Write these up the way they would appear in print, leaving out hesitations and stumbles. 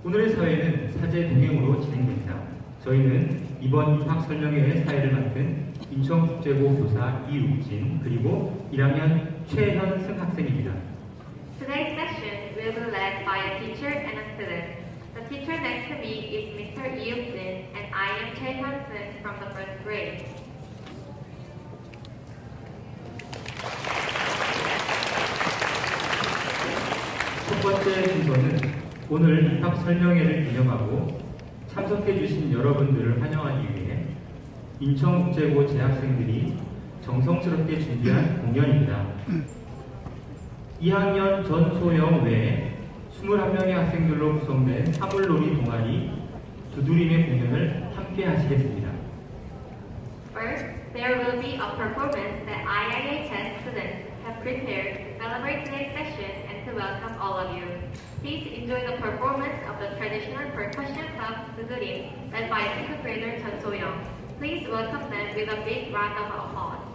오늘의 사회는 사제 동행으로 진행됩니다. 저희는 이번 입학 설명회의 사회를 맡은 인천국제고 교사 이욱진 그리고 1학년 최현승 학생입니다. Today's session will be led by a teacher and a student. The teacher next to me is Mr. Lee Hyuk-jin and I am Chae Hyun-sun from the first grade. 첫 번째 순서는 오늘 입학 설명회를 기념하고 참석해 주신 여러분들을 환영하기 위해 인천국제고 재학생들이 정성스럽게 준비한 공연입니다. 2학년 전소영 외에 21명의 학생들로 구성된 사물놀이 동아리 두드림의 공연을 함께 하시겠습니다. First, there will be a performance that IIHS students have prepared to celebrate today's session and to welcome all of you. Please enjoy the performance of the traditional percussion club 두드림 led by second grader Chun So-young. Please welcome them with a big round of applause.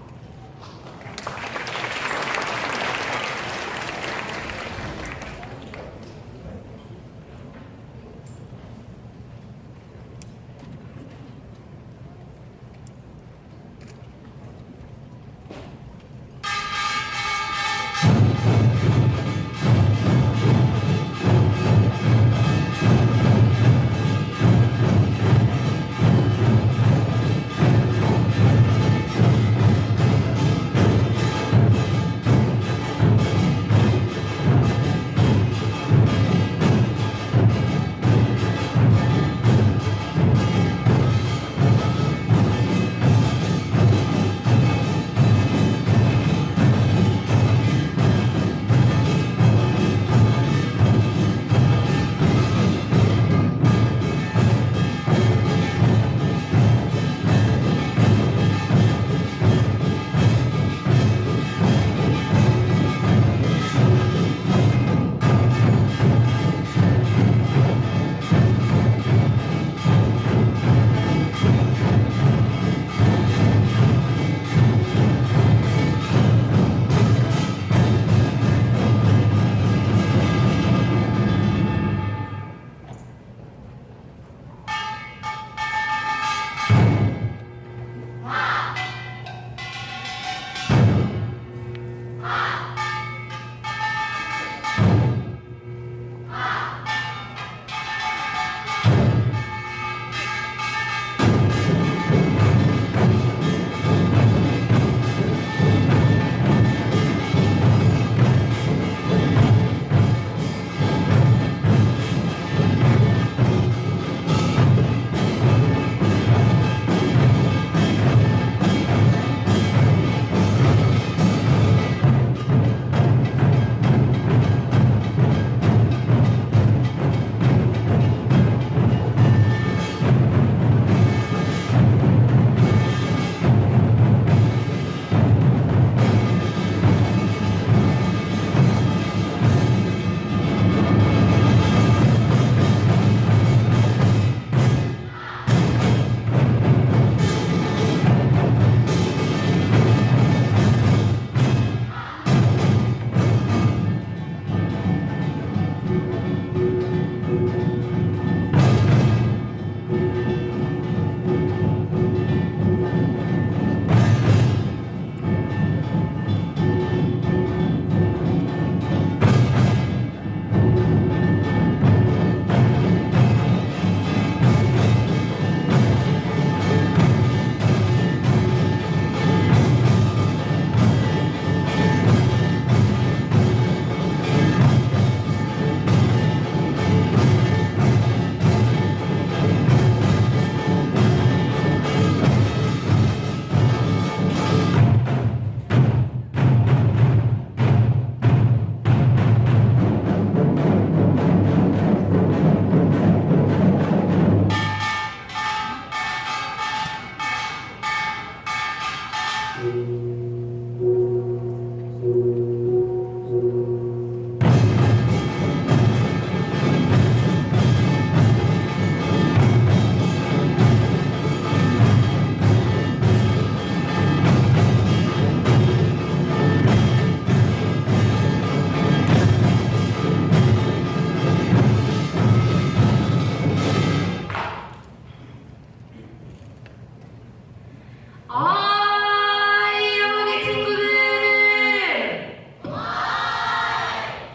여러분의 친구들!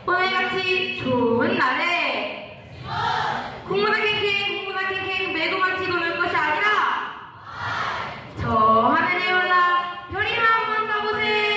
오늘같이 좋은 날에 공부나 캥캥 매고만 치고 놀 것이 아니라 저 하늘에 올라 별이 한번 가보세!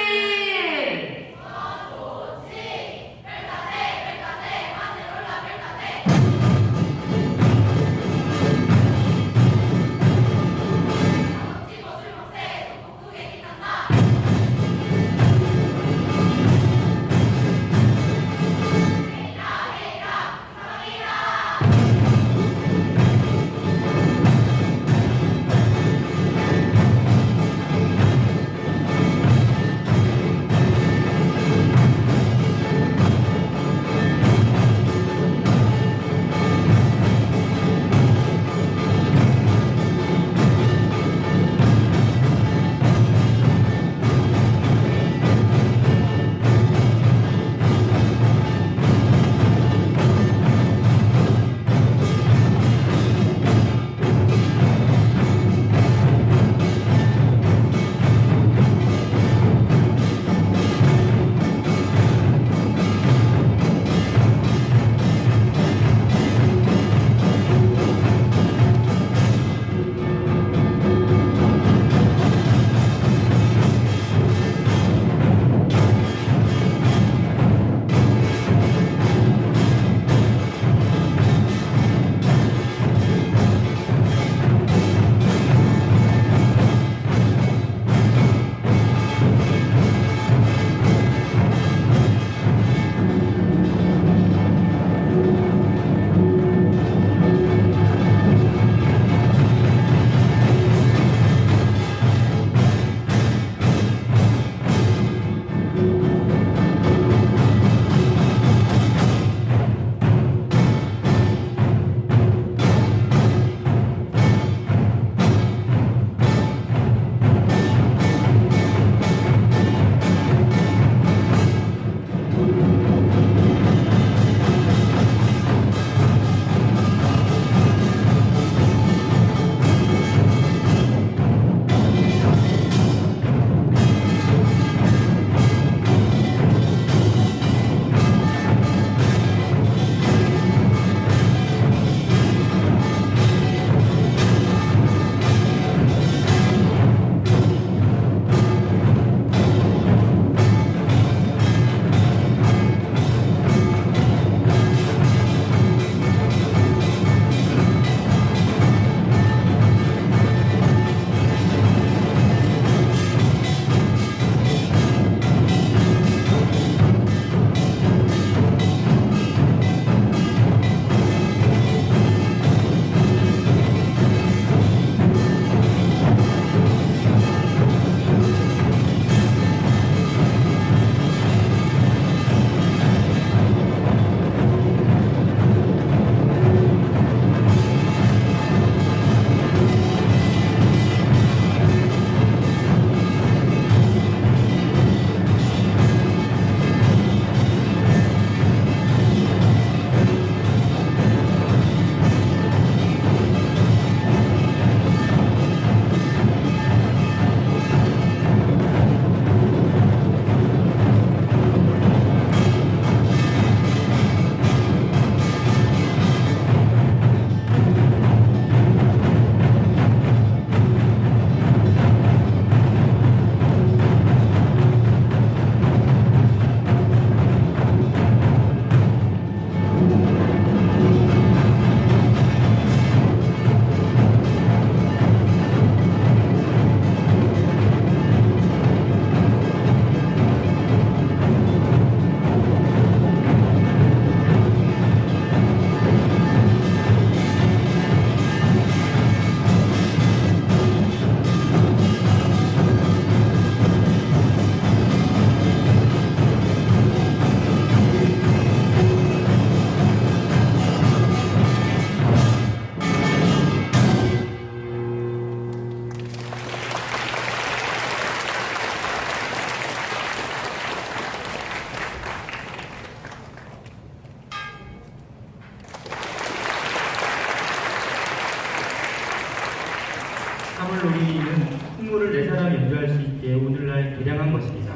사물만 연주할 수 있게 오늘날 개량한 것입니다.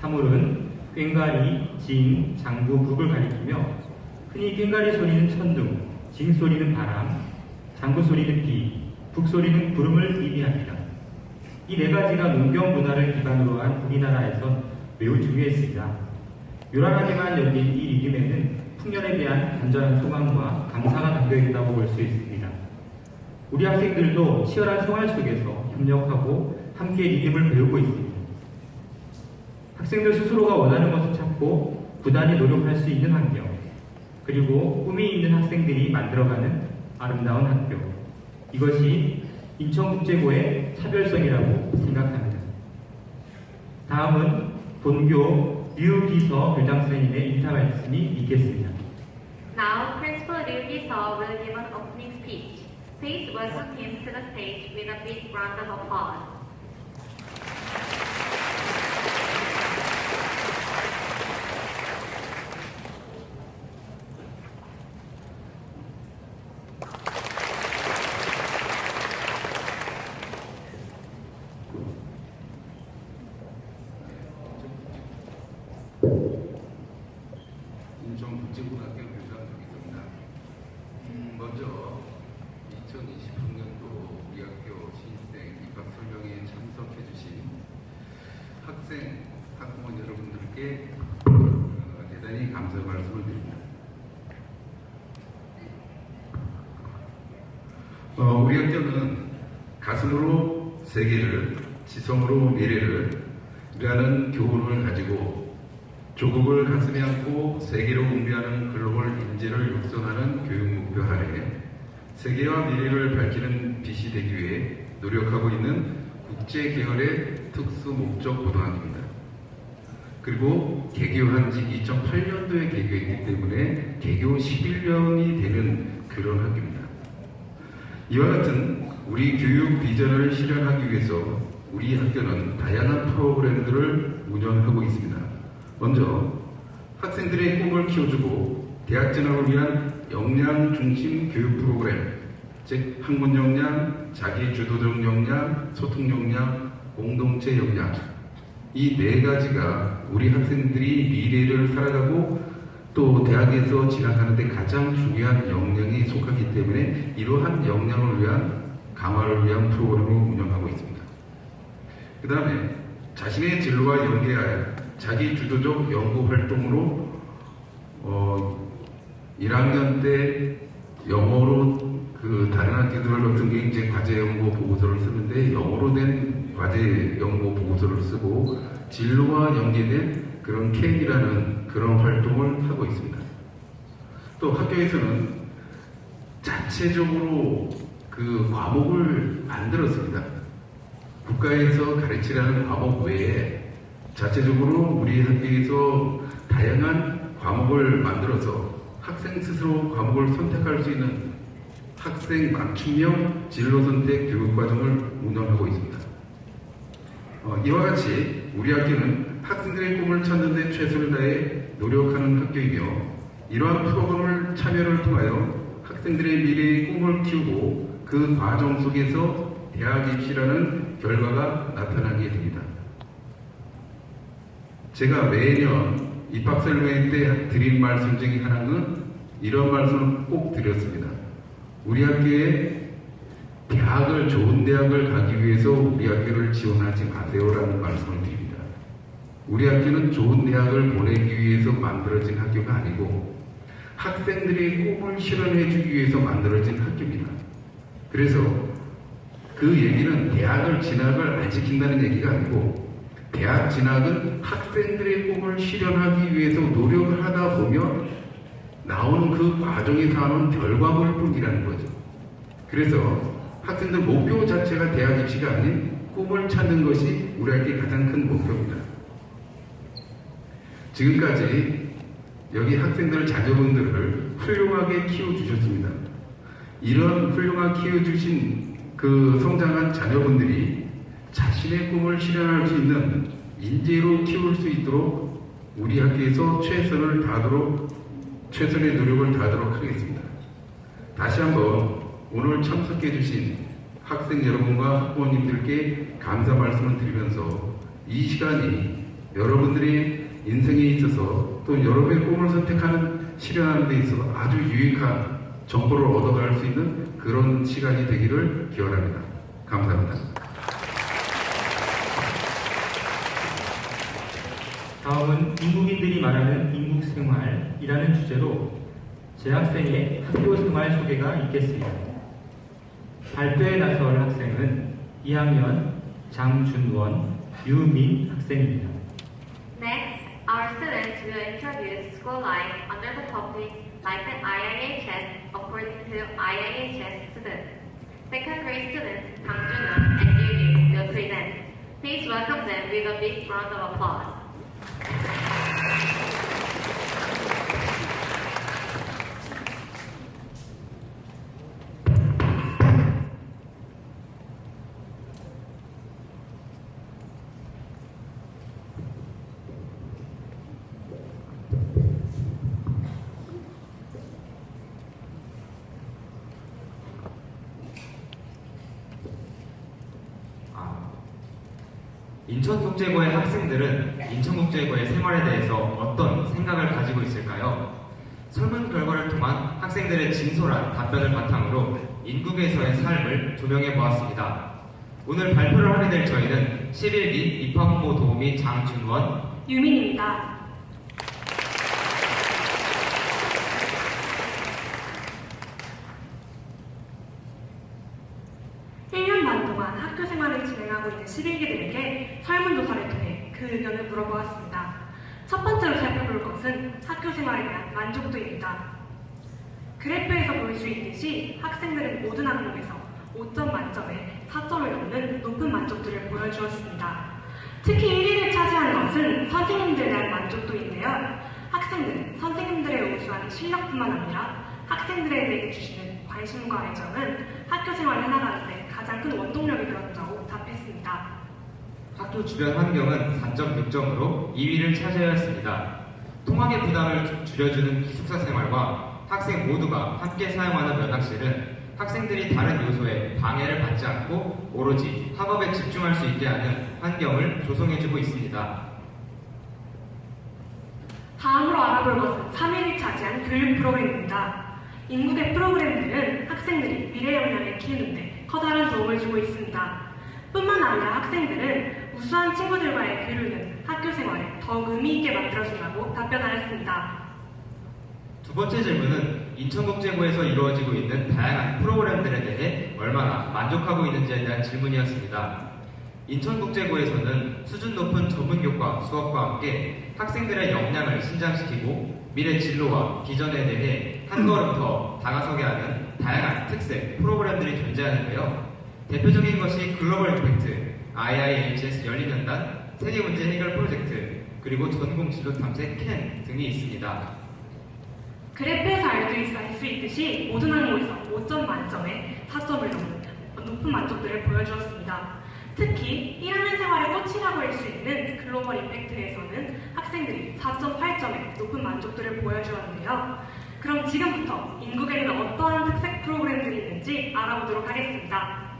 사물은 꽹과리, 징, 장구, 북을 가리키며 흔히 꽹과리 소리는 천둥, 징 소리는 바람, 장구 소리는 비, 북 소리는 구름을 의미합니다. 이 네 가지가 농경 문화를 기반으로 한 우리나라에선 매우 중요했습니다. 요란하게만 열린 이 리듬에는 풍년에 대한 간절한 소망과 감사가 담겨 있다고 볼 수 있습니다. 우리 학생들도 치열한 생활 속에서 협력하고 함께 리듬을 배우고 있습니다. 학생들 스스로가 원하는 것을 찾고 부단히 노력할 수 있는 환경, 그리고 꿈이 있는 학생들이 만들어가는 아름다운 학교, 이것이 인천국제고의 차별성이라고 생각합니다. 다음은 본교 류기서 교장 선생님의 인사 말씀이 있겠습니다. Now, Principal Liu Gi-seo will give an opening speech. Please welcome him to the stage with a big round of applause. 인천국제고등학교 교장 정희섭입니다. 먼저 2020학년도 우리 학교 신입생 입학 설명회에 참석해 주신 학생, 학부모 여러분들께 대단히 감사 말씀을 드립니다. 우리 학교는 가슴으로 세계를, 지성으로 미래를 이라는 교훈을 가지고 조국을 가슴에 안고 세계로 운비하는 글로벌 인재를 육성하는 교육 목표 하에 세계와 미래를 밝히는 빛이 되기 위해 노력하고 있는 국제 계열의 특수 목적 고등학교입니다. 그리고 개교한 지 2008년도에 개교했기 때문에 개교 11년이 되는 그런 학교입니다. 이와 같은 우리 교육 비전을 실현하기 위해서 우리 학교는 다양한 프로그램들을 운영하고 있습니다. 먼저 학생들의 꿈을 키워주고 대학 진학을 위한 역량 중심 교육 프로그램, 즉 학문 역량, 자기 주도적 역량, 소통 역량, 공동체 역량, 이 네 가지가 우리 학생들이 미래를 살아가고 또 대학에서 진학하는 데 가장 중요한 역량에 속하기 때문에 이러한 역량을 위한 강화를 위한 프로그램을 운영하고 있습니다. 그 다음에 자신의 진로와 연계하여 자기 주도적 연구 활동으로 1학년 때 영어로 다른 학교들 같은 게 이제 과제 연구 보고서를 쓰는데 영어로 된 과제 연구 보고서를 쓰고 진로와 연계된 그런 케이크라는 그런 활동을 하고 있습니다. 또 학교에서는 자체적으로 그 과목을 만들었습니다. 국가에서 가르치라는 과목 외에 자체적으로 우리 학교에서 다양한 과목을 만들어서 학생 스스로 과목을 선택할 수 있는 학생 맞춤형 진로 선택 교육 과정을 운영하고 있습니다. 이와 같이 우리 학교는 학생들의 꿈을 찾는 데 최선을 다해 노력하는 학교이며 이러한 프로그램을 참여를 통하여 학생들의 미래의 꿈을 키우고 그 과정 속에서 대학 입시라는 결과가 나타나게 됩니다. 제가 매년 입학 설명회 때 드린 말씀 중에 하나는 이런 말씀을 꼭 드렸습니다. 우리 학교에 대학을, 좋은 대학을 가기 위해서 우리 학교를 지원하지 마세요라는 말씀을 드립니다. 우리 학교는 좋은 대학을 보내기 위해서 만들어진 학교가 아니고 학생들의 꿈을 실현해 주기 위해서 만들어진 학교입니다. 그래서 그 얘기는 대학을 진학을 안 시킨다는 얘기가 아니고 대학 진학은 학생들의 꿈을 실현하기 위해서 노력을 하다 보면 나오는 그 과정에서 나오는 결과물일 뿐이라는 거죠. 그래서 학생들 목표 자체가 대학 입시가 아닌 꿈을 찾는 것이 우리 학교의 가장 큰 목표입니다. 지금까지 여기 학생들 자녀분들을 훌륭하게 키워주셨습니다. 이런 훌륭하게 키워주신 그 성장한 자녀분들이 자신의 꿈을 실현할 수 있는 인재로 키울 수 있도록 우리 학교에서 최선의 노력을 다하도록 하겠습니다. 다시 한번 오늘 참석해 주신 학생 여러분과 학부모님들께 감사 말씀을 드리면서 이 시간이 여러분들의 인생에 있어서 또 여러분의 꿈을 선택하는 실현하는 데 있어서 아주 유익한 정보를 얻어갈 수 있는 그런 시간이 되기를 기원합니다. 감사합니다. 다음은 인국인들이 말하는 인국생활이라는 주제로 재학생의 학교생활 소개가 있겠습니다. 발표에 나설 학생은 2학년 장준원, 유민 학생입니다. Next, our students will introduce school life under the topic Life at IIHS according to IIHS students. Second grade students Kang Jun-won and Yu Min will present. Please welcome them with a big round of applause. 인천국제고의 학생들은 인천국제고의 생활에 대해서 어떤 생각을 가지고 있을까요? 설문 결과를 통한 학생들의 진솔한 답변을 바탕으로 인국에서의 삶을 조명해 보았습니다. 오늘 발표를 하게 될 저희는 11기 입학홍보 도우미 장준원, 유민입니다. 학교 생활을 진행하고 있는 11기들에게 설문조사를 통해 그 의견을 물어보았습니다. 첫 번째로 살펴볼 것은 학교 생활에 대한 만족도입니다. 그래프에서 볼 수 있듯이 학생들은 모든 항목에서 5점 만점에 4점을 넘는 높은 만족도를 보여주었습니다. 특히 1위를 차지한 것은 선생님들에 대한 만족도인데요. 학생들은 선생님들의 우수한 실력뿐만 아니라 학생들에 대해 주시는 관심과 애정은 학교 생활을 해나가는데 가장 큰 원동력이 되었다고 답했습니다. 학교 주변 환경은 4.6점으로 2위를 차지하였습니다. 통학의 부담을 줄여주는 기숙사 생활과 학생 모두가 함께 사용하는 면학실은 학생들이 다른 요소에 방해를 받지 않고 오로지 학업에 집중할 수 있게 하는 환경을 조성해주고 있습니다. 다음으로 알아볼 것은 3위를 차지한 교육 프로그램입니다. 인국의 프로그램들은 학생들이 미래 역량을 키우는데 커다란 도움을 주고 있습니다. 뿐만 아니라 학생들은 우수한 친구들과의 교류는 학교 생활을 더욱 의미 있게 만들어준다고 답변하였습니다. 두 번째 질문은 인천국제고에서 이루어지고 있는 다양한 프로그램들에 대해 얼마나 만족하고 있는지에 대한 질문이었습니다. 인천국제고에서는 수준 높은 전문교과 수업과 함께 학생들의 역량을 신장시키고 미래 진로와 비전에 대해 한 걸음 더 다가서게 하는 다양한 특색 프로그램들이 존재하는데요. 대표적인 것이 글로벌 임팩트, IIHS 열린연단, 세계문제 해결 프로젝트, 그리고 전공 진로 탐색 캔 등이 있습니다. 그래프에서 알 수 있듯이 모든 항목에서 5점 만점에 4점을 넘는 높은 만족도를 보여주었습니다. 특히 1학년 생활의 꽃이라고 할 수 있는 글로벌 임팩트에서는 학생들이 4.8점의 높은 만족도를 보여주었는데요. 그럼 지금부터 인국에는 어떠한 특색 프로그램들이 있는지 알아보도록 하겠습니다.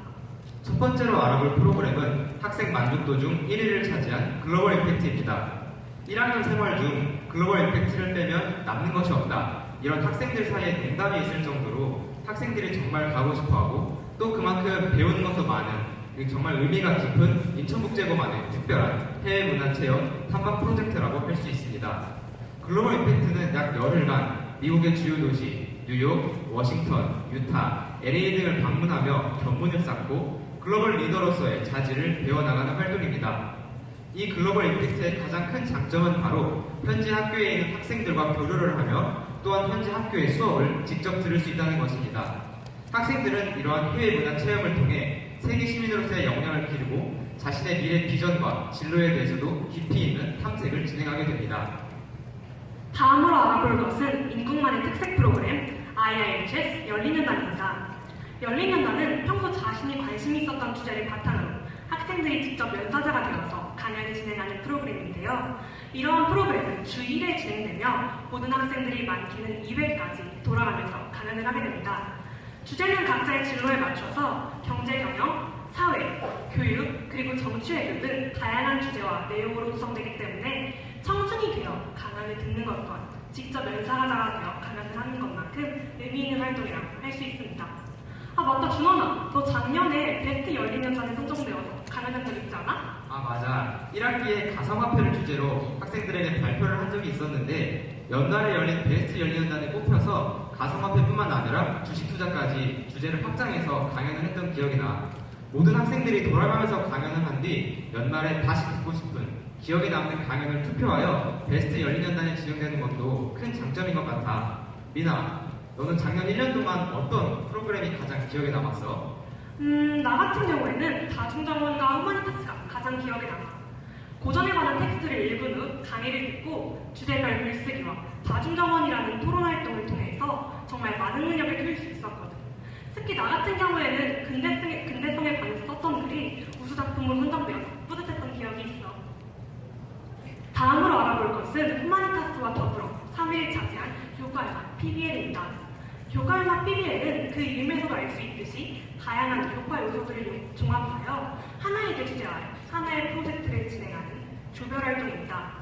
첫 번째로 알아볼 프로그램은 학생 만족도 중 1위를 차지한 글로벌 임팩트입니다. 1학년 생활 중 글로벌 임팩트를 빼면 남는 것이 없다. 이런 학생들 사이에 농담이 있을 정도로 학생들이 정말 가고 싶어하고 또 그만큼 배우는 것도 많은 정말 의미가 깊은 인천국제고만의 특별한 해외 문화 체험 탐방 프로젝트라고 할 수 있습니다. 글로벌 임팩트는 약 열흘간 미국의 주요 도시 뉴욕, 워싱턴, 유타, LA 등을 방문하며 견문을 쌓고 글로벌 리더로서의 자질을 배워나가는 활동입니다. 이 글로벌 임팩트의 가장 큰 장점은 바로 현지 학교에 있는 학생들과 교류를 하며 또한 현지 학교의 수업을 직접 들을 수 있다는 것입니다. 학생들은 이러한 해외 문화 체험을 통해 세계 시민으로서의 역량을 기르고 자신의 미래 비전과 진로에 대해서도 깊이 있는 탐색을 진행하게 됩니다. 다음으로 알아볼 것은 인국만의 특색 프로그램 IIHS 열린연단입니다. 열린연단은 평소 자신이 관심이 있었던 주제를 바탕으로 학생들이 직접 연사자가 되어서 강연을 진행하는 프로그램인데요. 이러한 프로그램은 주 1회 진행되며 모든 학생들이 많게는 2회까지 돌아가면서 강연을 하게 됩니다. 주제는 각자의 진로에 맞춰서 경제 경영, 사회, 교육, 그리고 정치 외교 등 다양한 주제와 내용으로 구성되기 때문에 청중이 되어 강연을 듣는 것과 직접 연사자가 되어 강연을 하는 것만큼 의미 있는 활동이라고 할 수 있습니다. 아 맞다 준원아, 너 작년에 베스트 열린연단에 선정되어서 강연한 적 있지 않아? 아 맞아. 1학기에 가상화폐를 주제로 학생들에게 발표를 한 적이 있었는데 연달에 열린 베스트 열린연단에 뽑혀서 가상화폐뿐만 아니라 주식 투자까지 주제를 확장해서 강연을 했던 기억이 나. 모든 학생들이 돌아가면서 강연을 한 뒤 연말에 다시 듣고 싶은 기억에 남는 강연을 투표하여 베스트 열린연단에 지정되는 것도 큰 장점인 것 같아. 미나, 너는 작년 1년 동안 어떤 프로그램이 가장 기억에 남았어? 나 같은 경우에는 다중정원과 후마니타스가 가장 기억에 남아. 고전에 관한 텍스트를 읽은 후 강의를 듣고 주제별 글쓰기와 다중정원이라는 토론 활동을 통해서 정말 많은 능력을 키울 수 있었거든. 특히 나 같은 경우에는 근대성에 관해서 썼던 글이 우수작품으로 선정되어서 뿌듯했던 기억이 있어. 다음으로 알아볼 것은 후마니타스와 더불어 3위를 차지한 교과과 PBL입니다. 교과와 PBL은 그 이름에서도 알 수 있듯이 다양한 교과 요소들을 종합하여 하나의 주제와 하나의 프로젝트를 진행하는 조별 활동입니다.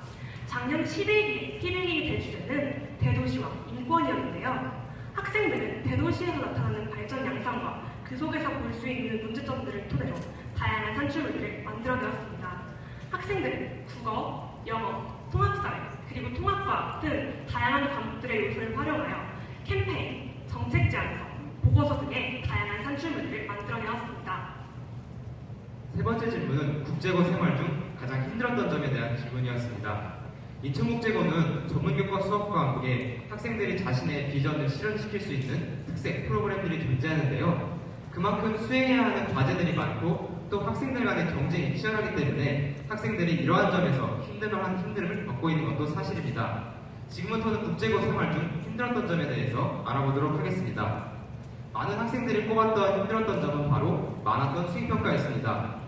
작년 11기 PBL 대주제는 대도시와 인권이었는데요. 학생들은 대도시에서 나타나는 발전 양상과 그 속에서 볼 수 있는 문제점들을 토대로 다양한 산출물들을 만들어내었습니다. 학생들은 국어, 영어, 통합사회, 그리고 통합과학 등 다양한 과목들의 요소를 활용하여 캠페인, 정책 제안서, 보고서 등의 다양한 산출물들을 만들어내었습니다. 세 번째 질문은 국제고 생활 중 가장 힘들었던 점에 대한 질문이었습니다. 인천국제고는 전문교과 수업 과목에 학생들이 자신의 비전을 실현시킬 수 있는 특색 프로그램들이 존재하는데요. 그만큼 수행해야 하는 과제들이 많고 또 학생들 간의 경쟁이 치열하기 때문에 학생들이 이러한 점에서 힘듦을 겪고 있는 것도 사실입니다. 지금부터는 국제고 생활 중 힘들었던 점에 대해서 알아보도록 하겠습니다. 많은 학생들이 꼽았던 힘들었던 점은 바로 많았던 수행평가였습니다.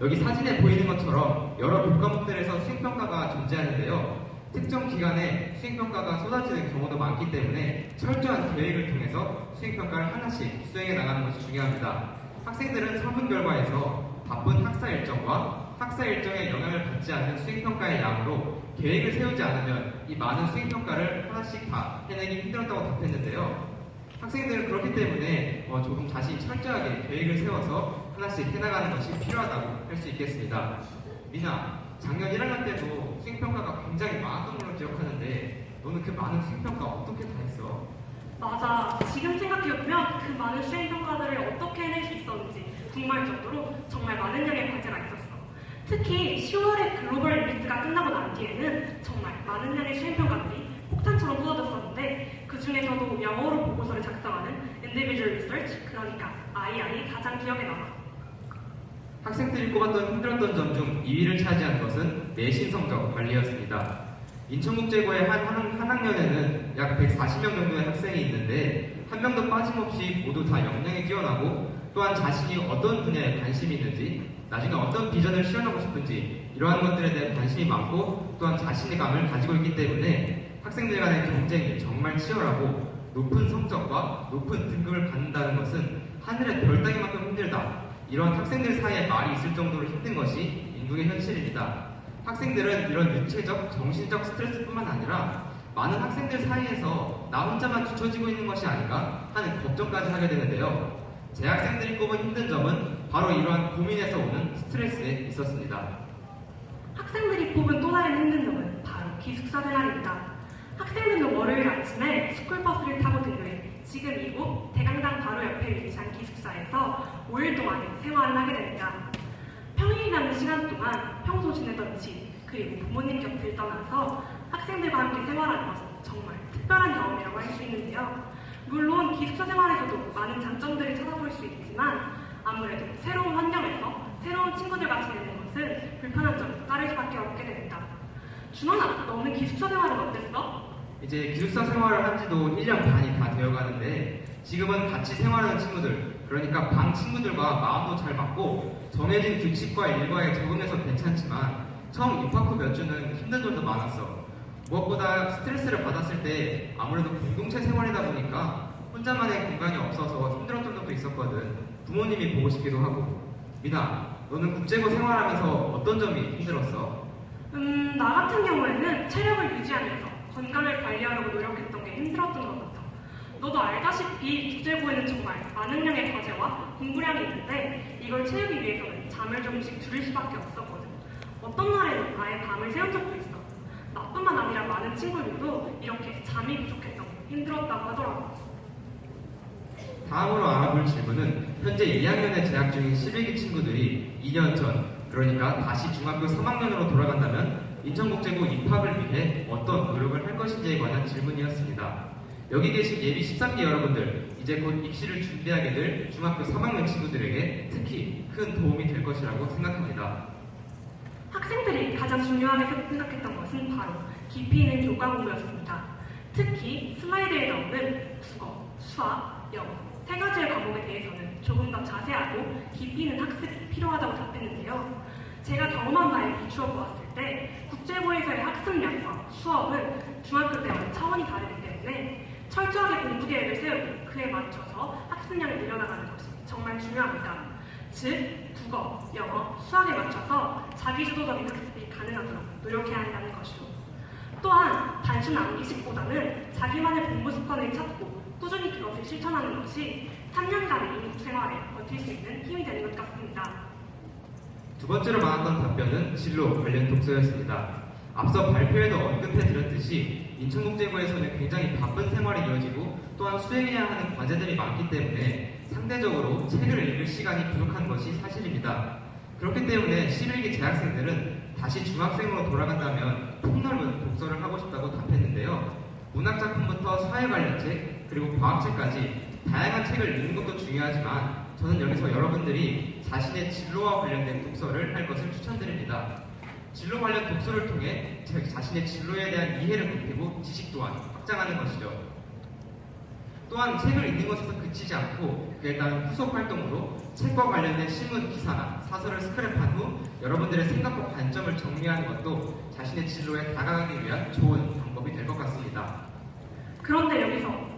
여기 사진에 보이는 것처럼 여러 교과목들에서 수행평가가 존재하는데요. 특정 기간에 수행평가가 쏟아지는 경우도 많기 때문에 철저한 계획을 통해서 수행평가를 하나씩 수행해 나가는 것이 중요합니다. 학생들은 설문 결과에서 바쁜 학사 일정과 학사 일정에 영향을 받지 않는 수행평가의 양으로 계획을 세우지 않으면 이 많은 수행평가를 하나씩 다 해내기 힘들었다고 답했는데요. 학생들은 그렇기 때문에 조금 자신이 철저하게 계획을 세워서 하나씩 해나가는 것이 필요하다고 할 수 있겠습니다. 미나, 작년 1학년 때도 수행평가가 굉장히 많았던 걸로 기억하는데 너는 그 많은 수행평가 어떻게 다 했어? 맞아. 지금 생각해보면 그 많은 수행평가들을 어떻게 해낼 수 있었는지 궁금할 정도로 정말 많은 양의 과제가 있었어. 특히 10월에 글로벌 이벤트가 끝나고 난 뒤에는 정말 많은 양의 수행평가들이 폭탄처럼 쏟아졌었는데 그 중에서도 영어로 보고서를 작성하는 Individual Research, 그러니까 II 가장 기억에 남아. 학생들이 꼽았던 힘들었던 점 중 2위를 차지한 것은 내신 성적 관리였습니다. 인천국제고의 한 학년에는 약 140명 정도의 학생이 있는데 한 명도 빠짐없이 모두 다 역량이 뛰어나고 또한 자신이 어떤 분야에 관심이 있는지 나중에 어떤 비전을 실현하고 싶은지 이러한 것들에 대한 관심이 많고 또한 자신의 감을 가지고 있기 때문에 학생들 간의 경쟁이 정말 치열하고 높은 성적과 높은 등급을 받는다는 것은 하늘의 별 따기만큼 힘들다. 이런 학생들 사이에 말이 있을 정도로 힘든 것이 인국의 현실입니다. 학생들은 이런 육체적, 정신적 스트레스뿐만 아니라 많은 학생들 사이에서 나 혼자만 뒤처지고 있는 것이 아닌가 하는 걱정까지 하게 되는데요. 재학생들이 꼽은 힘든 점은 바로 이러한 고민에서 오는 스트레스에 있었습니다. 학생들이 뽑은 또 다른 힘든 점은 바로 기숙사 생활입니다. 학생들은 월요일 아침에 스쿨버스를 타고 등교해 지금 이곳 대강당 바로 옆에 위치한 기숙사에서 5일 동안 생활을 하게 됩니다. 평일이라는 시간 동안 평소 지내던 집 그리고 부모님 곁을 떠나서 학생들과 함께 생활하는 것은 정말 특별한 경험이라고 할 수 있는데요. 물론 기숙사 생활에서도 많은 장점들을 찾아볼 수 있지만 아무래도 새로운 환경에서 새로운 친구들과 지내는 것은 불편한 점이 따를 수밖에 없게 됩니다. 준원아, 너는 기숙사 생활은 어땠어? 이제 기숙사 생활을 한 지도 1년 반이 다 되어가는데 지금은 같이 생활하는 친구들, 그러니까 방 친구들과 마음도 잘 맞고 정해진 규칙과 일과에 적응해서 괜찮지만 처음 입학 후 몇 주는 힘든 점도 많았어. 무엇보다 스트레스를 받았을 때 아무래도 공동체 생활이다 보니까 혼자만의 공간이 없어서 힘들었던 적도 있었거든. 부모님이 보고 싶기도 하고. 미나, 너는 국제고 생활하면서 어떤 점이 힘들었어? 나 같은 경우에는 체력을 유지하면서 건강을 관리하려고 노력했던 게 힘들었던 것 같아. 너도 알다시피 국제고에는 정말 많은 양의 과제와 공부량이 있는데 이걸 채우기 위해서는 잠을 조금씩 줄일 수밖에 없었거든. 어떤 날에는 아예 밤을 새운 적도 있어. 나뿐만 아니라 많은 친구들도 이렇게 잠이 부족했던 게 힘들었다고 하더라고. 다음으로 알아볼 질문은 현재 2학년에 재학 중인 11기 친구들이 2년 전, 그러니까 다시 중학교 3학년으로 돌아간다면 인천국제고 입학을 위해 어떤 노력을 할 것인지에 관한 질문이었습니다. 여기 계신 예비 13기 여러분들, 이제 곧 입시를 준비하게 될 중학교 3학년 친구들에게 특히 큰 도움이 될 것이라고 생각합니다. 학생들이 가장 중요하게 생각했던 것은 바로 깊이 있는 교과 공부였습니다. 특히 슬라이드에 나오는 국어, 수학, 영어 세 가지의 과목에 대해서는 조금 더 자세하고 깊이 있는 학습이 필요하다고 답했는데요. 제가 경험한 바에 비추어 보았을 때 국제고에서의 학습량과 수업은 중학교 때와는 차원이 다르기 때문에 철저하게 공부 계획을 세우고 그에 맞춰서 학습량을 늘려나가는 것이 정말 중요합니다. 즉, 국어, 영어, 수학에 맞춰서 자기주도적인 학습이 가능하도록 노력해야 한다는 것이죠. 또한 단순 암기식보다는 자기만의 공부 습관을 찾고 꾸준히 그것을 실천하는 것이 3년간의 인국 생활에 버틸 수 있는 힘이 되는 것 같습니다. 두 번째로 많았던 답변은 진로 관련 독서였습니다. 앞서 발표에도 언급해드렸듯이 인천국제고에서는 굉장히 바쁜 생활이 이어지고 또한 수행해야 하는 과제들이 많기 때문에 상대적으로 책을 읽을 시간이 부족한 것이 사실입니다. 그렇기 때문에 11기 재학생들은 다시 중학생으로 돌아간다면 폭넓은 독서를 하고 싶다고 답했는데요. 문학작품부터 사회 관련 책, 그리고 과학책까지 다양한 책을 읽는 것도 중요하지만 저는 여기서 여러분들이 자신의 진로와 관련된 독서를 할 것을 추천드립니다. 진로 관련 독서를 통해 자신의 진로에 대한 이해를 높이고 지식 또한 확장하는 것이죠. 또한 책을 읽는 것에서 그치지 않고 그에 따른 후속 활동으로 책과 관련된 신문 기사나 사설을 스크랩한 후 여러분들의 생각과 관점을 정리하는 것도 자신의 진로에 다가가기 위한 좋은 방법이 될 것 같습니다. 그런데 여기서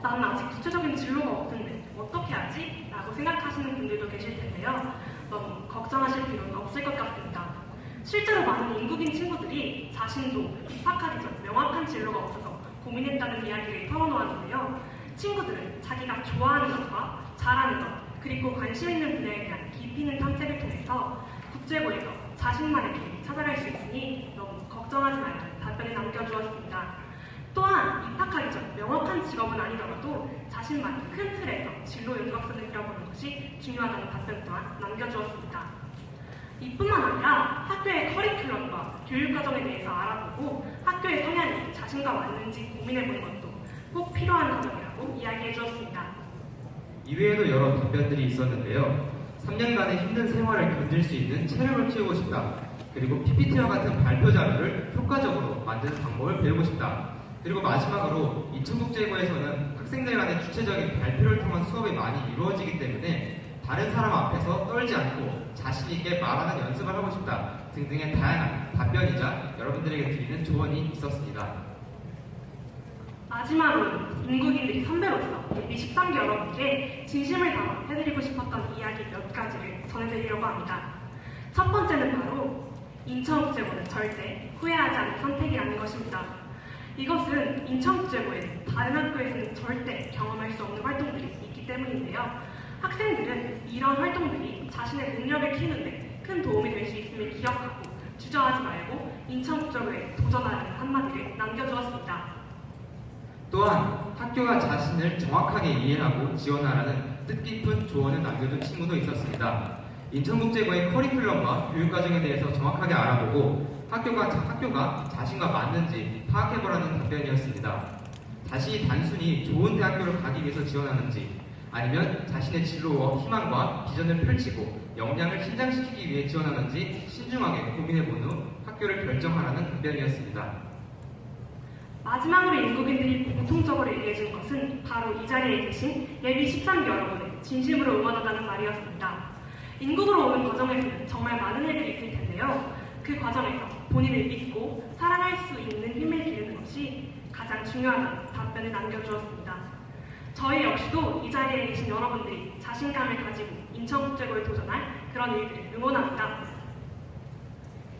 나는 아직 구체적인 진로가 없는데 어떻게 하지? 라고 생각하시는 분들도 계실 텐데요. 너무 걱정하실 필요는 없을 것 같습니다. 실제로 많은 인국인 친구들이 자신도 입학하기 전 명확한 진로가 없어서 고민했다는 이야기를 털어놓았는데요. 친구들은 자기가 좋아하는 것과 잘하는 것, 그리고 관심 있는 분야에 대한 깊이 있는 탐색을 통해서 국제고에서 자신만의 길을 찾아갈 수 있으니 너무 걱정하지 말라는 답변을 남겨주었습니다. 또한 입학하기 전 명확한 직업은 아니더라도 자신만의 큰 틀에서 진로 윤곽선을 그려보는 것이 중요하다는 답변 또한 남겨주었습니다. 이뿐만 아니라 학교의 커리큘럼과 교육과정에 대해서 알아보고 학교의 성향이 자신과 맞는지 고민해보는 것도 꼭 필요한 과정이라고 이야기해주었습니다. 이외에도 여러 답변들이 있었는데요. 3년간의 힘든 생활을 견딜 수 있는 체력을 키우고 싶다. 그리고 PPT와 같은 발표 자료를 효과적으로 만드는 방법을 배우고 싶다. 그리고 마지막으로 인천국제고에서는 학생들 간의 주체적인 발표를 통한 수업이 많이 이루어지기 때문에 다른 사람 앞에서 떨지 않고 자신 있게 말하는 연습을 하고 싶다 등등의 다양한 답변이자 여러분들에게 드리는 조언이 있었습니다. 마지막으로 인국인들이 선배로서 예비 13기 여러분께 진심을 담아 해드리고 싶었던 이야기 몇 가지를 전해드리려고 합니다. 첫 번째는 바로 인천국제고는 절대 후회하지 않을 선택이라는 것입니다. 이것은 인천국제고에는 다른 학교에서는 절대 경험할 수 없는 활동들이 있기 때문인데요. 학생들은 이런 활동들이 자신의 능력을 키우는데 큰 도움이 될 수 있음을 기억하고 주저하지 말고 인천국제고에 도전하라는 한마디를 남겨주었습니다. 또한 학교가 자신을 정확하게 이해하고 지원하라는 뜻깊은 조언을 남겨준 친구도 있었습니다. 인천국제고의 커리큘럼과 교육과정에 대해서 정확하게 알아보고 학교가 자신과 맞는지 파악해보라는 답변이었습니다. 자신이 단순히 좋은 대학교를 가기 위해서 지원하는지 아니면 자신의 진로와 희망과 비전을 펼치고 역량을 신장시키기 위해 지원하는지 신중하게 고민해본 후 학교를 결정하라는 답변이었습니다. 마지막으로 인국인들이 공통적으로 얘기해준 것은 바로 이 자리에 계신 예비 13기 여러분을 진심으로 응원한다는 말이었습니다. 인국으로 오는 과정에서는 정말 많은 일들이 있을 텐데요. 그 과정에서 본인을 믿고 살아갈 수 있는 힘을 기르는 것이 가장 중요하다는 답변을 남겨주었습니다. 저희 역시도 이 자리에 계신 여러분들이 자신감을 가지고 인천국제고에 도전할 그런 일들을 응원합니다.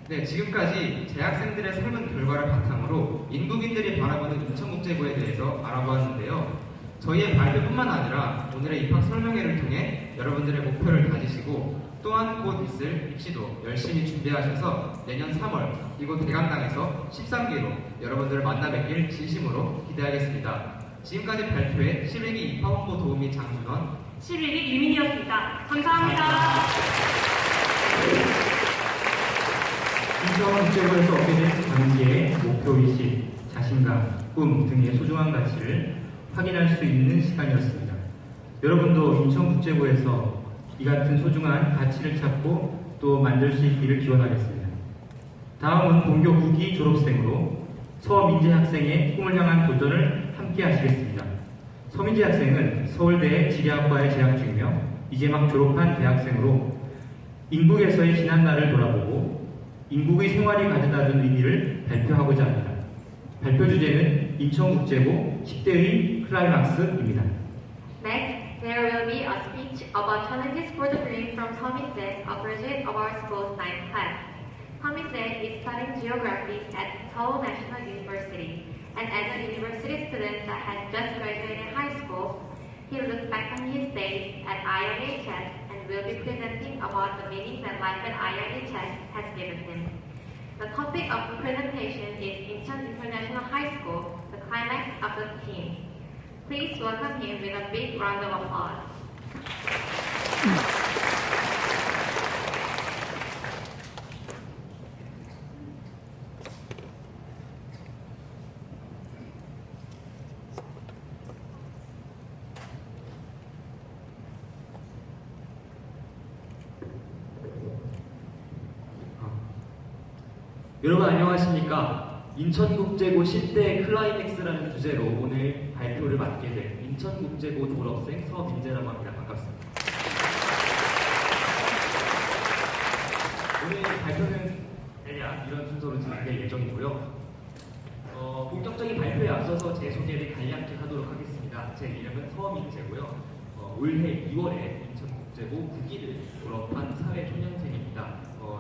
네, 지금까지 재학생들의 설문 결과를 바탕으로 인국인들이 바라보는 인천국제고에 대해서 알아보았는데요. 저희의 발표뿐만 아니라 오늘의 입학 설명회를 통해 여러분들의 목표를 다지시고 또한 곧 있을 입시도 열심히 준비하셔서 내년 3월 이곳 대강당에서 13기로 여러분들을 만나 뵙길 진심으로 기대하겠습니다. 지금까지 발표의 11기 입학홍보 도우미 장준원, 11기 유민이었습니다. 감사합니다. 인천국제고에서 얻게 된 당시의 목표의식, 자신감, 꿈 등의 소중한 가치를 확인할 수 있는 시간이었습니다. 여러분도 인천국제고에서 이 같은 소중한 가치를 찾고 또 만들 수 있기를 기원하겠습니다. 다음은 본교 9기 졸업생으로 서민재 학생의 꿈을 향한 도전을 함께 하시겠습니다. 서민재 학생은 서울대 지리학과에 재학 중이며 이제 막 졸업한 대학생으로 인국에서의 지난 날을 돌아보고 인국의 생활이 가져다 준 의미를 발표하고자 합니다. 발표 주제는 인천국제고 10대의 클라이막스입니다. Next, there will be a speech about challenges for the dream from Somin-jae, a graduate of our school's 9th class. Somin-jae is studying geography at Seoul National University, and as a university student that has just graduated high school, he will look back on his days at IIHS and will be presenting about the meaning that life at IIHS has given him. The topic of the presentation is Incheon International High School, the climax of the theme. Please welcome him with a big round of applause. 여러분 안녕하십니까? 인천국제고 10대 클라이맥스라는 주제로 오늘 발표를 맡게 된 인천국제고 졸업생 서민재라고 합니다. 반갑습니다. 오늘 발표는 대략 이런 순서로 진행될 예정이고요. 본격적인 발표에 앞서서 제 소개를 간략히 하도록 하겠습니다. 제 이름은 서민재고요. 올해 2월에 인천국제고 9기를 졸업한 사회초년생입니다.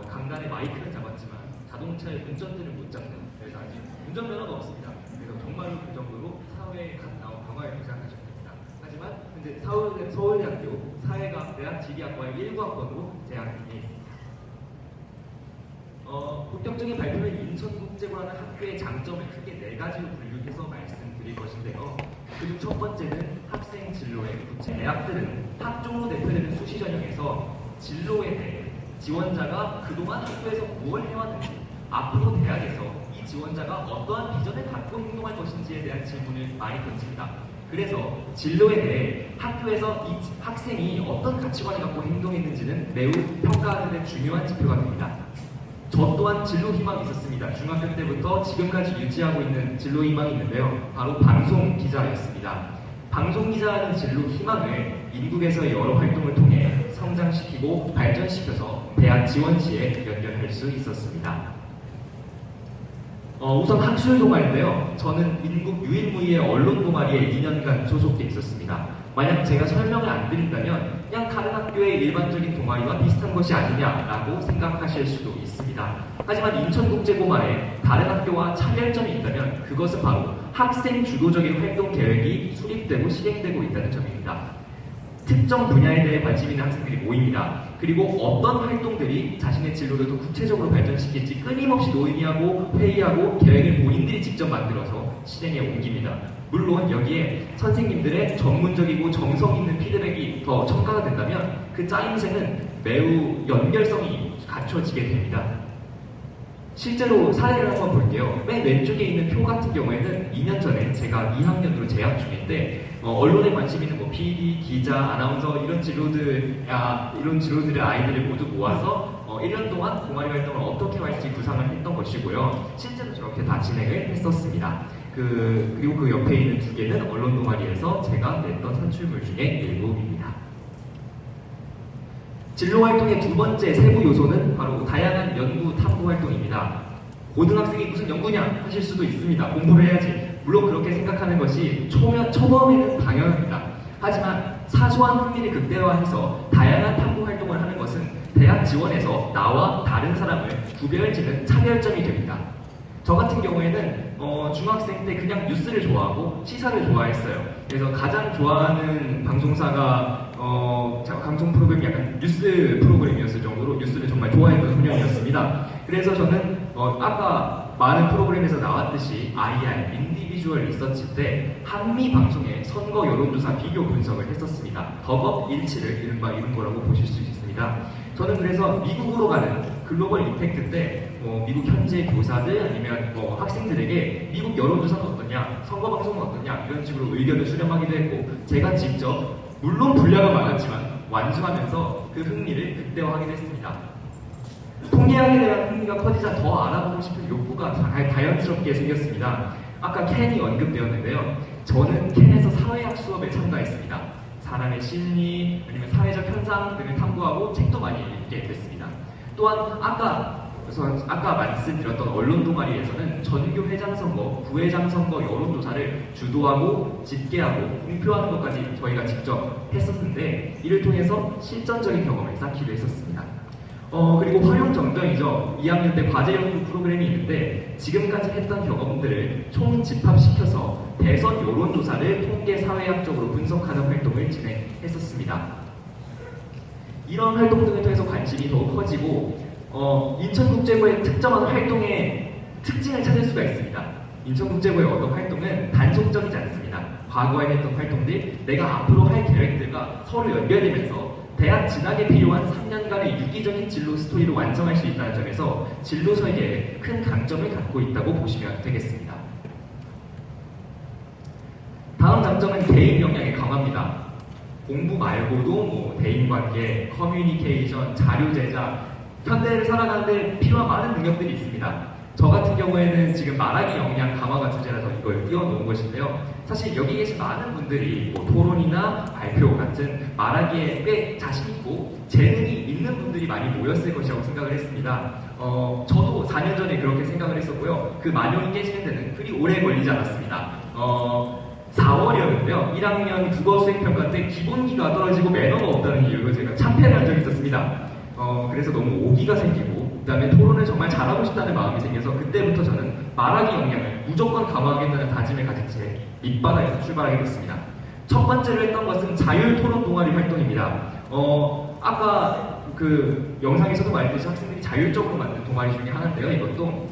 강단에 마이크는 잡았지만 자동차의 운전대를 못 잡는, 그래서 아직 운전면허가 없습니다. 그래서 정말로 그 정도로 사회에 갓 나온 방황을 생각하시면 됩니다. 하지만 현재 서울대학교 사회과학대학 지리학과의 1구학번으로 재학 중에 있습니다. 본격적인 발표는 인천국제고라는 학교의 장점을 크게 4가지로 분류해서 말씀드릴 것인데요. 그중 첫 번째는 학생 진로의 구체. 대학들은 학종으로 대표되는 수시 전형에서 진로에 대해 지원자가 그동안 학교에서 무엇을 해왔는지, 앞으로 대학에서 이 지원자가 어떠한 비전을 갖고 행동할 것인지에 대한 질문을 많이 던집니다. 그래서 진로에 대해 학교에서 이 학생이 어떤 가치관을 갖고 행동했는지는 매우 평가하는 데 중요한 지표가 됩니다. 저 또한 진로 희망이 있었습니다. 중학교 때부터 지금까지 유지하고 있는 진로 희망이 있는데요. 바로 방송 기자였습니다. 방송 기자라는 진로 희망을 인국에서의 여러 활동을 통해 성장시키고 발전시켜서 대학 지원 시에 연결할 수 있었습니다. 우선 학술 동아리인데요. 저는 인국 유일무이의 언론 동아리에 2년간 소속돼 있었습니다. 만약 제가 설명을 안 드린다면 그냥 다른 학교의 일반적인 동아리와 비슷한 것이 아니냐라고 생각하실 수도 있습니다. 하지만 인천국제고만에 다른 학교와 차별점이 있다면 그것은 바로 학생 주도적인 활동 계획이 수립되고 실행되고 있다는 점입니다. 특정 분야에 대해 관심 있는 학생들이 모입니다. 그리고 어떤 활동들이 자신의 진로를 더 구체적으로 발전시킬지 끊임없이 논의하고 회의하고 계획을 본인들이 직접 만들어서 실행에 옮깁니다. 물론 여기에 선생님들의 전문적이고 정성 있는 피드백이 더 첨가가 된다면 그 짜임새는 매우 연결성이 갖춰지게 됩니다. 실제로 사례를 한번 볼게요. 맨 왼쪽에 있는 표 같은 경우에는 2년 전에 제가 2학년으로 재학 중일 때 언론에 관심 있는 뭐 PD, 기자, 아나운서 이런 진로들의 아이들을 모두 모아서 1년 동안 동아리 활동을 어떻게 할지 구상을 했던 것이고요. 실제로 저렇게 다 진행을 했었습니다. 그리고 그 옆에 있는 2개는 언론 동아리에서 제가 냈던 산출물 중에 일부입니다. 진로 활동의 두 번째 세부 요소는 바로 다양한 연구 탐구 활동입니다. 고등학생이 무슨 연구냐 하실 수도 있습니다. 공부를 해야지. 물론 그렇게 생각하는 것이 초범에는 당연합니다. 하지만 사소한 흥미를 극대화해서 다양한 탐구 활동을 하는 것은 대학 지원에서 나와 다른 사람을 구별짓는 차별점이 됩니다. 저 같은 경우에는 중학생 때 그냥 뉴스를 좋아하고 시사를 좋아했어요. 그래서 가장 좋아하는 방송사가 방송 프로그램이 약간 뉴스 프로그램이었을 정도로 뉴스를 정말 좋아했던 소년이었습니다. 그래서 저는 아까 많은 프로그램에서 나왔듯이 IR, 인디비주얼 리서치 때 한미 방송의 선거 여론조사 비교 분석을 했었습니다. 덕업 일치를 이른바 이룬 거라고 보실 수 있습니다. 저는 그래서 미국으로 가는 글로벌 임팩트 때 미국 현재 교사들 아니면 학생들에게 미국 여론조사는 어떠냐, 선거 방송은 어떠냐 이런 식으로 의견을 수렴하기도 했고 제가 직접 물론 분량은 많았지만 완수하면서 그 흥미를 극대화하기도 했습니다. 통계학에 대한 흥미가 커지자 더 알아보고 싶은 욕구가 자연스럽게 생겼습니다. 아까 켄이 언급되었는데요. 저는 켄에서 사회학 수업에 참가했습니다. 사람의 심리, 아니면 사회적 현상 등을 탐구하고 책도 많이 읽게 됐습니다. 또한 아까 말씀드렸던 언론 동아리에서는 전교 회장 선거, 부회장 선거 여론조사를 주도하고 집계하고 공표하는 것까지 저희가 직접 했었는데 이를 통해서 실전적인 경험을 쌓기도 했었습니다. 그리고 활용 정정이죠. 2학년 때 과제 연구 프로그램이 있는데 지금까지 했던 경험들을 총집합시켜서 대선 여론조사를 통계 사회학적으로 분석하는 활동을 진행했었습니다. 이런 활동 등을 통해서 관심이 더욱 커지고 인천국제고의 특정한 활동의 특징을 찾을 수가 있습니다. 인천국제고의 어떤 활동은 단속적이지 않습니다. 과거에 했던 활동들, 내가 앞으로 할 계획들과 서로 연결되면서 대학 진학에 필요한 3년간의 유기적인 진로 스토리를 완성할 수 있다는 점에서 진로 설계에 큰 강점을 갖고 있다고 보시면 되겠습니다. 다음 장점은 개인 역량의 강화입니다. 공부 말고도 대인관계, 커뮤니케이션, 자료 제작, 현대를 살아가는데 필요한 많은 능력들이 있습니다. 저 같은 경우에는 지금 말하기 역량 강화가 주제라서 이걸 띄워놓은 것인데요. 사실 여기 계신 많은 분들이 토론이나 발표 같은 말하기에 꽤 자신있고 재능이 있는 분들이 많이 모였을 것이라고 생각을 했습니다. 저도 4년 전에 그렇게 생각을 했었고요. 그 만용이 깨지는 데는 그리 오래 걸리지 않았습니다. 4월이었는데요. 1학년 국어 수행평가 때 기본기가 떨어지고 매너가 없다는 이유로 제가 참패를 한 적이 있었습니다. 그래서 너무 오기가 생기고 그 다음에 토론을 정말 잘하고 싶다는 마음이 생겨서 그때부터 저는 말하기 역량을 무조건 강화하겠다는 다짐을 가진 채 밑바닥에서 출발하게 됐습니다. 첫 번째로 했던 것은 자율토론 동아리 활동입니다. 아까 그 영상에서도 말했듯이 학생들이 자율적으로 만든 동아리 중에 하나인데요. 이것도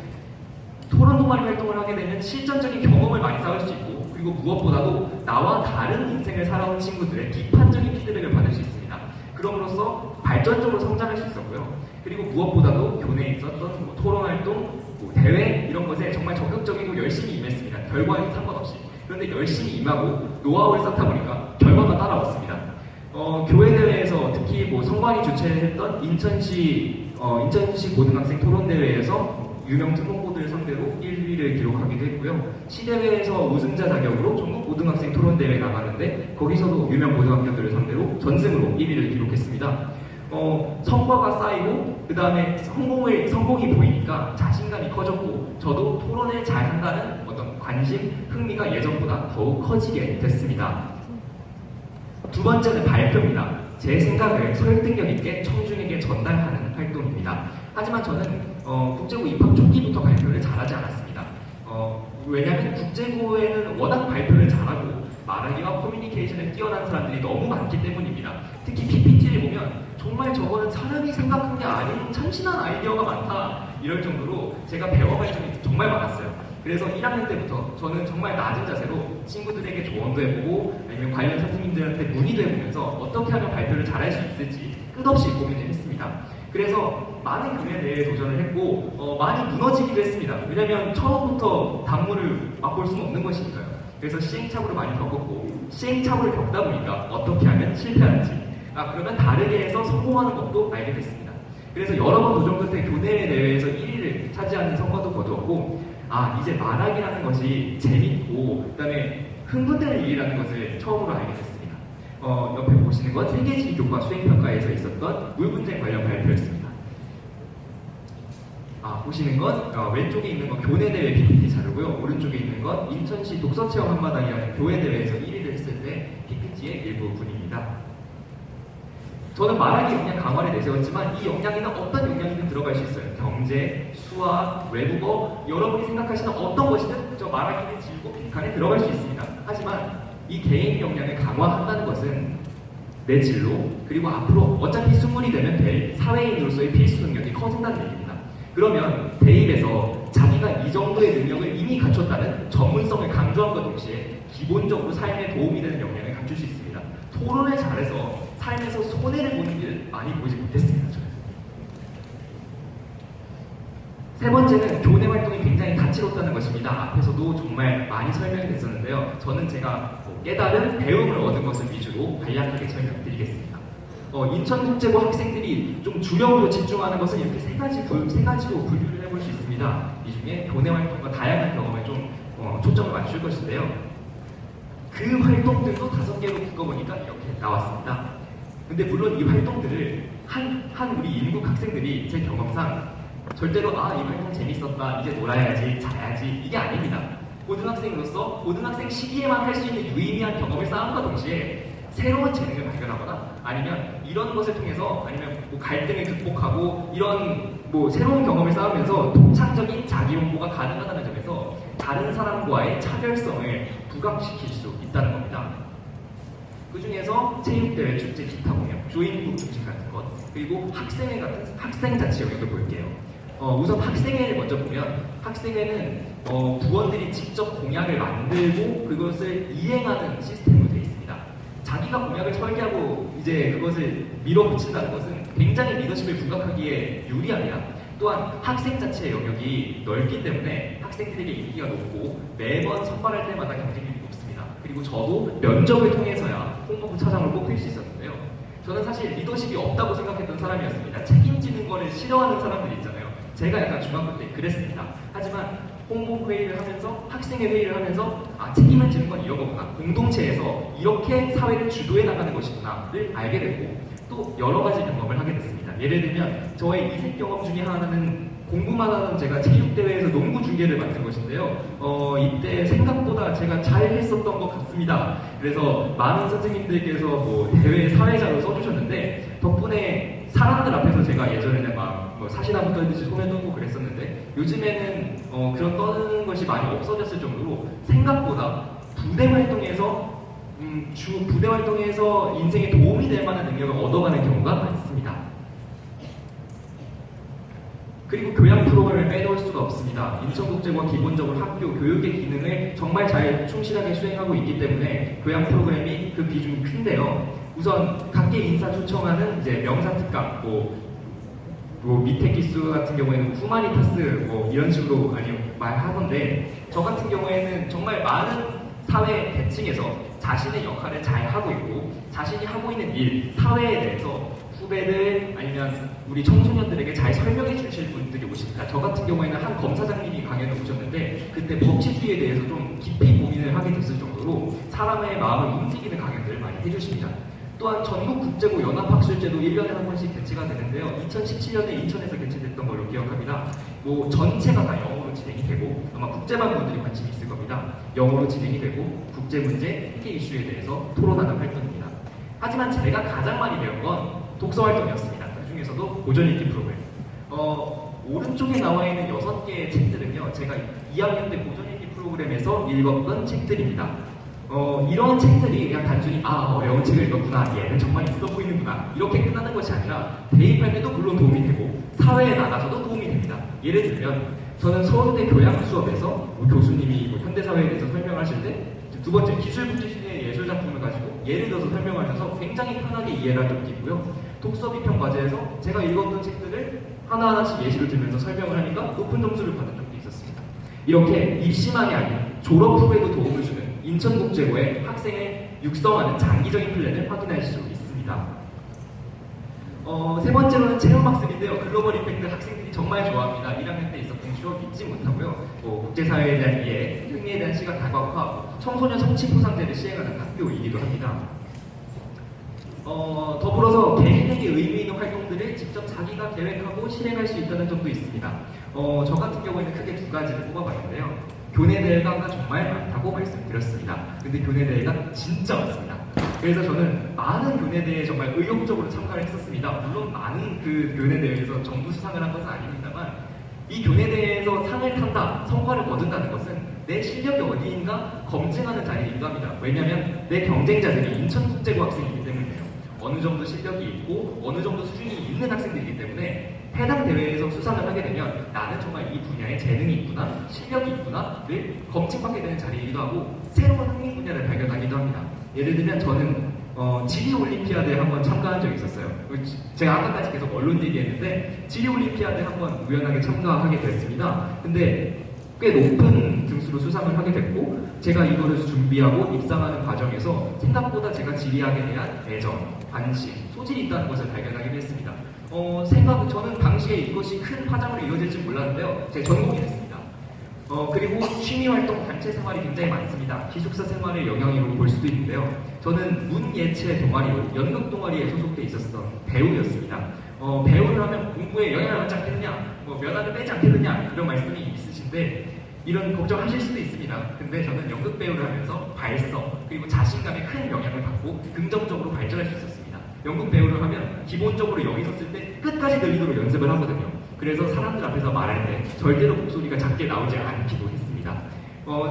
토론 동아리 활동을 하게 되면 실전적인 경험을 많이 쌓을 수 있고 그리고 무엇보다도 나와 다른 인생을 살아온 친구들의 비판적인 피드백을 받을 수 있습니다. 그럼으로써 발전적으로 성장할 수 있었고요. 그리고 무엇보다도 교내에 있었던 토론 활동, 대회 이런 것에 정말 적극적이고 열심히 임했습니다. 결과에는 상관없이. 그런데 열심히 임하고 노하우를 쌓다 보니까 결과가 따라왔습니다. 교회 대회에서 특히 성관이 주최했던 인천시 고등학생 토론 대회에서 유명 특공고들 상대로 1위를 기록하기도 했고요. 시대회에서 우승자 자격으로 전국 고등학생 토론 대회에 나갔는데 거기서도 유명 고등학교들을 상대로 전승으로 1위를 기록했습니다. 성과가 쌓이고 그 다음에 성공이 보이니까 자신감이 커졌고 저도 토론을 잘 한다는 어떤 관심, 흥미가 예전보다 더욱 커지게 됐습니다. 두 번째는 발표입니다. 제 생각을 설득력 있게 청중에게 전달하는 활동입니다. 하지만 저는 국제고 입학 초기부터 발표를 잘하지 않았습니다. 왜냐하면 국제고에는 워낙 발표를 잘하고 말하기와 커뮤니케이션에 뛰어난 사람들이 너무 많기 때문입니다. 특히 PPT를 보면 정말 저거는 사람이 생각한 게 아닌 참신한 아이디어가 많다 이럴 정도로 제가 배워갈 점이 정말 많았어요. 그래서 1학년 때부터 저는 정말 낮은 자세로 친구들에게 조언도 해보고 아니면 관련 선생님들한테 문의도 해보면서 어떻게 하면 발표를 잘할 수 있을지 끝없이 고민을 했습니다. 그래서 많은 금에 대해 도전을 했고 많이 무너지기도 했습니다. 왜냐하면 처음부터 단물을 맛볼 수는 없는 것이니까요. 그래서 시행착오를 많이 겪었고 시행착오를 겪다 보니까 어떻게 하면 실패하는지 그러면 다르게 해서 성공하는 것도 알게 됐습니다. 그래서 여러 번 도전 끝에 교내 대회에서 1위를 차지하는 성과도 거두었고 이제 말하기라는 것이 재밌고 그 다음에 흥분되는 일이라는 것을 처음으로 알게 됐습니다. 옆에 보시는 건 세계지리 교과 수행평가에서 있었던 물 분쟁 관련 발표였습니다. 보시는 건 왼쪽에 있는 건 교내대회 PPT 자료고요. 오른쪽에 있는 건 인천시 독서체험 한마당이라는 교회대회에서 1위를 했을 때 PPT의 일부분입니다. 저는 말하기 역량 강화를 내세웠지만 이 역량에는 어떤 역량이든 들어갈 수 있어요. 경제, 수학, 외국어, 여러분이 생각하시는 어떤 것이든 저 말하기는 질고 빈칸에 들어갈 수 있습니다. 하지만 이 개인 역량을 강화한다는 것은 내 진로, 그리고 앞으로 어차피 스물이 되면 될 사회인으로서의 필수 능력이 커진다는 얘기입니다. 그러면 대입에서 자기가 이 정도의 능력을 이미 갖췄다는 전문성을 강조함과 동시에 기본적으로 삶에 도움이 되는 역량을 갖출 수 있습니다. 토론을 잘해서 삶에서 손해를 보는 일을 많이 보지 못했습니다. 저는. 세 번째는 교내 활동이 굉장히 다채롭다는 것입니다. 앞에서도 정말 많이 설명이 됐었는데요. 저는 제가 깨달은 배움을 얻은 것을 위주로 간략하게 설명드리겠습니다. 인천국제고 학생들이 좀 주력으로 집중하는 것은 이렇게 세 가지로 분류를 해볼 수 있습니다. 이 중에 교내 활동과 다양한 경험에 좀 초점을 맞출 것인데요. 그 활동들도 5개로 묶어보니까 이렇게 나왔습니다. 근데 물론 이 활동들을 한 우리 인국 학생들이 제 경험상 절대로 이 활동 재밌었다, 이제 놀아야지, 자야지, 이게 아닙니다. 고등학생으로서 고등학생 시기에만 할 수 있는 유의미한 경험을 쌓음과 동시에 새로운 재능을 발견하거나 아니면 이런 것을 통해서 아니면 뭐 갈등을 극복하고 이런 뭐 새로운 경험을 쌓으면서 독창적인 자기 홍보가 가능하다는 점에서 다른 사람과의 차별성을 부각시킬 수 있다는 겁니다. 그 중에서 체육대회, 축제, 기타 공연, 조인국 중심 같은 것, 그리고 학생회 같은 학생자치 영역을 볼게요. 우선 학생회를 먼저 보면 학생회는 부원들이 직접 공약을 만들고 그것을 이행하는 시스템으로 되어 있습니다. 자기가 공약을 설계하고 이제 그것을 밀어붙인다는 것은 굉장히 리더십을 부각하기에 유리합니다. 또한 학생 자체의 영역이 넓기 때문에 학생들에게 인기가 높고 매번 선발할 때마다 경쟁력이 높습니다. 그리고 저도 면접을 통해서야 홍보부 차장을 뽑힐 수 있었는데요. 저는 사실 리더십이 없다고 생각했던 사람이었습니다. 책임지는 거를 싫어하는 사람들이 있잖아요. 제가 약간 중학교 때 그랬습니다. 하지만 홍보 회의를 하면서 학생회 회의를 하면서 책임을 지는 건 이런 거구나, 공동체에서 이렇게 사회를 주도해 나가는 것이구나를 알게 됐고 또 여러 가지 경험을 하게 됐습니다. 예를 들면 저의 이색 경험 중에 하나는 공부만 하는 제가 체육대회에서 농구 중계를 맡은 것인데요. 이때 생각보다 제가 잘 했었던 것 같습니다. 그래서 많은 선생님들께서 뭐 대회 사회자로 써주셨는데 덕분에 사람들 앞에서 제가 예전에는 뭐 사시나무 떨듯이 손에 떨고 그랬었는데 요즘에는 그런 떠는 것이 많이 없어졌을 정도로 생각보다 부대 활동에서 부대 활동에서 인생에 도움이 될 만한 능력을 얻어가는 경우가 많습니다. 그리고 교양 프로그램을 빼놓을 수가 없습니다. 인천국제고가 기본적으로 학교 교육의 기능을 정말 잘 충실하게 수행하고 있기 때문에 교양 프로그램이 그 비중이 큰데요. 우선 각계 인사 초청하는 이제 명사 특강, 뭐 밑에 기수 같은 경우에는 후마니타스 뭐 이런 식으로 말하던데 저 같은 경우에는 정말 많은 사회 계층에서 자신의 역할을 잘 하고 있고 자신이 하고 있는 일, 사회에 대해서 후배들 아니면 우리 청소년들에게 잘 설명해 주실 분들이 오십니다. 저 같은 경우에는 한 검사장님이 강연을 오셨는데 그때 법치주의에 대해서 좀 깊이 고민을 하게 됐을 정도로 사람의 마음을 움직이는 강연들을 많이 해주십니다. 또한 전국국제고 연합학술제도 1년에 한 번씩 개최가 되는데요. 2017년에 인천에서 개최됐던 걸로 기억합니다. 뭐 전체가 다 영어로 진행이 되고 아마 국제반 분들이 관심이 있을 겁니다. 영어로 진행이 되고 국제문제, 세계 이슈에 대해서 토론하는 활동입니다. 하지만 제가 가장 많이 배운 건 독서 활동이었습니다. 그 중에서도 고전 읽기 프로그램. 오른쪽에 나와 있는 6개의 책들은요. 제가 2학년 때 고전 읽기 프로그램에서 읽었던 책들입니다. 이런 책들이 그냥 단순히 어려운 책을 읽었구나, 얘는 정말 있어 보이는구나 이렇게 끝나는 것이 아니라 대입할 때도 물론 도움이 되고 사회에 나가서도 도움이 됩니다. 예를 들면 저는 서울대 교양 수업에서 교수님이 현대사회에 대해서 설명하실 때 두 번째 기술국제시대의 예술작품을 가지고 예를 들어서 설명하셔서 굉장히 편하게 이해를 한 적도 있고요. 독서비평 과제에서 제가 읽었던 책들을 하나하나씩 예시를 들면서 설명을 하니까 높은 점수를 받은 적도 있었습니다. 이렇게 입시만이 아닌 졸업 후에도 도움을 주는 인천국제고의 학생을 육성하는 장기적인 플랜을 확인할 수 있습니다. 세 번째로는 체험학습인데요. 글로벌 임팩트 학생들이 정말 좋아합니다. 1학년 때 있었던 추억 잊지 못하고요. 국제사회에 대한 이해, 흥미에 대한 시각 다각화, 청소년 성취 보상제를 시행하는 학교이기도 합니다. 더불어서 개인에게 의미 있는 활동들을 직접 자기가 계획하고 실행할 수 있다는 점도 있습니다. 저 같은 경우에는 크게 두 가지를 뽑아봤는데요. 교내대회가 정말 많다고 말씀드렸습니다. 근데 교내대회가 진짜 많습니다. 그래서 저는 많은 교내대회에 정말 의욕적으로 참가를 했었습니다. 물론 많은 그 교내대회에서 정부 수상을 한 것은 아닙니다만 이 교내대회에서 상을 탄다, 성과를 거둔다는 것은 내 실력이 어디인가 검증하는 자리이기도 합니다. 왜냐하면 내 경쟁자들이 인천국제고 학생이기 때문이에요. 어느 정도 실력이 있고 어느 정도 수준이 있는 학생들이기 때문에 해당 대회에서 수상을 하게 되면 나는 정말 이 분야에 재능이 있구나, 실력이 있구나를 검증받게 되는 자리이기도 하고 새로운 흥미 분야를 발견하기도 합니다. 예를 들면 저는 지리 올림피아드에 한번 참가한 적이 있었어요. 제가 아까까지 계속 언론 얘기했는데 지리 올림피아드에 한번 우연하게 참가하게 됐습니다. 근데 꽤 높은 등수로 수상을 하게 됐고 제가 이거를 준비하고 입상하는 과정에서 생각보다 제가 지리학에 대한 애정, 관심, 소질이 있다는 것을 발견하게 됐습니다. 저는 당시에 이것이 큰 파장으로 이어질지 몰랐는데요. 제 전공이 됐습니다. 그리고 취미활동, 단체 생활이 굉장히 많습니다. 기숙사 생활의 영향으로 볼 수도 있는데요. 저는 문예체 동아리로 연극 동아리에 소속돼 있었던 배우였습니다. 배우를 하면 공부에 영향을 받지 않겠느냐, 면허를 빼지 않겠느냐 이런 말씀이 있으신데 이런 걱정하실 수도 있습니다. 근데 저는 연극 배우를 하면서 발성 그리고 자신감에 큰 영향을 받고 긍정적으로 발전할 수 있었습니다. 연극 배우를 하면 기본적으로 여기 섰을 때 끝까지 들리도록 연습을 하거든요. 그래서 사람들 앞에서 말할 때 절대로 목소리가 작게 나오지 않기도 했습니다.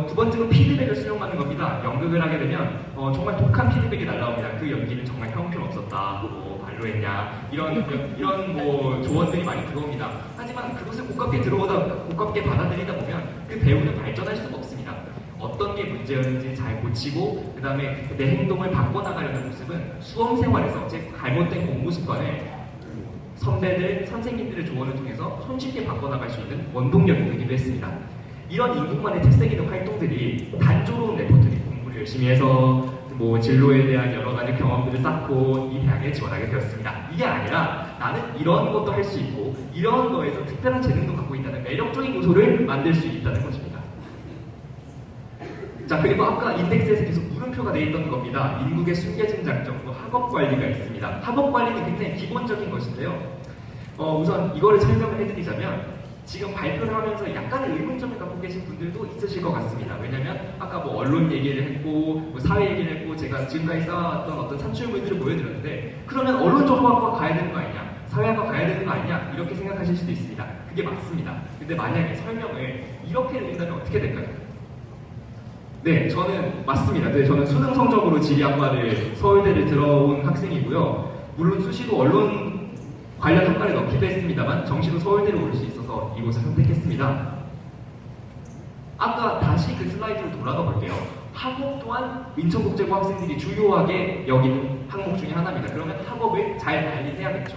두 번째로 피드백을 수용하는 겁니다. 연극을 하게 되면 정말 독한 피드백이 날라옵니다. 그 연기는 정말 형편없었다. 발로 했냐 이런 조언들이 많이 들어옵니다. 하지만 그것을 고깝게 받아들이다 보면 그 배우는 발전할 수가 없습니다. 어떤 게 문제였는지 잘 고치고 그 다음에 내 행동을 바꿔나가려는 모습은 수험 생활에서 제 잘못된 공부 습관을 선배들, 선생님들의 조언을 통해서 손쉽게 바꿔나갈 수 있는 원동력이 되기도 했습니다. 이런 인국만의 특색 있는 활동들이 단조로운 레포트리, 공부를 열심히 해서 진로에 대한 여러 가지 경험들을 쌓고 이 대학에 지원하게 되었습니다. 이게 아니라 나는 이런 것도 할 수 있고 이런 거에서 특별한 재능도 갖고 있다는 매력적인 요소를 만들 수 있다는 것입니다. 자, 그리고 아까 인덱스에서 계속 물음표가 되어 있던 겁니다. 인국의 숨겨진 장점, 학업 관리가 있습니다. 학업 관리는 굉장히 기본적인 것인데요. 우선 이거를 설명을 해드리자면 지금 발표를 하면서 약간의 의문점을 갖고 계신 분들도 있으실 것 같습니다. 왜냐면 아까 언론 얘기를 했고 사회 얘기를 했고 제가 지금까지 쌓아왔던 어떤 산출물들을 보여드렸는데 그러면 언론정보학과 가야 되는 거 아니냐? 사회학과 가야 되는 거 아니냐? 이렇게 생각하실 수도 있습니다. 그게 맞습니다. 근데 만약에 설명을 이렇게 드린다면 어떻게 될까요? 네, 저는 맞습니다. 네, 저는 수능 성적으로 지리학과를 서울대를 들어온 학생이고요. 물론 수시로 언론 관련 학과를 넣기도 했습니다만 정시로 서울대로 올 수 있어서 이곳을 선택했습니다. 아까 다시 그 슬라이드로 돌아가 볼게요. 학업 또한 인천국제고 학생들이 주요하게 여기는 항목 중에 하나입니다. 그러면 학업을 잘 관리해야겠죠.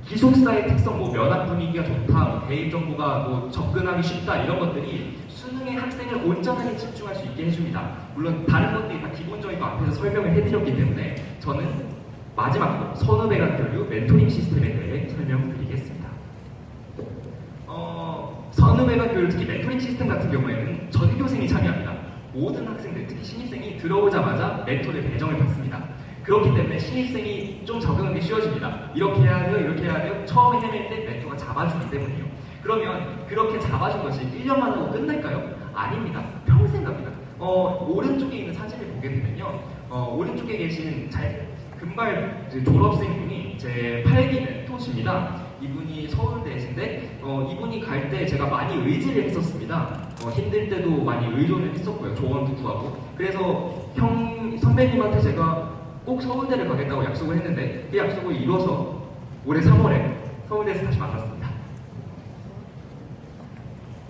기숙사의 특성, 면학 분위기가 좋다, 대입 정보가 접근하기 쉽다 이런 것들이 수능의 학생을 온전하게 집중할 수 있게 해줍니다. 물론 다른 것들이 다 기본적인 거 앞에서 설명을 해드렸기 때문에 저는 마지막으로 선후배관 교류 멘토링 시스템에 대해 설명드리겠습니다. 선후배관 교류 특히 멘토링 시스템 같은 경우에는 전교생이 참여합니다. 모든 학생들, 특히 신입생이 들어오자마자 멘토를 배정을 받습니다. 그렇기 때문에 신입생이 좀 적응하기 쉬워집니다. 이렇게 해야 돼요, 이렇게 해야 돼요. 처음에 헤맬 때 멘토가 잡아주기 때문이에요. 그러면 그렇게 잡아준 것이 1년만 하고 끝날까요? 아닙니다. 평생 갑니다. 오른쪽에 있는 사진을 보게 되면요. 오른쪽에 계신 금발 졸업생분이 제 8기 멘토십니다. 이분이 서울대이신데 이분이 갈 때 제가 많이 의지를 했었습니다. 힘들 때도 많이 의존을 했었고요. 조언도 구하고. 그래서 선배님한테 제가 꼭 서울대를 가겠다고 약속을 했는데 그 약속을 이뤄서 올해 3월에 서울대에서 다시 만났습니다.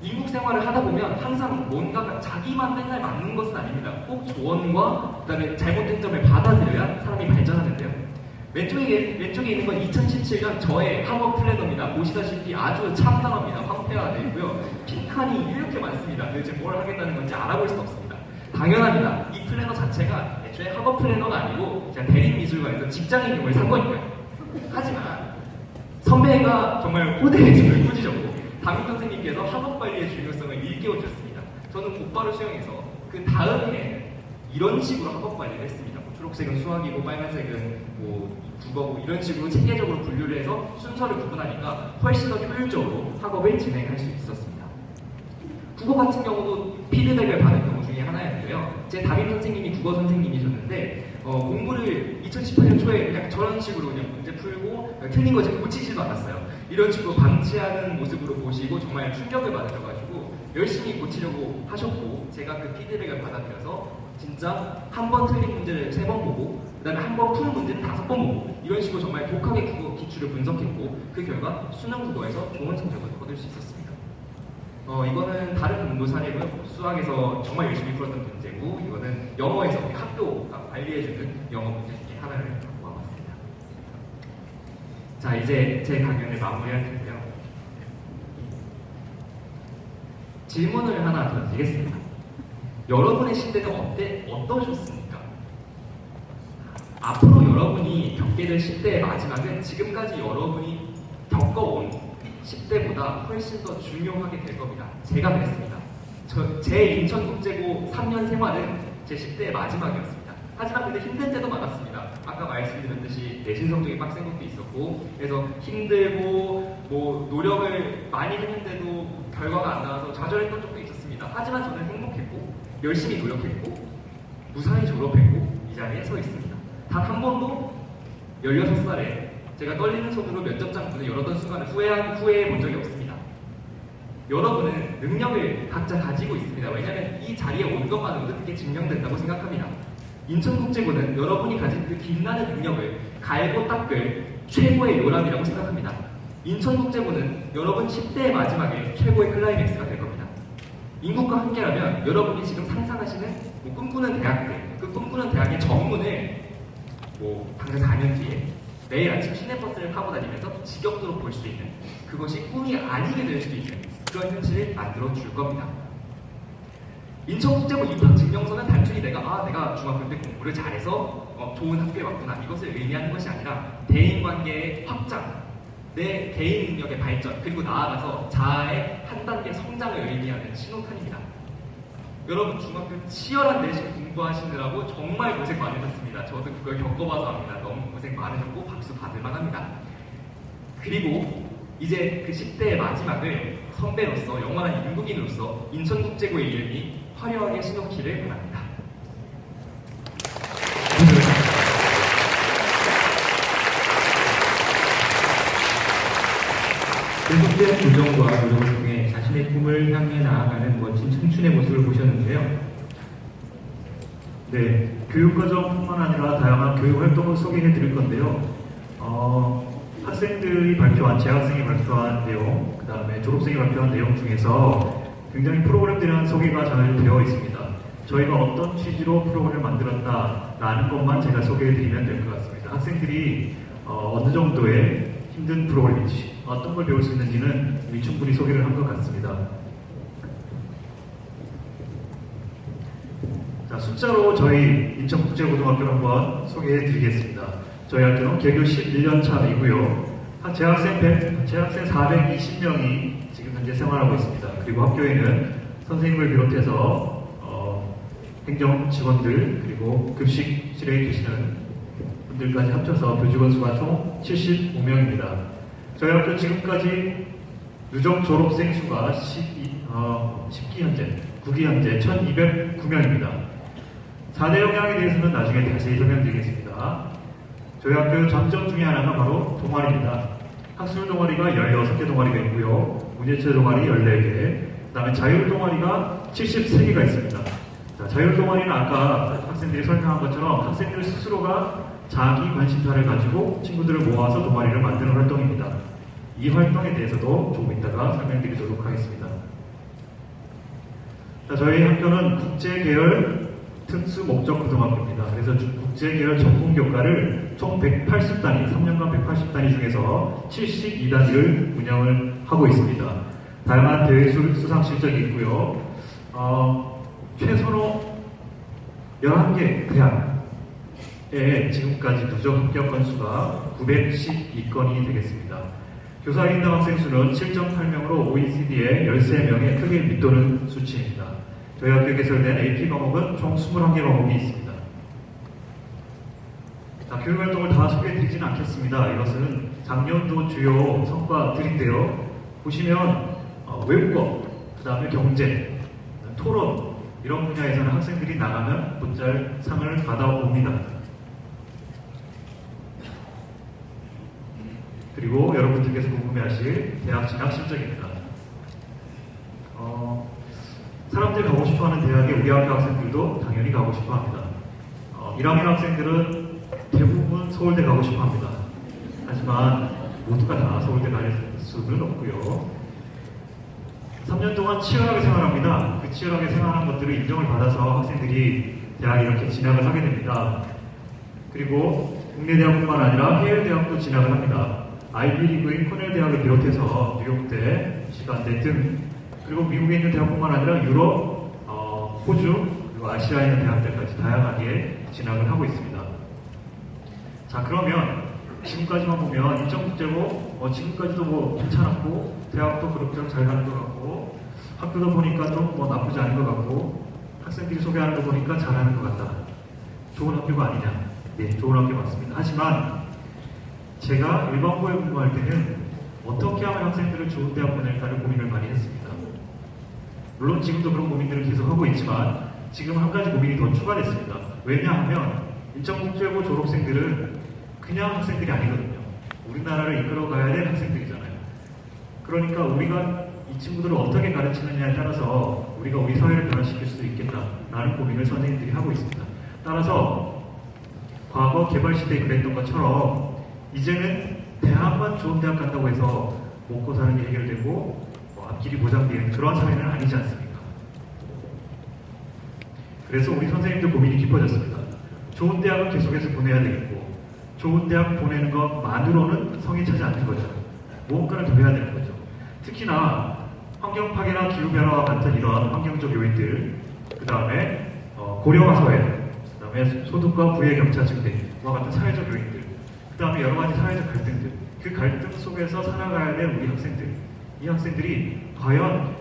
인국 생활을 하다 보면 항상 뭔가 자기만 맨날 맞는 것은 아닙니다. 꼭 조언과 그다음에 잘못된 점을 받아들여야 사람이 발전하는데요. 왼쪽에 있는 건 2017년 저의 학업 플래너입니다. 보시다시피 아주 참담합니다. 황폐화되어 있고요. 빈칸이 이렇게 많습니다. 도대체 뭘 하겠다는 건지 알아볼 수 없습니다. 당연합니다. 이 플래너 자체가 애초에 학업 플래너가 아니고 제가 대립미술관에서 직장인용을 산 거니까요. 하지만 선배가 정말 호되게 저를 꾸짖었고 담임 선생님께서 학업관리의 중요성을 일깨워주셨습니다. 저는 곧바로 수용해서 그 다음 해에는 이런 식으로 학업관리를 했습니다. 주로 초록색은 수학이고 빨간색은 뭐 국어고 이런 식으로 체계적으로 분류를 해서 순서를 구분하니까 훨씬 더 효율적으로 학업을 진행할 수 있었습니다. 국어 같은 경우도 피드백을 받은 경우 중에 하나였는데요. 제 담임 선생님이 국어 선생님이셨는데 공부를 2018년 초에 그냥 저런 식으로 그냥 문제 풀고 틀린 거 지금 고치지도 않았어요. 이런 식으로 방치하는 모습으로 보시고 정말 충격을 받으셔가지고 열심히 고치려고 하셨고 제가 그 피드백을 받아들여서 진짜 한 번 틀린 문제를 3번 보고 그 다음에 한 번 푸는 문제를 5번 보고 이런 식으로 정말 독하게 국어 기출을 분석했고 그 결과 수능 국어에서 좋은 성적을 거둘 수 있었습니다. 이거는 다른 공부 사례고요. 수학에서 정말 열심히 풀었던 문제고 이거는 영어에서 우리 학교가 관리해주는 영어 문제 중에 하나를 갖고 와봤습니다. 자, 이제 제 강연을 마무리할 텐데요. 질문을 하나 던지겠습니다. 여러분의 시대는 어떠셨습니까? 앞으로 여러분이 겪게 될 10대의 마지막은 지금까지 여러분이 겪어온 10대보다 훨씬 더 중요하게 될 겁니다. 제가 그랬습니다. 제 인천국제고 3년 생활은 제 10대의 마지막이었습니다. 하지만 근데 힘든 때도 많았습니다. 아까 말씀드렸듯이 내신 성적이 빡센 것도 있었고 그래서 힘들고 뭐 노력을 많이 했는데도 결과가 안 나와서 좌절했던 적도 있었습니다. 하지만 저는 행복했고 열심히 노력했고 무사히 졸업했고 이 자리에 서 있습니다. 단 한 번도 16살에 제가 떨리는 손으로 면접장문을 열었던 순간을 후회해 본 적이 없습니다. 여러분은 능력을 각자 가지고 있습니다. 왜냐하면 이 자리에 온 것만으로도 그게 증명된다고 생각합니다. 인천국제고는 여러분이 가진 그 빛나는 능력을 갈고 닦을 최고의 요람이라고 생각합니다. 인천국제고는 여러분 10대의 마지막에 최고의 클라이맥스가 될 겁니다. 인국과 함께라면 여러분이 지금 상상하시는 꿈꾸는 대학들, 그 꿈꾸는 대학의 정문을 당장 4년 뒤에 매일 아침 시내버스를 타고 다니면서 지겹도록 볼 수 있는 그것이 꿈이 아니게 될 수도 있는 그런 현실을 만들어 줄 겁니다. 인천국제고 입학 증명서는 단순히 내가 중학교 때 공부를 잘해서 좋은 학교에 왔구나 이것을 의미하는 것이 아니라 대인관계의 확장, 내 개인 능력의 발전 그리고 나아가서 자아의 한 단계 성장을 의미하는 신호탄입니다. 여러분 중학교 치열한 내신 공부하시느라고 정말 고생 많으셨습니다. 저도 그걸 겪어봐서 압니다. 너무 고생 많으셨고 박수 받을 만합니다. 그리고 이제 그 10대의 마지막을 선배로서 영원한 인국인으로서 인천국제고의 이름이 화려하게 수놓기를 바랍니다. 계속된 우정과 노력을 통해 자신의 꿈을 향해 나아가는 멋진 청춘의 모습을 보셨는데요. 네, 교육과정뿐만 아니라 다양한 교육 활동을 소개해 드릴 건데요. 학생들이 발표한, 재학생이 발표한 내용, 그 다음에 졸업생이 발표한 내용 중에서 굉장히 프로그램들이란 소개가 잘 되어 있습니다. 저희가 어떤 취지로 프로그램을 만들었다라는 것만 제가 소개해 드리면 될 것 같습니다. 학생들이 어느 정도의 힘든 프로그램인지, 어떤 걸 배울 수 있는지는 이미 충분히 소개를 한 것 같습니다. 자, 숫자로 저희 인천국제고등학교를 한번 소개해 드리겠습니다. 저희 학교는 개교 11년 차이고요. 재학생 420명이 지금 현재 생활하고 있습니다. 그리고 학교에는 선생님을 비롯해서 행정 직원들 그리고 급식실에 계시는 분들까지 합쳐서 교직원 수가 총 75명입니다. 저희 학교 지금까지 누적 졸업생 수가 9기 현재 1209명입니다. 4대 영향에 대해서는 나중에 다시 설명드리겠습니다. 저희 학교 장점 중에 하나가 바로 동아리입니다. 학술 동아리가 16개 동아리가 있고요. 문예체 동아리 14개, 그 다음에 자율 동아리가 73개가 있습니다. 자, 자율 동아리는 아까 학생들이 설명한 것처럼 학생들 스스로가 자기 관심사를 가지고 친구들을 모아서 동아리를 만드는 활동입니다. 이 활동에 대해서도 조금 이따가 설명드리도록 하겠습니다. 자, 저희 학교는 국제계열 특수 목적 고등학교입니다. 그래서 국제계열 전문 교과를 총 180단위, 3년간 180단위 중에서 72단위를 운영을 하고 있습니다. 다양한 대회 수상 실적이 있고요. 최소로 11개 대학에 지금까지 누적 합격 건수가 912건이 되겠습니다. 교사 1인당 학생 수는 7.8명으로 OECD의 13명에 크게 밑도는 수치입니다. 저희 학교에 개설된 AP 과목은 총 21개 과목이 있습니다. 자, 교육활동을 다 소개해드리지는 않겠습니다. 이것은 작년도 주요 성과들인데요. 보시면 외국어, 그 다음에 경제, 토론 이런 분야에서는 학생들이 나가면 곧잘 상을 받아옵니다. 그리고 여러분들께서 궁금해하실 대학 진학 실적입니다. 사람들이 가고 싶어하는 대학에 우리 학교 학생들도 당연히 가고 싶어합니다. 1학년 학생들은 대부분 서울대 가고 싶어합니다. 하지만 모두가 다 서울대 갈 수는 없고요. 3년 동안 치열하게 생활합니다. 그 치열하게 생활한 것들을 인정을 받아서 학생들이 대학에 이렇게 진학을 하게 됩니다. 그리고 국내 대학뿐만 아니라 해외 대학도 진학을 합니다. 아이비리그인 코넬 대학을 비롯해서 뉴욕대, 미시간대 등 그리고 미국에 있는 대학뿐만 아니라 유럽, 호주 그리고 아시아에 있는 대학들까지 다양하게 진학을 하고 있습니다. 자, 그러면 지금까지만 보면 인천국제고 지금까지도 뭐 괜찮았고 대학도 그렇게 잘 가는 것 같고 학교도 보니까 좀 뭐 나쁘지 않은 것 같고 학생들이 소개하는 거 보니까 잘하는 것 같다. 좋은 학교가 아니냐? 네, 좋은 학교 맞습니다. 하지만 제가 일반고에 공부할 때는 어떻게 하면 학생들을 좋은 대학 보낼까를 고민을 많이 했습니다. 물론 지금도 그런 고민들을 계속 하고 있지만 지금 한 가지 고민이 더 추가됐습니다. 왜냐하면 인천국제고 졸업생들은 그냥 학생들이 아니거든요. 우리나라를 이끌어가야 될 학생들이잖아요. 그러니까 우리가 이 친구들을 어떻게 가르치느냐에 따라서 우리가 우리 사회를 변화시킬 수 있겠다라는 고민을 선생님들이 하고 있습니다. 따라서 과거 개발시대에 그랬던 것처럼 이제는 대학만 좋은 대학 간다고 해서 먹고 사는 게 해결되고 앞길이 보장되는 그런 사회는 아니지 않습니까? 그래서 우리 선생님들 고민이 깊어졌습니다. 좋은 대학을 계속해서 보내야 되겠고 좋은 대학 보내는 것만으로는 성이 차지 않는 거죠. 무언가를 더 해야 되는 거죠. 특히나 환경 파괴나 기후 변화와 같은 이런 환경적 요인들, 그 다음에 고령화 사회, 그 다음에 소득과 부의 격차 증대와 같은 사회적 요인들, 그 다음에 여러 가지 사회적 갈등들, 그 갈등 속에서 살아가야 될 우리 학생들, 이 학생들이 과연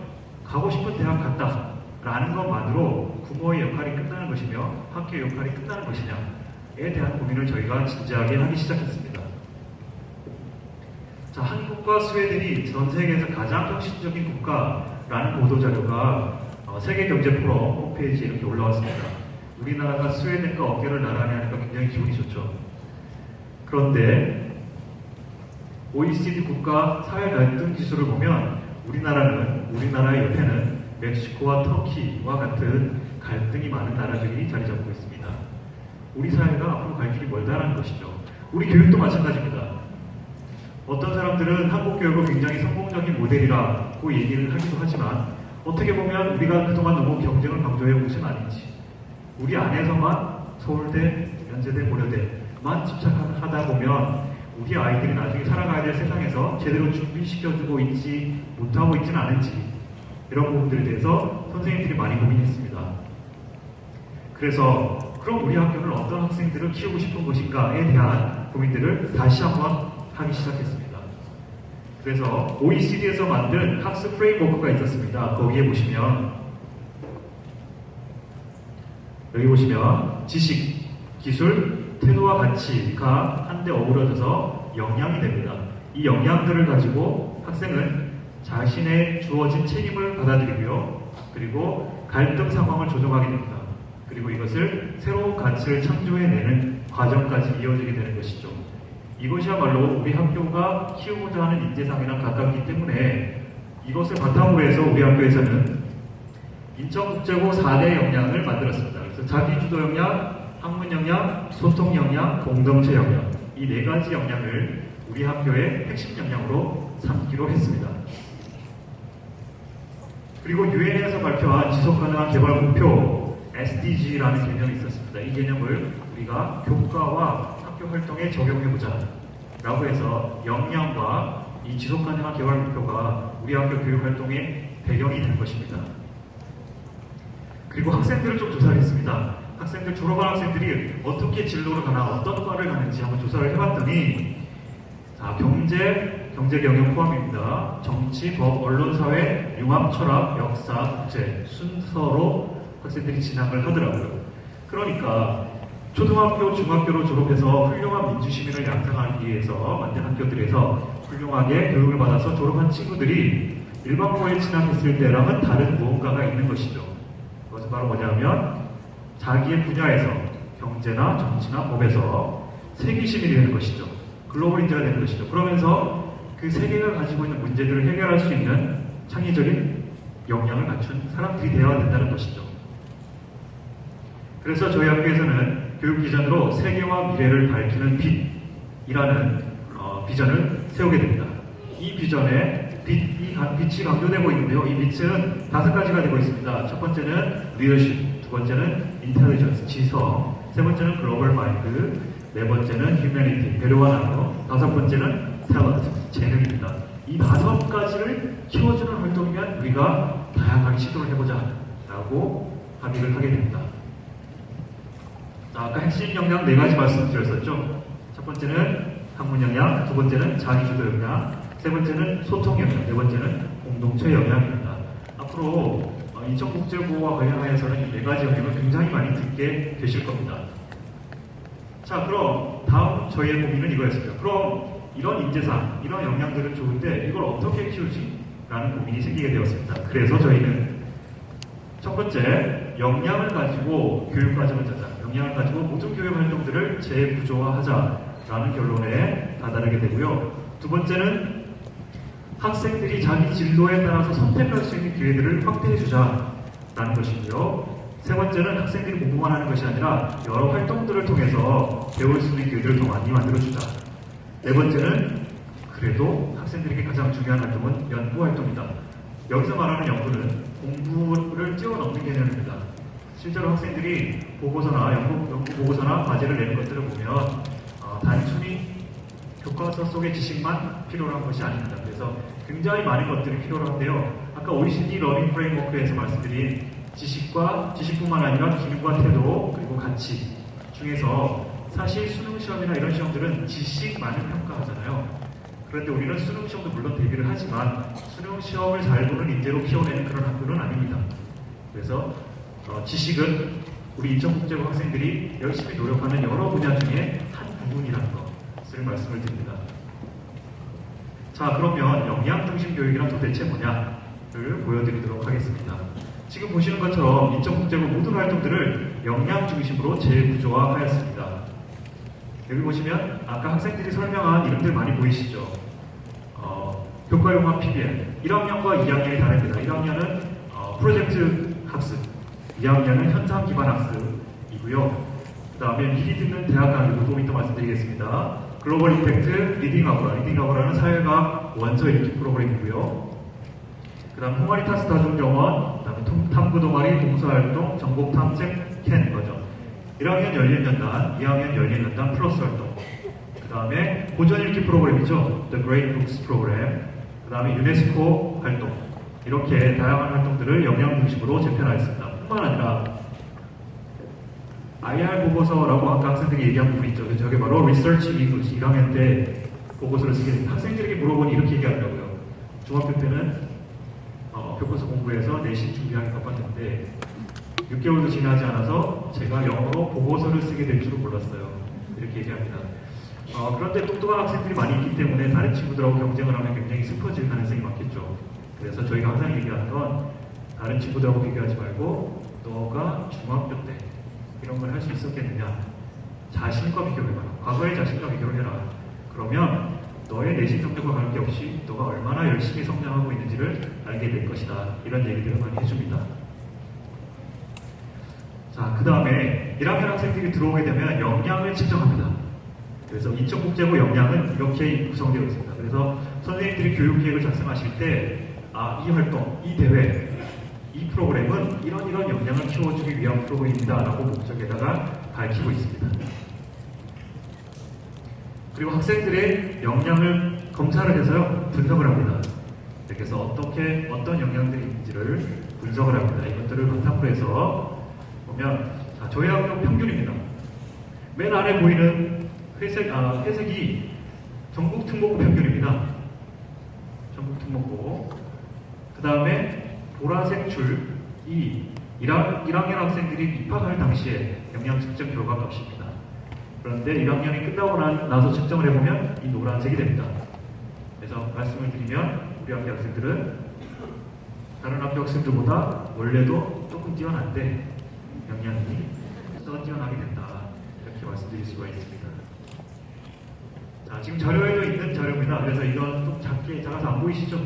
가고 싶은 대학 간다라는 것만으로 부모의 역할이 끝나는 것이며 학교의 역할이 끝나는 것이냐에 대한 고민을 저희가 진지하게 하기 시작했습니다. 자, 한국과 스웨덴이 전 세계에서 가장 혁신적인 국가라는 보도자료가 세계경제포럼 홈페이지에 이렇게 올라왔습니다. 우리나라가 스웨덴과 어깨를 나란히 하니까 굉장히 기분이 좋죠. 그런데 OECD 국가 사회 갈등 지수를 보면 우리나라의 옆에는 멕시코와 터키와 같은 갈등이 많은 나라들이 자리 잡고 있습니다. 우리 사회가 앞으로 갈 길이 멀다라는 것이죠. 우리 교육도 마찬가지입니다. 어떤 사람들은 한국 교육을 굉장히 성공적인 모델이라고 얘기를 하기도 하지만 어떻게 보면 우리가 그동안 너무 경쟁을 강조해 온 것은 아닌지 우리 안에서만 서울대, 연세대, 고려대만 집착하다 보면 우리 아이들이 나중에 살아가야 될 세상에서 제대로 준비시켜주고 있지 못하고 있지는 않은지 이런 부분들에 대해서 선생님들이 많이 고민했습니다. 그래서 그럼 우리 학교는 어떤 학생들을 키우고 싶은 것인가에 대한 고민들을 다시 한번 하기 시작했습니다. 그래서 OECD에서 만든 학습 프레임워크가 있었습니다. 거기에 보시면 여기 보시면 지식, 기술, 태도와 가치가 한데 어우러져서 역량이 됩니다. 이 역량들을 가지고 학생은 자신의 주어진 책임을 받아들이고요. 그리고 갈등 상황을 조정하게 됩니다. 그리고 이것을 새로운 가치를 창조해내는 과정까지 이어지게 되는 것이죠. 이것이야말로 우리 학교가 키우고자 하는 인재상이랑 가깝기 때문에 이것을 바탕으로 해서 우리 학교에서는 인천국제고 4대 역량을 만들었습니다. 그래서 자기주도 역량, 학문 역량, 소통 역량, 공동체 역량 이 4가지 역량을 우리 학교의 핵심 역량으로 삼기로 했습니다. 그리고 유엔에서 발표한 지속가능한 개발 목표 SDG라는 개념이 있었습니다. 이 개념을 우리가 교과와 학교 활동에 적용해보자 라고 해서 역량과 이 지속가능한 개발 목표가 우리 학교 교육활동의 배경이 된 것입니다. 그리고 학생들을 좀 조사를 했습니다. 학생들, 졸업한 학생들이 어떻게 진로를 가나 어떤 과를 가는지 한번 조사를 해봤더니 자, 경제 경영 포함입니다. 정치, 법, 언론, 사회, 융합, 철학, 역사, 국제 순서로 학생들이 진학을 하더라고요. 그러니까 초등학교, 중학교로 졸업해서 훌륭한 민주시민을 양성하기 위해서 만든 학교들에서 훌륭하게 교육을 받아서 졸업한 친구들이 일반고에 진학했을 때랑은 다른 무언가가 있는 것이죠. 그것은 바로 뭐냐면 자기의 분야에서 경제나 정치나 법에서 세계시민이 되는 것이죠. 글로벌 인재가 되는 것이죠. 그러면서 그 세계가 가지고 있는 문제들을 해결할 수 있는 창의적인 역량을 갖춘 사람들이 되어야 된다는 것이죠. 그래서 저희 학교에서는 교육 비전으로 세계와 미래를 밝히는 빛이라는 비전을 세우게 됩니다. 이 비전에 빛이 강조되고 있는데요. 이 빛은 5가지가 되고 있습니다. 첫 번째는 리더십, 두 번째는 인텔리전스, 지성, 세 번째는 글로벌 마인드, 네 번째는 휴머니티, 배려와 나눠, 다섯 번째는 탤런트, 재능입니다. 이 5가지를 키워주는 활동이면 우리가 다양하게 시도를 해보자 라고 합의를 하게 됩니다. 자, 아까 핵심 역량 4가지 말씀드렸었죠. 첫 번째는 학문 역량, 두 번째는 자기주도 역량, 세 번째는 소통 역량, 네 번째는 공동체 역량입니다. 앞으로 인천국제고와 관련하여서는 이 4가지 역량을 굉장히 많이 듣게 되실 겁니다. 자, 그럼 다음 저희의 고민은 이거였습니다. 그럼 이런 인재상, 이런 역량들은 좋은데 이걸 어떻게 키우지? 라는 고민이 생기게 되었습니다. 그래서 저희는 첫 번째, 역량을 가지고 교육과정을 짜자. 역량을 가지고 모든 교육 활동들을 재구조화하자라는 결론에 다다르게 되고요. 두 번째는 학생들이 자기 진로에 따라서 선택할 수 있는 기회들을 확대해주자라는 것이고요. 세 번째는 학생들이 공부만 하는 것이 아니라 여러 활동들을 통해서 배울 수 있는 기회들을 더 많이 만들어주자. 네 번째는 그래도 학생들에게 가장 중요한 활동은 연구 활동이다. 여기서 말하는 연구는 공부를 뛰어넘는 개념입니다. 실제로 학생들이 보고서나 연구 보고서나 과제를 내는 것들을 보면 단순히 교과서 속의 지식만 필요로 한 것이 아닙니다. 그래서 굉장히 많은 것들이 필요로 한데요. 아까 OECD 러닝 프레임워크에서 말씀드린 지식뿐만 아니라 기능과 태도 그리고 가치 중에서 사실 수능 시험이나 이런 시험들은 지식만을 평가하잖아요. 그런데 우리는 수능 시험도 물론 대비를 하지만 수능 시험을 잘 보는 인재로 키워내는 그런 학교는 아닙니다. 그래서 지식은 우리 인천국제고 학생들이 열심히 노력하는 여러 분야 중에 한 부분이라는 것을 말씀을 드립니다. 자, 그러면 역량 중심 교육이란 도대체 뭐냐를 보여드리도록 하겠습니다. 지금 보시는 것처럼 인천국제고 모든 활동들을 역량 중심으로 재구조화하였습니다. 여기 보시면 아까 학생들이 설명한 이름들 많이 보이시죠? 교과용합 PBL 1학년과 2학년이 다릅니다. 1학년은 프로젝트 학습, 2학년은 현장 기반 학습이고요. 그 다음에 미리 듣는 대학 강의도 좀 이따 말씀드리겠습니다. 글로벌 임팩트 리딩아고라는 사회과학 원서 읽기 프로그램이고요. 그 다음 호마리타스 다중정원, 그 다음에 탐구 동아리, 봉사활동, 정복 탐색 캔 버전. 1학년 열린연단, 2학년 열린연단 플러스 활동. 그 다음에 고전 읽기 프로그램이죠. The Great Books 프로그램. 그 다음에 유네스코 활동. 이렇게 다양한 활동들을 역량 중심으로 재편하였습니다. 뿐만 아니라 IR 보고서라고 아까 학생들이 얘기한 부분이 있죠. 저게 바로 Research English 1학년 때 보고서를 쓰게 됩니다. 학생들에게 물어보니 이렇게 얘기하더라고요. 중학교 때는 교과서 공부해서 내신 준비하기 바빴는데 6개월도 지나지 않아서 제가 영어로 보고서를 쓰게 될 줄은 몰랐어요. 이렇게 얘기합니다. 그런데 똑똑한 학생들이 많이 있기 때문에 다른 친구들하고 경쟁을 하면 굉장히 슬퍼질 가능성이 많겠죠. 그래서 저희가 항상 얘기하는 건 다른 친구들하고 비교하지 말고 너가 중학교 때 이런 걸 할 수 있었겠느냐. 자신과 비교해봐라. 과거의 자신과 비교를 해라. 그러면 너의 내신 성적과 관계없이 너가 얼마나 열심히 성장하고 있는지를 알게 될 것이다. 이런 얘기들을 많이 해줍니다. 자, 그 다음에 1학년 학생들이 들어오게 되면 역량을 측정합니다. 그래서 인천국제고 역량은 이렇게 구성되어 있습니다. 그래서 선생님들이 교육계획을 작성하실 때 이 활동, 이 대회, 이 프로그램은 이런 역량을 키워주기 위한 프로그램이다 라고 목적에다가 밝히고 있습니다. 그리고 학생들의 역량을 검사를 해서요 분석을 합니다. 그래서 어떤 역량들이 있는지를 분석을 합니다. 이것들을 바탕으로 해서 보면 저희 학교 평균입니다. 맨 아래 보이는 회색이 전국 특목고 평균입니다. 전국 특목고. 그 다음에 보라색 줄이 1학년 학생들이 입학할 당시에 역량 측정 결과 값입니다. 그런데 1학년이 끝나고 나서 측정을 해보면 이 노란색이 됩니다. 그래서 말씀을 드리면 우리 학교 학생들은 다른 학교 학생들보다 원래도 조금 뛰어난데 영양이 더 뛰어나게 된다. 이렇게 말씀드릴 수가 있습니다. 자, 지금 자료에도 있는 자료입니다. 그래서 이건 좀 작아서 안 보이시죠?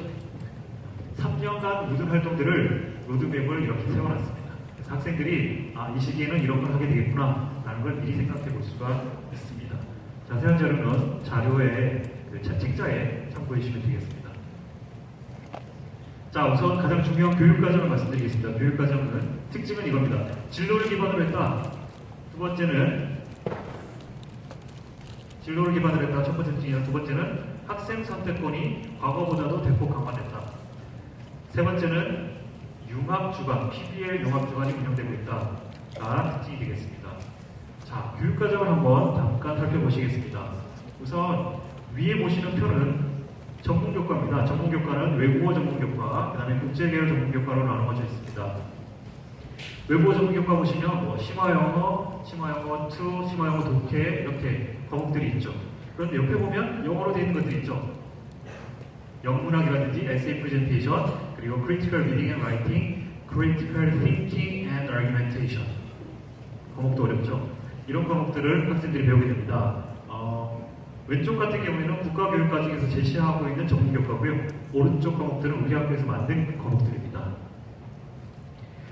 3년간 모든 활동들을 로드맵을 이렇게 세워놨습니다. 그래서 학생들이 이 시기에는 이런 걸 하게 되겠구나 라는 걸 미리 생각해 볼 수가 있습니다. 자세한 자료는 자료의 책자에 참고해 주시면 되겠습니다. 자, 우선 가장 중요한 교육과정을 말씀드리겠습니다. 교육과정은 특징은 이겁니다. 진로를 기반으로 했다. 두 번째는 진로를 기반으로 했다. 첫 번째 특징이나 두 번째는 학생 선택권이 과거보다도 대폭 강화됐다. 세 번째는 융합주간, PBL 융합주간이 운영되고 있다가 특징이 되겠습니다. 자, 교육과정을 한번 잠깐 살펴보시겠습니다. 우선 위에 보시는 표는 전문교과입니다. 전문교과는 외국어 전문교과, 그 다음에 국제계열 전문교과로 나누어져 있습니다. 외국어 전문교과 보시면 심화영어, 심화영어 2, 심화영어 독해 이렇게 과목들이 있죠. 그런데 옆에 보면 영어로 되어 있는 것들이 있죠. 영문학이라든지 essay presentation, 그리고 critical reading and writing, critical thinking and argumentation. 과목도 어렵죠. 이런 과목들을 학생들이 배우게 됩니다. 왼쪽 같은 경우에는 국가교육과정에서 제시하고 있는 전문교과고요. 오른쪽 과목들은 우리 학교에서 만든 과목들입니다.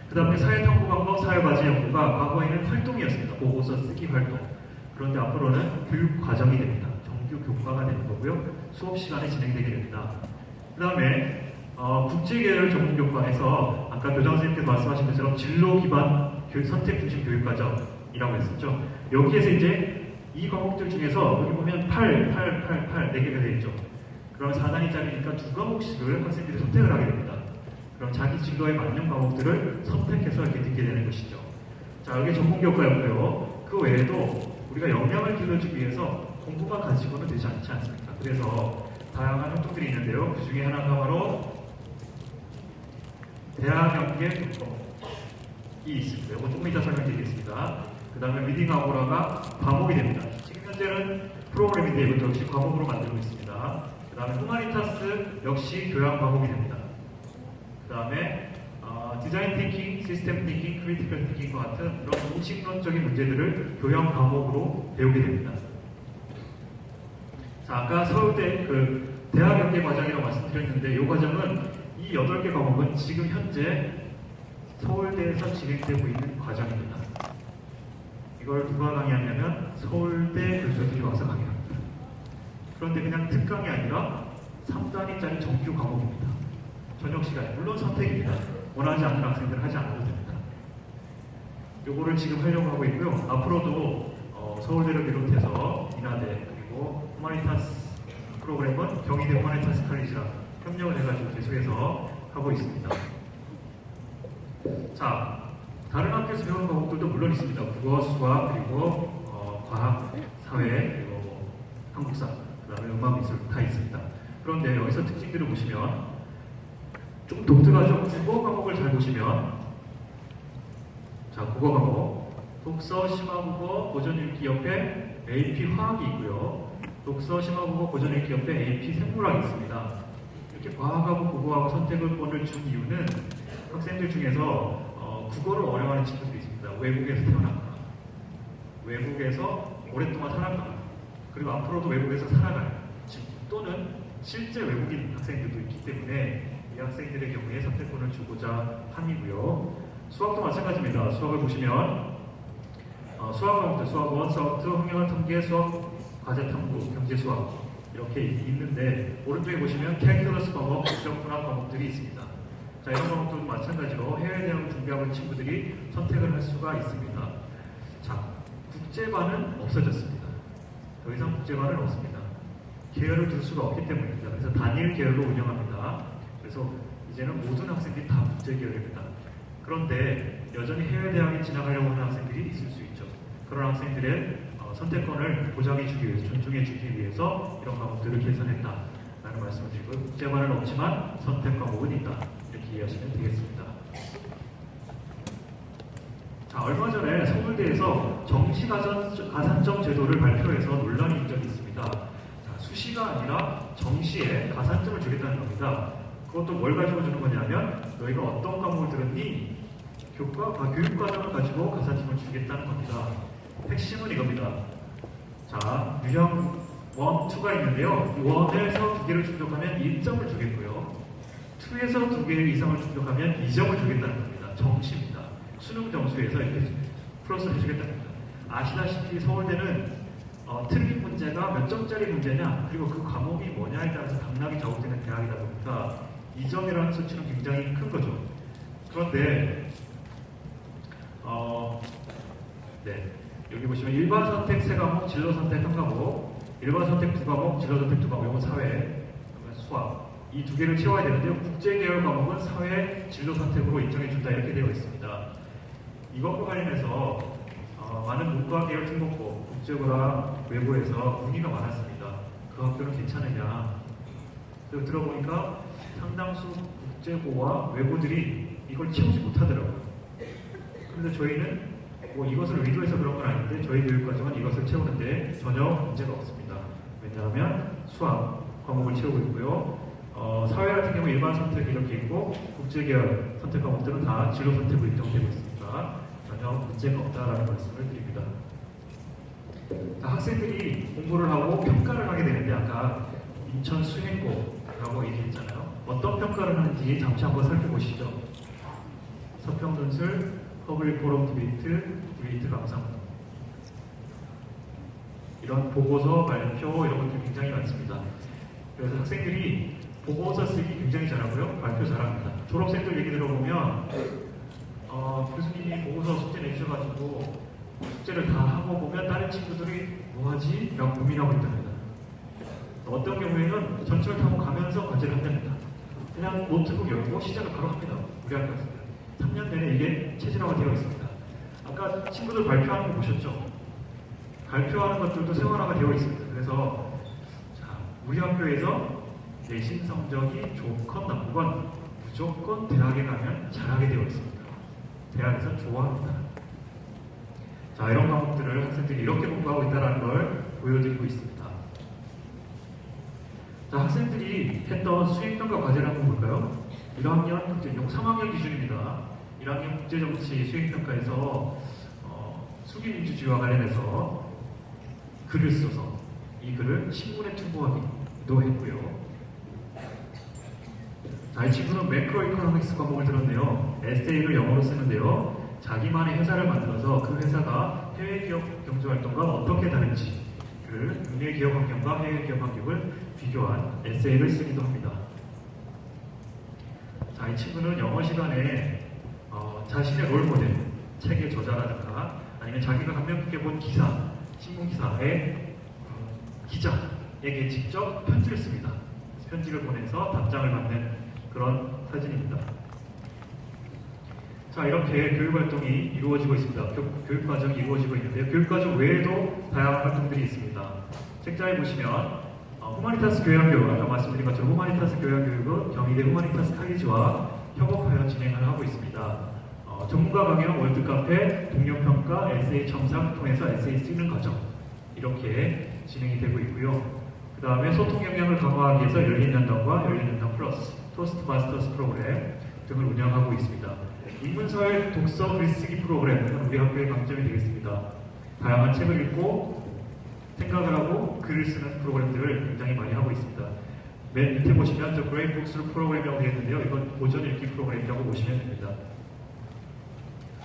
그 다음에 사회탐구방법, 사회과제 연구가 과거에는 활동이었습니다. 보고서 쓰기 활동. 그런데 앞으로는 교육과정이 됩니다. 정규 교과가 되는 거고요. 수업 시간에 진행되게 됩니다. 그 다음에 국제계열 전문교과에서 아까 교장선생님께서 말씀하신 것처럼 진로 기반 선택 중심 교육과정이라고 했었죠. 여기에서 이제 이 과목들 중에서 여기 보면 8, 4개가 되어 있죠. 그럼 4단위짜리니까 두 과목씩을 학생들이 선택을 하게 됩니다. 그럼 자기 진로에 맞는 과목들을 선택해서 이렇게 듣게 되는 것이죠. 자, 여기 전문교과였고요. 그 외에도 우리가 역량을 길러주기 위해서 공부만 가지고는 되지 않지 않습니까? 그래서 다양한 활동들이 있는데요. 그 중에 하나가 바로 대학연계 교과목이 있습니다. 이거 조금 이따 설명드리겠습니다. 그 다음에 리딩 아고라가 과목이 됩니다. 지금 현재는 프로그램인데 이것도 역시 과목으로 만들고 있습니다. 그 다음에 후마니타스 역시 교양 과목이 됩니다. 그 다음에 디자인 띵킹, 시스템 띵킹, 크리티컬 띵킹과 같은 그런 공식론적인 문제들을 교양 과목으로 배우게 됩니다. 자, 아까 서울대 대학 연계 과정이라고 말씀드렸는데 이 과정은 이 8개 과목은 지금 현재 서울대에서 진행되고 있는 과정입니다. 이걸 누가 강의하냐면 서울대 교수들이 와서 강의합니다. 그런데 그냥 특강이 아니라 3단위짜리 정규 과목입니다. 저녁 시간에 물론 선택입니다. 원하지 않는 학생들은 하지 않아도 됩니다. 요거를 지금 하려고 하고 있고요. 앞으로도 서울대를 비롯해서 인하대 그리고 후마니타스 프로그램은 경희대 후마니타스 칼리지랑 협력을 해가지고 계속해서 하고 있습니다. 자, 다른 학교에서 배우는 과목들도 물론 있습니다. 국어, 수학, 그리고 과학, 사회, 그리고 한국사, 그 다음에 음악, 미술 다 있습니다. 그런데 여기서 특징들을 보시면 좀 독특하죠? 국어 과목을 잘 보시면 자, 국어 과목 독서, 심화국어, 고전읽기 옆에 AP 화학이 있고요. 독서, 심화국어, 고전읽기 옆에 AP 생물학이 있습니다. 이렇게 과학하고 국어하고 선택권을 준 이유는 학생들 중에서 국어를 어려워하는 친구들이 있습니다. 외국에서 태어났거나 외국에서 오랫동안 살았거나 그리고 앞으로도 외국에서 살아갈 또는 실제 외국인 학생들도 있기 때문에 이 학생들의 경우에 선택권을 주고자 함이고요. 수학도 마찬가지입니다. 수학을 보시면 수학 과목들, 수학 1, 수학 2, 흥미학 통계, 수학 과제 탐구, 경제 수학 이렇게 있는데 오른쪽에 보시면 캘큘러스 과목, 지적분학 과목들이 있습니다. 자, 이런 과목들도 마찬가지로 해외 대학을 준비하고 있는 친구들이 선택을 할 수가 있습니다. 자, 국제반은 없어졌습니다. 더 이상 국제반은 없습니다. 계열을 둘 수가 없기 때문입니다. 그래서 단일 계열로 운영합니다. 그래서 이제는 모든 학생들이 다 국제 계열입니다. 그런데 여전히 해외 대학에 진학하려고 하는 학생들이 있을 수 있죠. 그런 학생들의 선택권을 보장해주기 위해서, 존중해주기 위해서 이런 과목들을 개선했다라는 말씀을 드리고 국제반은 없지만 선택 과목은 있다. 이해하시면 되겠습니다. 자, 얼마 전에 서울대 대해서 정시 가산점 제도를 발표해서 논란이 인 적이 있습니다. 자, 수시가 아니라 정시에 가산점을 주겠다는 겁니다. 그것도 뭘 가지고 주는 거냐면 너희가 어떤 과목을 들었니? 교육과정을 가지고 가산점을 주겠다는 겁니다. 핵심은 이겁니다. 자, 유형 1, 2가 있는데요. 1에서 2개를 충족하면 1점을 주겠고요. 2에서 2개 이상을 충족하면 2점을 주겠다는 겁니다. 정시입니다. 수능 점수에서 이렇게 플러스를 해주겠다는 겁니다. 아시다시피 서울대는 틀린 문제가 몇 점짜리 문제냐, 그리고 그 과목이 뭐냐에 따라서 당락이 작업되는 대학이다 보니까 2점이라는 수치는 굉장히 큰 거죠. 그런데 네, 여기 보시면 일반 선택 3과목, 진로 선택 1과목, 일반 선택 2과목, 진로 선택 2과목, 이건 사회, 수학 이 2개를 채워야 되는데요. 국제 계열 과목은 사회, 진로 선택으로 인정해준다 이렇게 되어 있습니다. 이것과 관련해서 많은 문과 계열 특목고, 국제고나 외고에서 문의가 많았습니다. 그 학교는 괜찮으냐? 그리고 들어보니까 상당수 국제고와 외고들이 이걸 채우지 못하더라고요. 그런데 저희는 뭐 이것을 의도해서 그런 건 아닌데 저희 교육과정은 이것을 채우는데 전혀 문제가 없습니다. 왜냐하면 수학 과목을 채우고 있고요. 사회 같은 경우 일반 선택 이렇게 있고 국제계열 선택 과목들은 다 진로 선택으로 인정되고 있으니까 전혀 문제가 없다라는 말씀을 드립니다. 자, 학생들이 공부를 하고 평가를 하게 되는데 아까 인천 수행고라고 얘기했잖아요. 어떤 평가를 하는지 잠시 한번 살펴보시죠. 서평전술, 퍼블릭 포럼 디베이트 감상 이런 보고서, 발표 이런 것들이 굉장히 많습니다. 그래서 학생들이 보고서 쓰기 굉장히 잘하고요. 발표 잘합니다. 졸업생들 얘기 들어보면 교수님이 보고서 숙제 내주셔가지고 숙제를 다 하고 보면 다른 친구들이 뭐하지? 라고 고민하고 있답니다. 어떤 경우에는 전철 타고 가면서 과제를 한답니다. 그냥 노트북 열고 시작을 바로 합니다. 우리 학교였습니다. 3년 내내 이게 체질화가 되어 있습니다. 아까 친구들 발표하는 거 보셨죠? 발표하는 것들도 생활화가 되어 있습니다. 그래서 자, 우리 학교에서 내신 성적이 좋건 나쁘건 무조건 대학에 가면 잘하게 되어 있습니다. 대학에서 좋아합니다. 자, 이런 과목들을 학생들이 이렇게 공부하고 있다는 걸 보여드리고 있습니다. 자, 학생들이 했던 수행평가 과제를 한번 볼까요? 1학년, 3학년 기준입니다. 1학년 국제정치 수행평가에서 수기민주주의와 관련해서 글을 써서 이 글을 신문에 투고하기도 했고요. 자, 이 친구는 매크로이코노믹스 과목을 들었네요. 에세이를 영어로 쓰는데요. 자기만의 회사를 만들어서 그 회사가 해외 기업 경제활동과 어떻게 다른지 그 국내 기업 환경과 해외 기업 환경을 비교한 에세이를 쓰기도 합니다. 자, 이 친구는 영어 시간에 자신의 롤모델, 책의 저자라든가 아니면 자기가 감명 깊게 본 기사, 신문 기사의 기자에게 직접 편지를 씁니다. 편지를 보내서 답장을 받는 그런 사진입니다. 자, 이렇게 교육활동이 이루어지고 있습니다. 교육과정이 이루어지고 있는데요. 교육과정 외에도 다양한 활동들이 있습니다. 책자에 보시면 후마니타스 교양교육, 아까 말씀드린 것처럼 후마니타스 교양교육은 경희대 후마니타스 칼리지와 협업하여 진행을 하고 있습니다. 전문가 강연, 월드카페, 동료평가, 에세이 첨삭 통해서 에세이 쓰는 과정 이렇게 진행이 되고 있고요. 그 다음에 소통 역량을 강화하기 위해서 열린연당과 열린연당 플러스, 토스트마스터스 프로그램 등을 운영하고 있습니다. 인문사회 독서 글쓰기 프로그램은 우리 학교의 강점이 되겠습니다. 다양한 책을 읽고 생각을 하고 글을 쓰는 프로그램들을 굉장히 많이 하고 있습니다. 맨 밑에 보시면 The Great Books 프로그램이라고 되어 있는데요. 이건 고전 읽기 프로그램이라고 보시면 됩니다.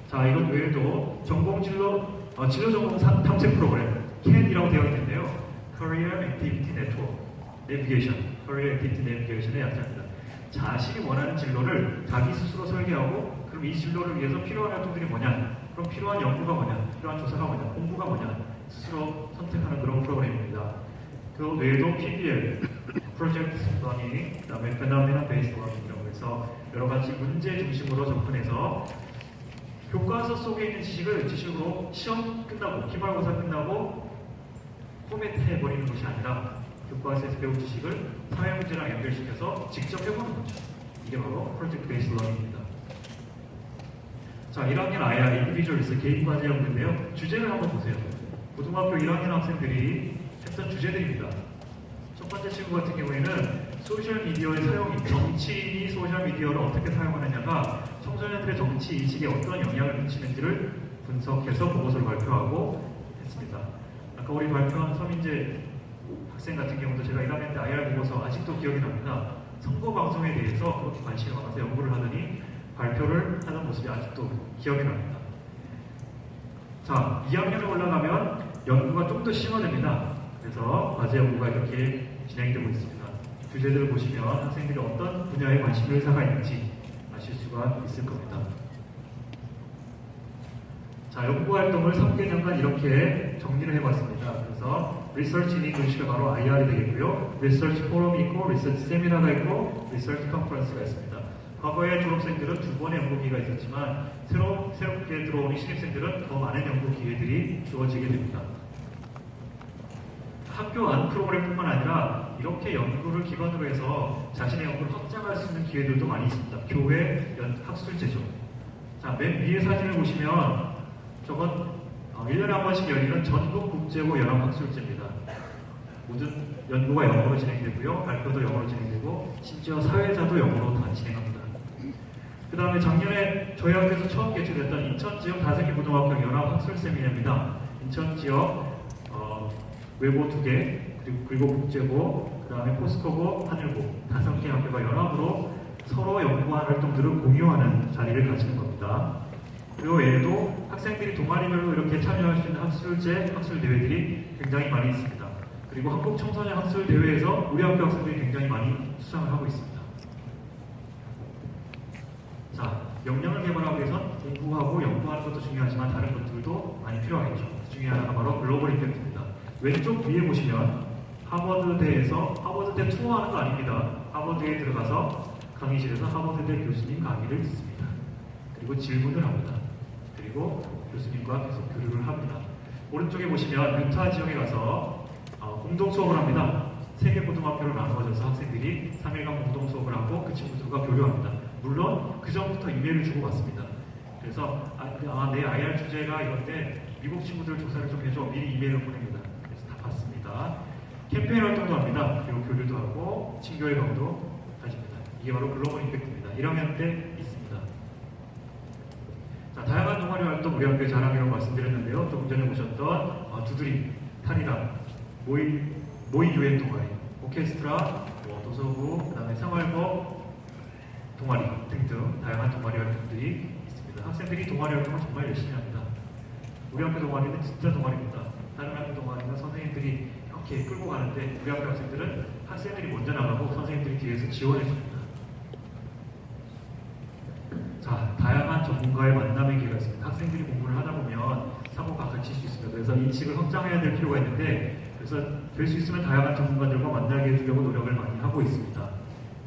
자, 이것 외에도 진로 전공 탐색 프로그램 CAN이라고 되어 있는데요. Career Activity Network Navigation, Career Activity Navigation의 약자입니다. 자신이 원하는 진로를 자기 스스로 설계하고 그럼 이 진로를 위해서 필요한 활동들이 뭐냐, 그럼 필요한 연구가 뭐냐, 필요한 조사가 뭐냐, 공부가 뭐냐 스스로 선택하는 그런 프로그램입니다. 그 외에도 PBL, Project Learning, 그다음에 Phenomenon Based Learning이라고 해서 여러 가지 문제 중심으로 접근해서 교과서 속에 있는 지식으로 시험 끝나고 기말고사 끝나고 포맷해버리는 것이 아니라 교과서에서 배운 지식을 사회문제랑 연결시켜서 직접 해보는 거죠. 이게 바로 프로젝트 베이스 러닝입니다. 자, 1학년 IR 인디비주얼리스 개인 과제 연구인데요. 주제를 한번 보세요. 고등학교 1학년 학생들이 했던 주제들입니다. 첫 번째 친구 같은 경우에는 소셜미디어의 사용이, 정치인이 소셜미디어를 어떻게 사용하느냐가 청소년들의 정치 인식에 어떤 영향을 미치는지를 분석해서 보고서를 발표하고 했습니다. 아까 우리 발표한 서민재 학생 같은 경우도 제가 1학년 때 IR 보고서 아직도 기억이 납니다. 선거 방송에 대해서 그렇게 관심이 많아서 연구를 하더니 발표를 하는 모습이 아직도 기억이 납니다. 자, 2학년에 올라가면 연구가 좀 더 심화됩니다. 그래서 과제 연구가 이렇게 진행되고 있습니다. 주제들을 보시면 학생들이 어떤 분야에 관심 의사가 있는지 아실 수가 있을 겁니다. 자, 연구 활동을 3개년간 이렇게 정리를 해봤습니다. 그래서 리서치 인 잉글리시가 바로 IR이 되겠고요. 리서치 포럼이 있고, 리서치 세미나가 있고, 리서치 컨퍼런스가 있습니다. 과거에 졸업생들은 2번의 연구 기회가 있었지만 새롭게 들어오는 신입생들은 더 많은 연구 기회들이 주어지게 됩니다. 학교 안 프로그램뿐만 아니라 이렇게 연구를 기반으로 해서 자신의 연구를 확장할 수 있는 기회들도 많이 있습니다. 교회 학술제죠. 자, 맨 위에 사진을 보시면 저건 1년에 한 번씩 열리는 전국국제고 연합학술제입니다. 모든 연구가 영어로 진행되고요. 발표도 영어로 진행되고 심지어 사회자도 영어로 다 진행합니다. 그 다음에 작년에 저희 학교에서 처음 개최됐던 인천지역 다세개 고등학교 연합학술세미나입니다. 인천지역 외고 2개, 그리고 국제고, 그 다음에 포스코고, 하늘고 5개 학교가 연합으로 서로 연구한 활동들을 공유하는 자리를 가지는 겁니다. 그 외에도 학생들이 동아리별로 이렇게 참여할 수 있는 학술제, 학술대회들이 굉장히 많이 있습니다. 그리고 한국청소년 학술대회에서 우리 학교 학생들이 굉장히 많이 수상을 하고 있습니다. 자, 역량을 개발하기 위해선 공부하고 연구하는 것도 중요하지만 다른 것들도 많이 필요하겠죠. 그 중에 하나가 바로 글로벌 임팩트입니다. 왼쪽 위에 보시면 하버드대에서 하버드대 투어하는 거 아닙니다. 하버드에 들어가서 강의실에서 하버드대 교수님 강의를 듣습니다. 그리고 질문을 합니다. 그리고 교수님과 계속 교류를 합니다. 오른쪽에 보시면 유타 지역에 가서 공동 수업을 합니다. 3개 고등학교로 나누어져서 학생들이 3일간 공동 수업을 하고 그 친구들과 교류합니다. 물론 그 전부터 이메일을 주고받습니다. 그래서 내 IR 주제가 이런데 미국 친구들 조사를 좀 해줘. 미리 이메일을 보냅니다. 그래서 다 받습니다. 캠페인 활동도 합니다. 그리고 교류도 하고 친교회 강도 가집니다. 이게 바로 글로벌 임팩트입니다. 1학년 때 있습니다. 자, 다양한 동아리 활동 우리 학교의 자랑이라고 말씀드렸는데요. 조금 전에 보셨던 두드림, 탈이랑, 모의 유엔 동아리, 오케스트라, 도서부, 그 다음에 생활법 동아리 등등 다양한 동아리 활동들이 있습니다. 학생들이 동아리 활동을 정말 열심히 합니다. 우리 학교 동아리는 진짜 동아리입니다. 다른 학교 동아리는 선생님들이 이렇게 끌고 가는데 우리 학교 학생들은 학생들이 먼저 나가고 선생님들이 뒤에서 지원해 줍니다. 자, 다양한 전문가의 만남의 기회가 있습니다. 학생들이 공부를 하다 보면 사고가 갇힐 수 있습니다. 그래서 인식을 확장해야 될 필요가 있는데 그래서 될 수 있으면 다양한 전문가들과 만나게 해주려고 노력을 많이 하고 있습니다.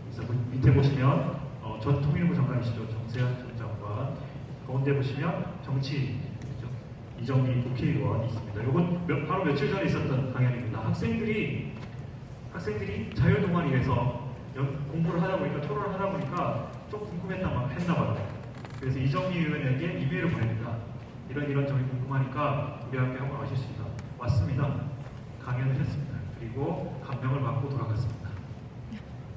그래서 밑에 보시면 전 통일부 장관이시죠. 정세현 전 장관. 가운데 보시면 정치인 이정미 국회의원이 있습니다. 이건 바로 며칠 전에 있었던 강연입니다. 학생들이 자율동아리에서 공부를 하다 보니까 토론을 하다 보니까 좀 궁금했나 봐요. 그래서 이정미 의원에게 이메일을 보냅니다. 이런 점이 궁금하니까 우리 학교에 한번 와주십시다. 왔습니다. 강연을 했습니다. 그리고 감명을 받고 돌아갔습니다.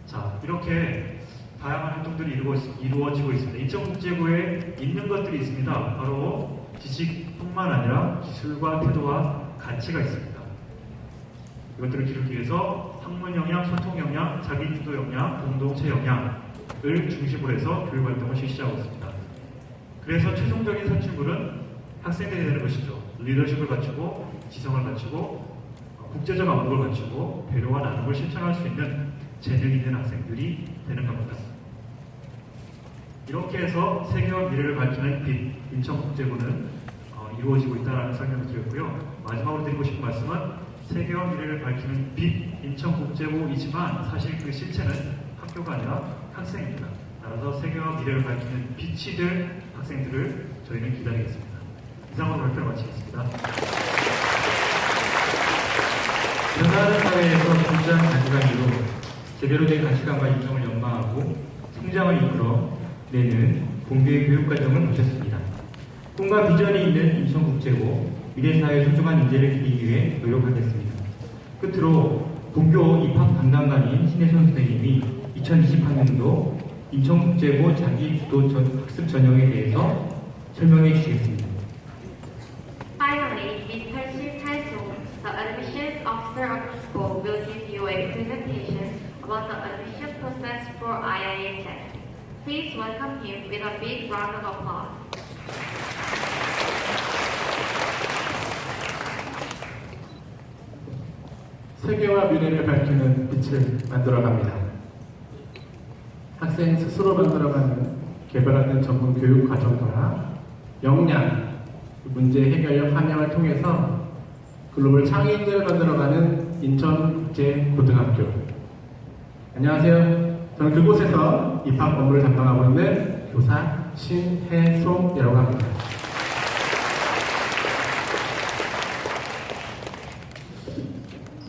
자, 이렇게 다양한 활동들이 이루어지고 있습니다. 인천국제부에 있는 것들이 있습니다. 바로 지식뿐만 아니라 기술과 태도와 가치가 있습니다. 이것들을 기르기 위해서 학문 역량, 소통 역량, 자기주도 역량, 공동체 역량을 중심으로 해서 교육활동을 실시하고 있습니다. 그래서 최종적인 산출물은 학생들이 되는 것이죠. 리더십을 갖추고, 지성을 갖추고, 국제적 안목을 갖추고, 배려와 나눔을 실천할 수 있는 재능 있는 학생들이 되는 겁니다. 이렇게 해서 세계와 미래를 밝히는 빛, 인천국제부는 이루어지고 있다는 설명을 드렸고요. 마지막으로 드리고 싶은 말씀은 세계와 미래를 밝히는 빛, 인천국제부이지만 사실 그 실체는 학교가 아니라 학생입니다. 따라서 세계와 미래를 밝히는 빛이 될 학생들을 저희는 기다리겠습니다. 이상으로 발표를 마치겠습니다. 변화하는 사회에서 진짜 가치관으로 제대로 된 가치관과 인성을 연마하고 성장을 이끌어 내는 공교의 교육과정을 모셨습니다. 꿈과 비전이 있는 인천국제고 미래사회 소중한 인재를 기르기 위해 노력하겠습니다. 끝으로 본교 입학 담당관인 신혜선 선생님이 2020학년도 인천국제고 자기주도 학습 전형에 대해서 설명해 주시겠습니다. Finally, Mr. Shin Tae-sung, the admissions officer of the school, will give you a presentation about the admission process for IIA test. Please welcome him with a big round of applause. 세계와 미래를 밝히는 빛을 만들어갑니다. 학생 스스로 만들어가는 개발하는 전문 교육 과정과 역량, 문제 해결력 함양을 통해서 글로벌 창의인들을 만들어가는 인천국제고등학교. 안녕하세요. 저는 그곳에서 입학 업무를 담당하고 있는 교사 신혜송이라고 합니다.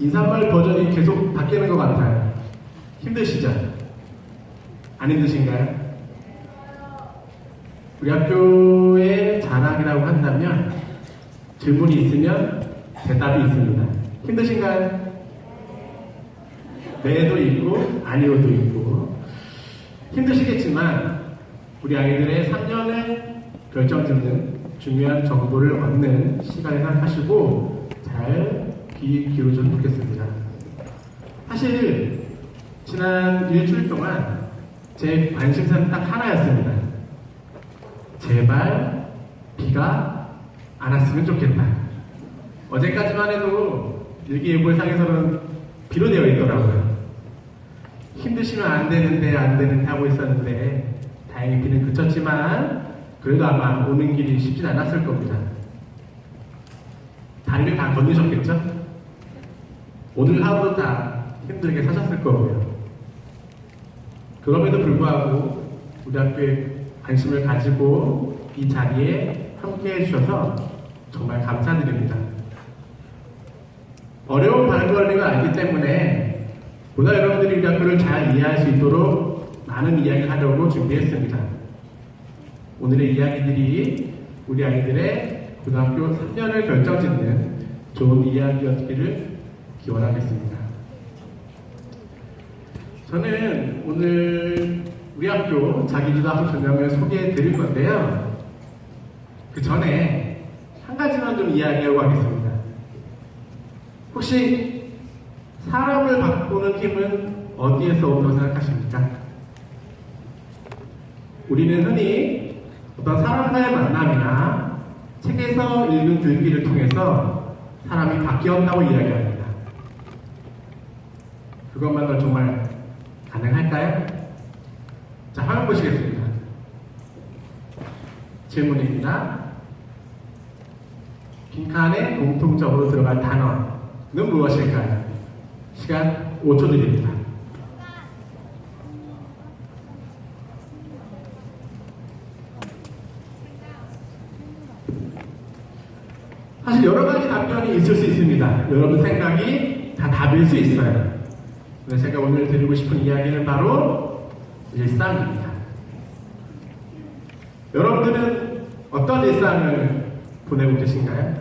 인사말 버전이 계속 바뀌는 것 같아요. 힘드시죠? 안 힘드신가요? 우리 학교의 자랑이라고 한다면 질문이 있으면 대답이 있습니다. 힘드신가요? 네도 있고 아니오도 있고 힘드시겠지만 우리 아이들의 3년을 결정짓는 중요한 정보를 얻는 시간을 생각하시고 잘 귀 기울여줬으면 좋겠습니다. 사실 지난 일주일 동안 제 관심사는 딱 하나였습니다. 제발 비가 안 왔으면 좋겠다. 어제까지만 해도 일기예보상에서는 비로 되어 있더라고요. 힘드시면 안 되는데 하고 있었는데 다행히 비는 그쳤지만 그래도 아마 오는 길이 쉽진 않았을 겁니다. 다리를 다 건너셨겠죠? 오늘 하루도 다 힘들게 사셨을 거고요. 그럼에도 불구하고 우리 학교에 관심을 가지고 이 자리에 함께 해주셔서 정말 감사드립니다. 어려운 발걸음을 알기 때문에 보다 여러분들이 우리 학교를 잘 이해할 수 있도록 많은 이야기를 하려고 준비했습니다. 오늘의 이야기들이 우리 아이들의 고등학교 3년을 결정짓는 좋은 이야기였기를 기원하겠습니다. 저는 오늘 우리 학교 자기주도 학습 전형을 소개해 드릴 건데요. 그 전에 한 가지만 좀 이야기하고 가겠습니다. 혹시 사람을 바꾸는 힘은 어디에서 온다고 생각하십니까? 우리는 흔히 어떤 사람과의 만남이나 책에서 읽은 글귀를 통해서 사람이 바뀌었다고 이야기합니다. 그것만으로 정말 가능할까요? 자, 화면 보시겠습니다. 질문입니다. 빈칸에 공통적으로 들어갈 단어는 무엇일까요? 시간 5초 드립니다. 사실 여러 가지 답변이 있을 수 있습니다. 여러분 생각이 다 답일 수 있어요. 그래서 제가 오늘 드리고 싶은 이야기는 바로 일상입니다. 여러분들은 어떤 일상을 보내고 계신가요?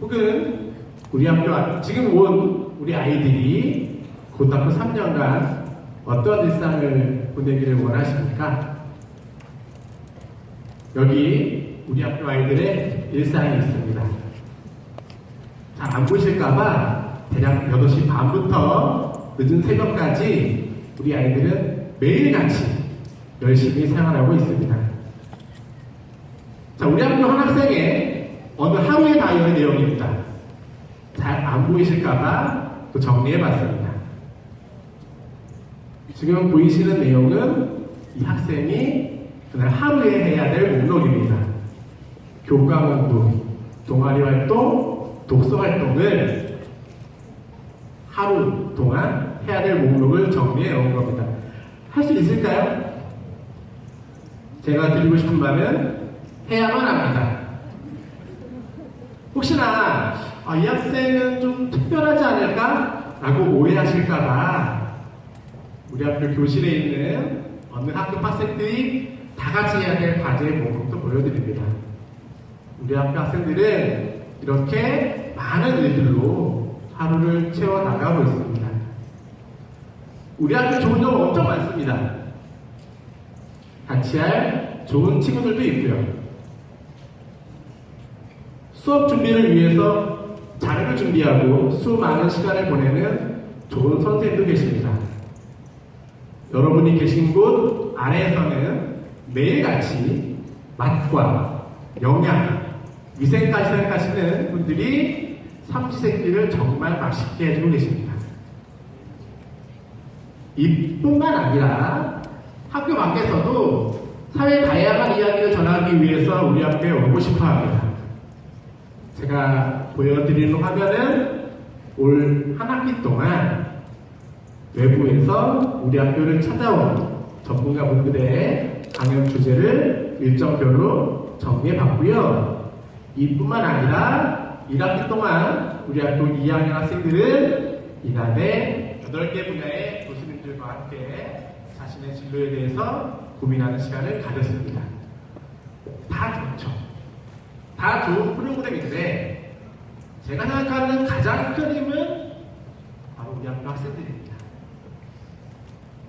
혹은 우리 학교 지금 온 우리 아이들이 고등학교 3년간 어떤 일상을 보내기를 원하십니까? 여기 우리 학교 아이들의 일상이 있습니다. 잘 안 보실까봐 대략 8시 반부터 늦은 새벽까지 우리 아이들은 매일같이 열심히 생활하고 있습니다. 자, 우리 학교 한 학생의 어느 하루의 다이어리 내용입니다. 잘 안 보이실까봐 또 정리해봤습니다. 지금 보이시는 내용은 이 학생이 그날 하루에 해야 될 목록입니다. 교과 공부, 동아리 활동, 독서 활동을 하루 동안 해야 될 목록을 정리해 놓은 겁니다. 할 수 있을까요? 제가 드리고 싶은 말은 해야만 합니다. 혹시나 이 학생은 좀 특별하지 않을까? 라고 오해하실까봐 우리 학교 교실에 있는 어느 학급 학생들이 다 다 같이 해야 될 과제 모범도 보여드립니다. 우리 학교 학생들은 이렇게 많은 일들로 하루를 채워나가고 있습니다. 우리 학교 좋은 점 엄청 많습니다. 같이 할 좋은 친구들도 있고요. 수업 준비를 위해서 자료를 준비하고 수많은 시간을 보내는 좋은 선생님도 계십니다. 여러분이 계신 곳 아래에서는 매일같이 맛과 영양, 위생까지 생각하시는 분들이 삼시세끼를 정말 맛있게 해주고 계십니다. 이뿐만 아니라 학교 밖에서도 사회의 다양한 이야기를 전하기 위해서 우리 학교에 오고 싶어 합니다. 제가 보여드리는 화면은 올 한 학기 동안 외부에서 우리 학교를 찾아온 전문가분들의 강연 주제를 일정별로 정리해봤고요. 이뿐만 아니라 1학기 동안 우리 학교 2학년 학생들은 이날에 8개 분야의 교수님들과 함께 자신의 진로에 대해서 고민하는 시간을 가졌습니다. 다 좋죠. 다 좋은 프로그램인데 제가 생각하는 가장 큰 힘은 바로 우리 학교 학생들입니다.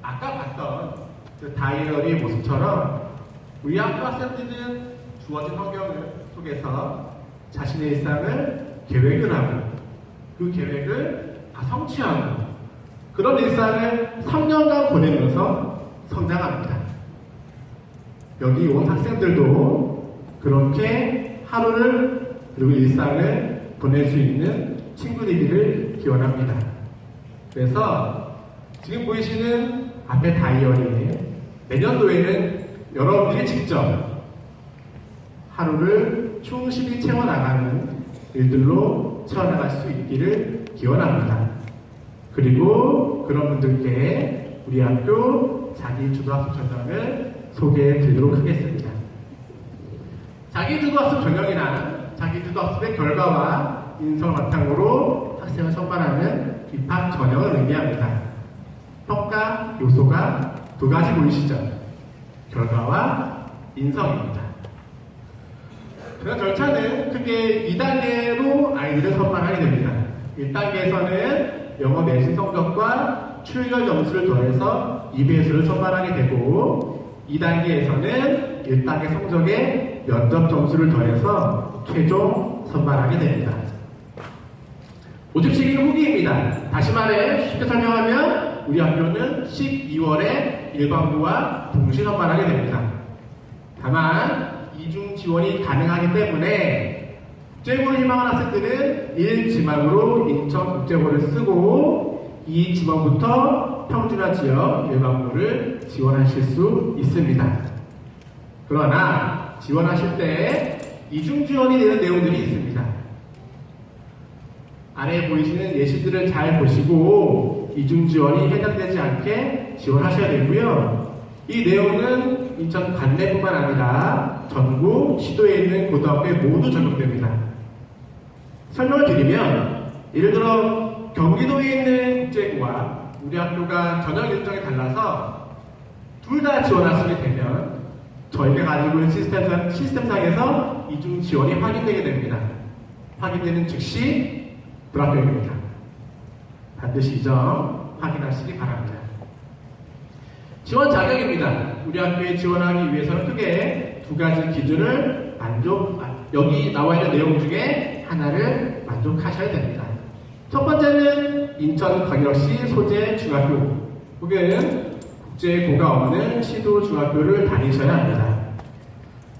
아까 봤던 그 다이어리의 모습처럼 우리 학교 학생들은 주어진 환경 속에서 자신의 일상을 계획을 하고 그 계획을 다 성취하고 그런 일상을 3년간 보내면서 성장합니다. 여기 온 학생들도 그렇게 하루를 그리고 일상을 보낼 수 있는 친구들이기를 기원합니다. 그래서 지금 보이시는 앞에 다이어리에 내년도에는 여러분들이 직접 하루를 충실히 채워나가는 일들로 채워나갈 수 있기를 기원합니다. 그리고 그런 분들께 우리 학교 자기주도학습 전형을 소개해 드리도록 하겠습니다. 자기주도학습 전형이란 자기주도학습의 결과와 인성을 바탕으로 학생을 선발하는 입학 전형을 의미합니다. 평가 요소가 두 가지 보이시죠? 결과와 인성입니다. 그런 절차는 크게 2단계로 아이들을 선발하게 됩니다. 1단계에서는 영어 내신 성적과 출결 점수를 더해서 2배수를 선발하게 되고 2단계에서는 1단계 성적에 면접 점수를 더해서 최종 선발하게 됩니다. 모집 시기는 후기입니다. 다시 말해 쉽게 설명하면 우리 학교는 12월에 일반부와 동시 선발하게 됩니다. 다만 이중 지원이 가능하기 때문에 국제고를 희망하는 학생들은 1지망으로 인천국제고를 쓰고 2지망부터 평준화 지역 일반고를 지원하실 수 있습니다. 그러나 지원하실 때 이중 지원이 되는 내용들이 있습니다. 아래에 보이시는 예시들을 잘 보시고 이중 지원이 해당되지 않게 지원하셔야 되고요. 이 내용은 인천 관내뿐만 아니라 전국 시도에 있는 고등학교에 모두 적용됩니다. 설명을 드리면 예를 들어 경기도에 있는 국제고와 우리 학교가 전형 일정이 달라서 둘 다 지원하시게 되면 저희가 가지고 있는 시스템상에서 이중 지원이 확인되게 됩니다. 확인되는 즉시 불합격입니다. 반드시 이 점 확인하시기 바랍니다. 지원 자격입니다. 우리 학교에 지원하기 위해서는 크게 두 가지 기준을 여기 나와 있는 내용 중에 하나를 만족하셔야 됩니다. 첫 번째는 인천광역시 소재 중학교 혹은 국제고가 없는 시도 중학교를 다니셔야 합니다.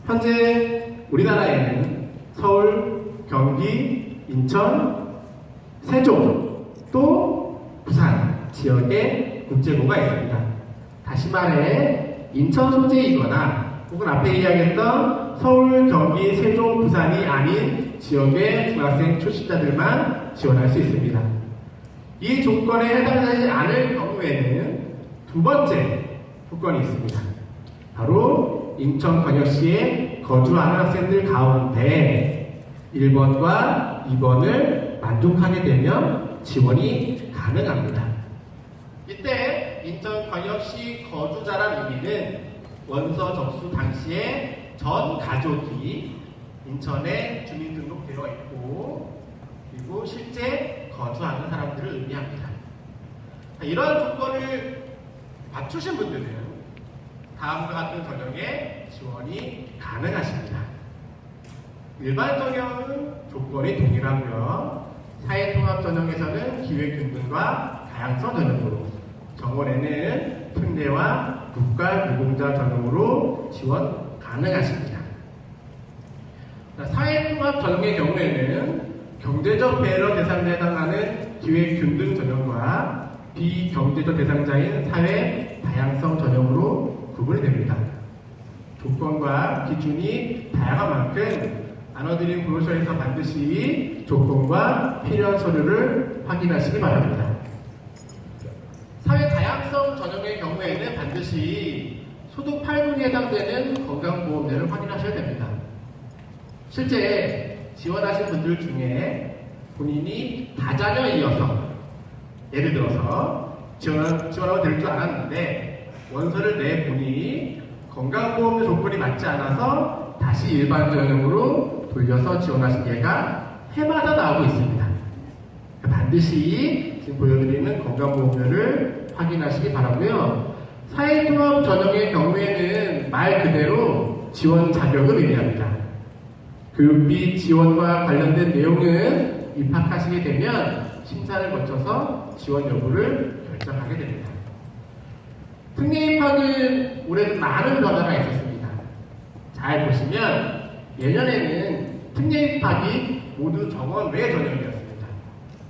현재 우리나라에는 서울, 경기, 인천, 세종, 또 부산 지역에 국제고가 있습니다. 다시 말해 인천 소재이거나 혹은 앞에 이야기했던 서울, 경기, 세종, 부산이 아닌 지역의 중학생 출신자들만 지원할 수 있습니다. 이 조건에 해당되지 않을 경우에는 두 번째 조건이 있습니다. 바로 인천광역시에 거주하는 학생들 가운데 1번과 2번을 만족하게 되면 지원이 가능합니다. 이때 인천광역시 거주자란 의미는 원서 접수 당시에 전 가족이 인천에 주민등록되어 있고 그리고 실제 거주하는 사람들을 의미합니다. 이러한 조건을 맞추신 분들은 다음과 같은 전형에 지원이 가능하십니다. 일반 전형은 조건이 동일하고요. 사회통합 전형에서는 기회균등과 다양성 전형으로, 정원에는 특례와 국가유공자 전형으로 지원 가능하십니다. 사회통합 전형의 경우에는 경제적 배려 대상자에 해당하는 기회균등 전형과 비경제적 대상자인 사회 다양성 전형으로 구분이 됩니다. 조건과 기준이 다양한 만큼 나눠드린 브로셔에서 반드시 조건과 필요한 서류를 확인하시기 바랍니다. 사회 다양성 전형의 경우에는 반드시 소득 8분에 해당되는 건강보험료를 확인하셔야 됩니다. 실제 지원하신 분들 중에 본인이 다자녀이어서 예를 들어서 지원하면 될 줄 알았는데 원서를 내보니 건강보험료 조건이 맞지 않아서 다시 일반 전형으로 돌려서 지원하신 예가 해마다 나오고 있습니다. 반드시 지금 보여드리는 건강보험료를 확인하시기 바라고요. 사회통합 전형의 경우에는 말 그대로 지원 자격을 의미합니다. 교육비 지원과 관련된 내용은 입학하시게 되면 심사를 거쳐서 지원 여부를 결정하게 됩니다. 특례 입학은 올해는 많은 변화가 있었습니다. 잘 보시면 예년에는 특례 입학이 모두 정원 외 전형이었습니다.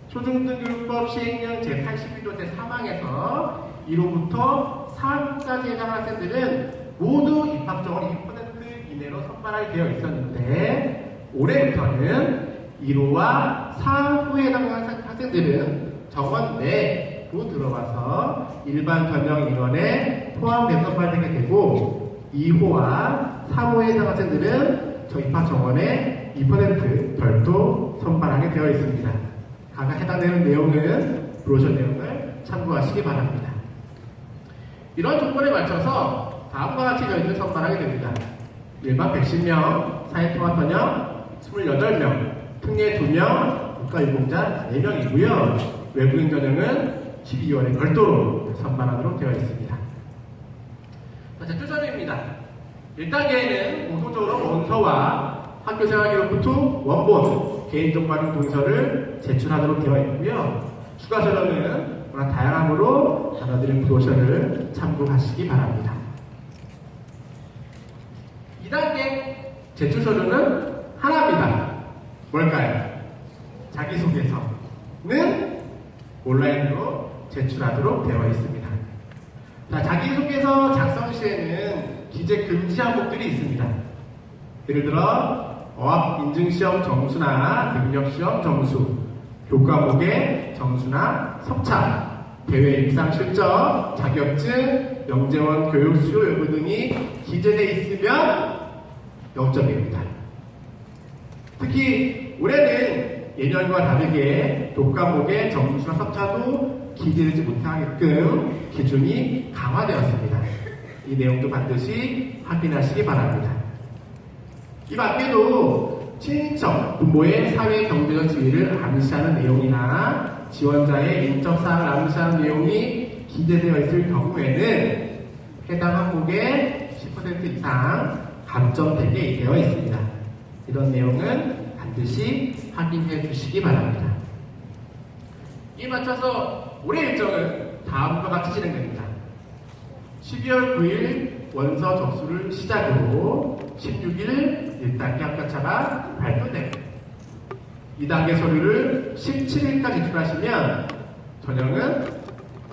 초중등교육법 시행령 제81조 제3항에서 1호부터 4호까지 해당하는 학생들은 모두 입학 정원 2% 이내로 선발하게 되어 있었는데 올해부터는 1호와 4호에 해당하는 학생들은 정원 내로 들어와서 일반 전형 인원에 포함돼서 선발되게 되고 2호와 3호에 해당하는 학생들은 저 입학 정원에 2% 별도 선발하게 되어 있습니다. 각각 해당되는 내용은 브로셔 내용을 참고하시기 바랍니다. 이런 조건에 맞춰서 다음과 같이 저희는 선발하게 됩니다. 일반 110명, 사회통합 전형 28명, 특례 2명, 국가유공자 4명이고요. 외국인 전형은 12월에 별도로 선발하도록 되어 있습니다. 제출서류입니다. 1단계에는 공통적으로 원서와 학교생활기록부터 원본, 개인정보 동의서를 제출하도록 되어 있고요. 추가 서류는 워낙 다양함으로 나눠드린 브로셔를 참고하시기 바랍니다. 2단계 제출 서류는 하나입니다. 뭘까요? 자기소개서는 온라인으로 제출하도록 되어 있습니다. 자, 자기소개서 작성 시에는 기재 금지 항목들이 있습니다. 예를 들어 어학 인증시험 점수나 능력시험 점수, 교과목의 점수나 석차, 대외 입상 실적, 자격증, 영재원 교육 수요 여부 등이 기재되어 있으면 0점입니다. 특히 올해는 예년과 다르게 교과목의 점수나 석차도 기재되지 못하게끔 기준이 강화되었습니다. 이 내용도 반드시 확인하시기 바랍니다. 이 밖에도 친인척, 부모의 사회 경제적 지위를 암시하는 내용이나 지원자의 인적 사항을 암시하는 내용이 기재되어 있을 경우에는 해당 항목의 10% 이상 감점되게 되어 있습니다. 이런 내용은 반드시 확인해 주시기 바랍니다. 이에 맞춰서 올해 일정은 다음과 같이 진행됩니다. 12월 9일 원서 접수를 시작으로 16일 1단계 합격자가 발표됩니다. 2단계 서류를 17일까지 제출하시면 전형은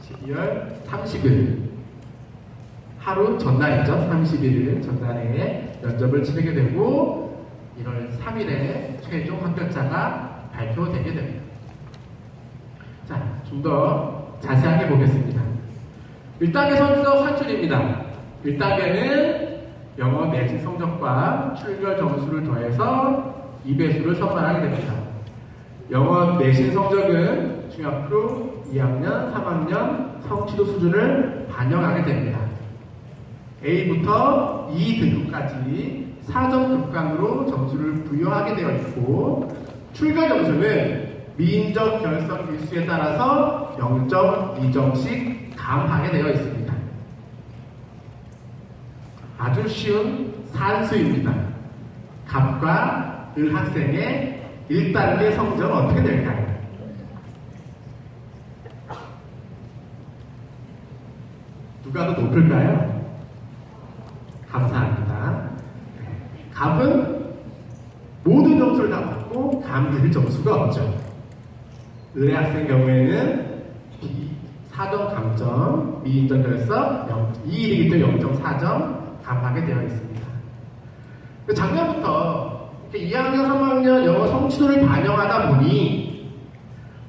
12월 30일 하루 전날이죠. 31일 전날에 면접을 치르게 되고 1월 3일에 최종 합격자가 발표되게 됩니다. 자, 좀 더 자세하게 보겠습니다. 1단계 성적 산출입니다. 1단계는 영어 내신 성적과 출결 점수를 더해서 2배수를 선발하게 됩니다. 영어 내신 성적은 중학교 2학년, 3학년 성취도 수준을 반영하게 됩니다. A부터 E 등급까지 4점 급간으로 점수를 부여하게 되어 있고 출가 점수는 미인적 결석 일수에 따라서 0.2점씩 감하게 되어 있습니다. 아주 쉬운 산수입니다. 갑과 을 학생의 1단계 성적은 어떻게 될까요? 누가 더 높을까요? 감사합니다. 갑은 모든 점수를 다 받고 감들 점수가 없죠. 을의 학생 경우에는 B 4점 감점, 미인적 결석 2일이기 때문에 0.4점 감하게 되어 있습니다. 작년부터 2학년, 3학년 영어 성취도를 반영하다 보니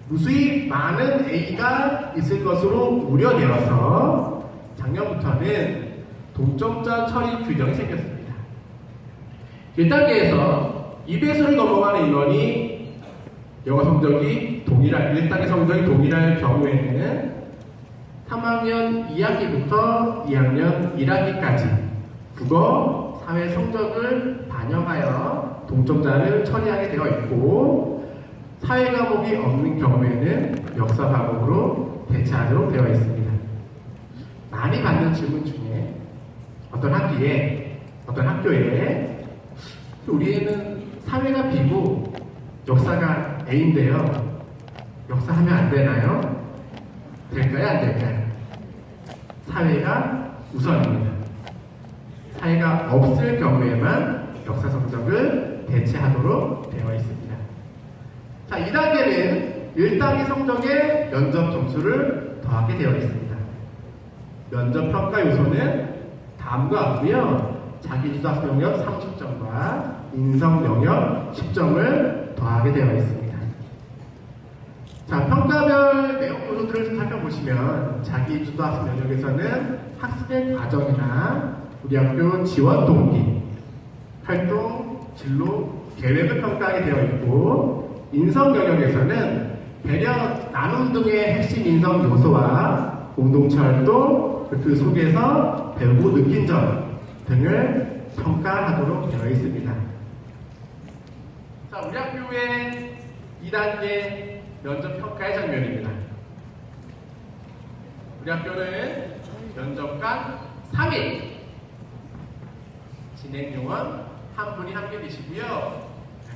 무수히 많은 A가 있을 것으로 우려되어서 작년부터는 동점자 처리 규정이 생겼습니다. 1단계에서 2배수를 넘어가는 인원이 영어 성적이 동일한 1단계 성적이 동일할 경우에는 3학년 2학기부터 2학년 1학기까지 국어, 사회 성적을 반영하여 동점자를 처리하게 되어 있고 사회 과목이 없는 경우에는 역사 과목으로 대체하도록 되어 있습니다. 많이 받는 질문 중에 어떤 학교에 우리 애는 사회가 B고 역사가 A인데요. 역사하면 안 되나요? 될까요? 안 될까요? 사회가 우선입니다. 사회가 없을 경우에만 역사 성적을 대체하도록 되어 있습니다. 자, 2단계는 1단계 성적에 면접 점수를 더하게 되어 있습니다. 면접 평가 요소는 다음과 같고요. 자기주사 영역 30점과 인성 영역 10점을 더하게 되어 있습니다. 자, 평가별 내용 요소들을 살펴보시면 자기주도 학습 영역에서는 학습의 과정이나 우리 학교 지원 동기, 활동, 진로, 계획을 평가하게 되어 있고 인성 영역에서는 배려, 나눔 등의 핵심 인성 요소와 공동체 활동, 그 속에서 배우고 느낀 점 등을 평가하도록 되어 있습니다. 자, 우리 학교의 2단계 면접 평가의 장면입니다. 우리 학교는 면접관 3일, 진행 요원 한 분이 함께 계시고요.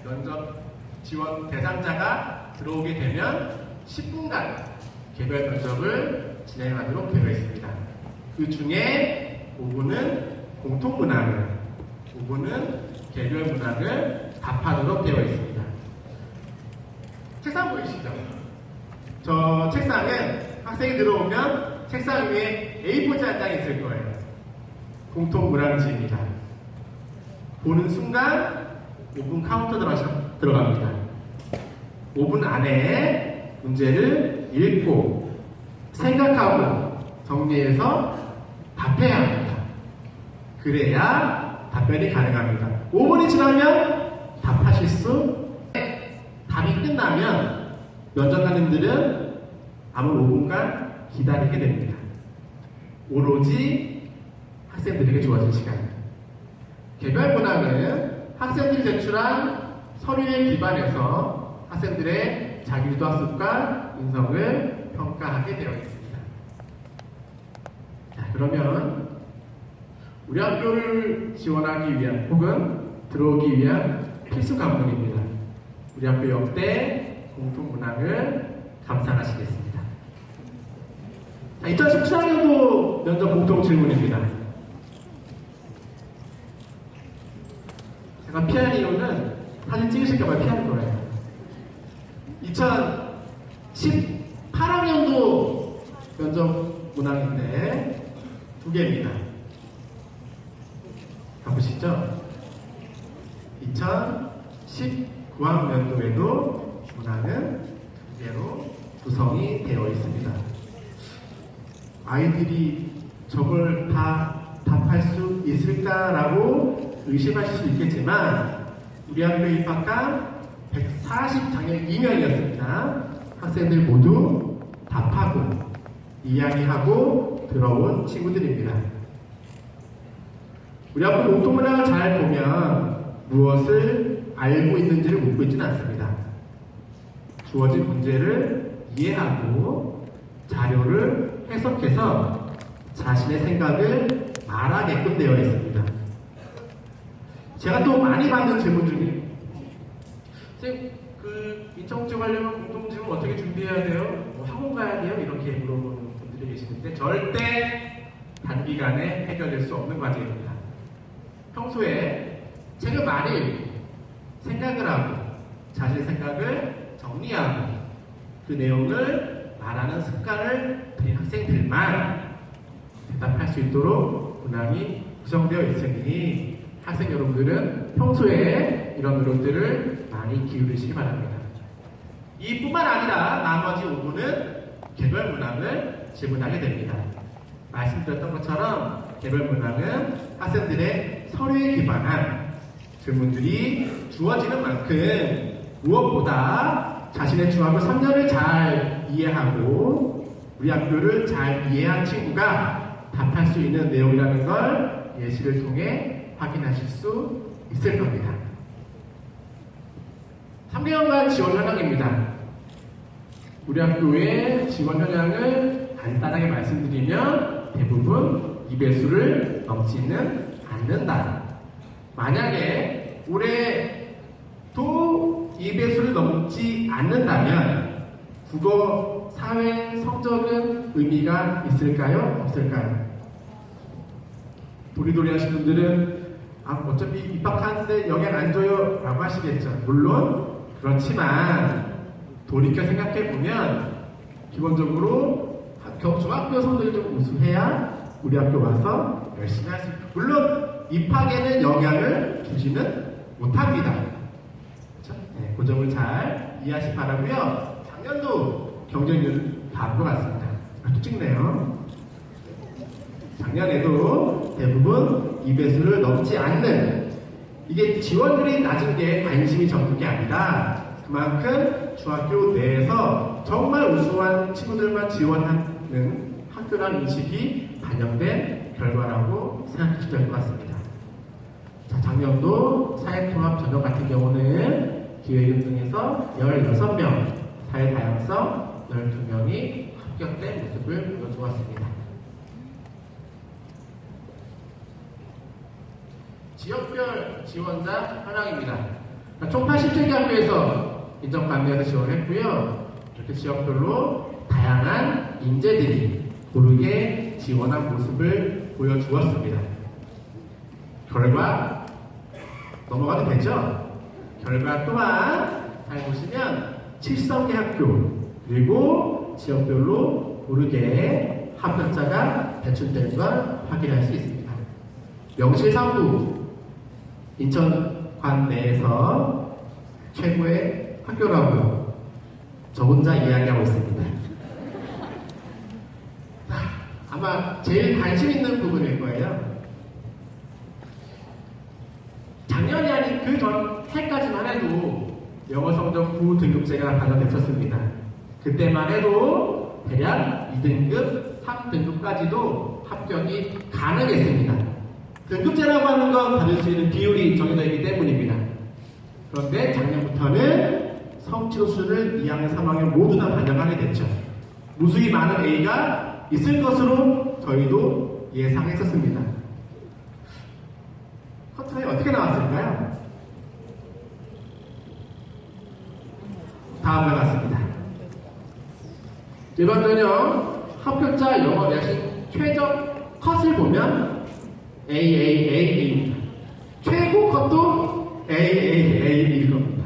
면접 지원 대상자가 들어오게 되면 10분간 개별 면접을 진행하도록 되어 있습니다. 그 중에 5분은 공통문항을, 5분은 개별 문항을 답하도록 되어 있습니다. 책상 보이시죠? 저 책상은 학생이 들어오면 책상 위에 A4지 한 장이 있을 거예요. 공통문항지입니다. 보는 순간 5분 카운터 들어갑니다. 5분 안에 문제를 읽고 생각하고 정리해서 답해야 합니다. 그래야 답변이 가능합니다. 5분이 지나면 답하실 수, 답이 끝나면 면접관님들은 아무 5분간 기다리게 됩니다. 오로지 학생들에게 주어진 시간입니다. 개별 문항은 학생들이 제출한 서류에 기반해서 학생들의 자기주도 학습과 인성을 평가하게 되어 있습니다. 자, 그러면 우리 학교를 지원하기 위한 혹은 들어오기 위한 필수 관문입니다. 우리 학교 역대 공통문항을 감상하시겠습니다. 자, 2017학년도 면접 공통 질문입니다. 제가 피한 이유는 사진 찍으실까봐 피하는 거예요. 2018학년도 면접 문항인데 2개입니다. 가보시죠. 2019학년도에도 문항은 2개로 구성이 되어 있습니다. 아이들이 저걸 다 답할 수 있을까라고 의심하실 수 있겠지만 우리 학교에 입학한 140장애2명이었습니다. 학생들 모두 답하고 이야기하고 들어온 친구들입니다. 우리 학교 공통문항을 잘 보면 무엇을 알고 있는지를 묻고 있지는 않습니다. 주어진 문제를 이해하고 자료를 해석해서 자신의 생각을 말하게끔 되어 있습니다. 제가 또 많이 받는 질문 중에 선생님, 인천국제 관련 공통질문 어떻게 준비해야 돼요? 뭐 학원 가야 돼요? 이렇게 물어보는 분들이 계시는데 절대 단기간에 해결될 수 없는 과제입니다. 평소에 책을 많이 읽고 생각을 하고 자신의 생각을 정리하고 그 내용을 말하는 습관을 들인 학생들만 대답할 수 있도록 문항이 구성되어 있으니 학생 여러분들은 평소에 이런 노력들을 많이 기울이시기 바랍니다. 이뿐만 아니라 나머지 5분은 개별 문항을 질문하게 됩니다. 말씀드렸던 것처럼 개별 문항은 학생들의 서류에 기반한 질문들이 주어지는 만큼 무엇보다 자신의 중학교 3년을 잘 이해하고 우리 학교를 잘 이해한 친구가 답할 수 있는 내용이라는 걸 예시를 통해 확인하실 수 있을 겁니다. 3개월간 지원 현황입니다. 우리 학교의 지원 현황을 간단하게 말씀드리면 대부분 2배수를 넘지는 않는다. 만약에 올해도 2배수를 넘지 않는다면 국어, 사회 성적은 의미가 있을까요? 없을까요? 도리도리 하신 분들은 어차피 입학하는데 영향 안 줘요 라고 하시겠죠. 물론 그렇지만 돌이켜 생각해보면 기본적으로 중학교 성적이 좀 우수해야 우리 학교 와서 열심히 할 수 있고 물론 입학에는 영향을 주지는 못합니다. 그렇죠? 네, 그 점을 잘 이해하시기 바라고요. 작년도 경쟁률 다른 것 같습니다. 아주 찍네요. 작년에도 대부분 2배수를 넘지 않는 이게 지원율이 낮은 게 관심이 적은 게 아니라 그만큼 중학교 내에서 정말 우수한 친구들만 지원하는 학교라는 인식이 반영된 결과라고 생각하시면 될 것 같습니다. 자, 작년도 사회통합 전형 같은 경우는 기회윤등에서 16명, 사회다양성 12명이 합격된 모습을 보여주었습니다. 지역별 지원자 현황입니다. 총 87개 학교에서 인정관대에서 지원했고요. 이렇게 지역별로 다양한 인재들이 고르게 지원한 모습을 보여주었습니다. 결과 넘어가도 되죠? 결과 또한 잘 보시면 7성개 학교 그리고 지역별로 고르게 합격자가 배출된 걸 확인할 수 있습니다. 명실상부 인천관 내에서 최고의 학교라고 저 혼자 이야기하고 있습니다. 아마 제일 관심 있는 부분일 거예요. 작년이 아닌 그 전 해까지만 해도 영어 성적 9등급제가 반영됐었습니다. 그때만 해도 대략 2등급, 3등급까지도 합격이 가능했습니다. 등급제라고 하는 건 받을 수 있는 비율이 정해져 있기 때문입니다. 그런데 작년부터는 성취도 수준을 2학년, 3학년 모두 다 반영하게 됐죠. 무수히 많은 A가 있을 것으로 저희도 예상했었습니다. 커트라인 어떻게 나왔을까요? 다음과 같습니다. 이번 전형 합격자 영어 내신 최적 컷을 보면 AAA입니다. 최고 컷도 AAA일 겁니다.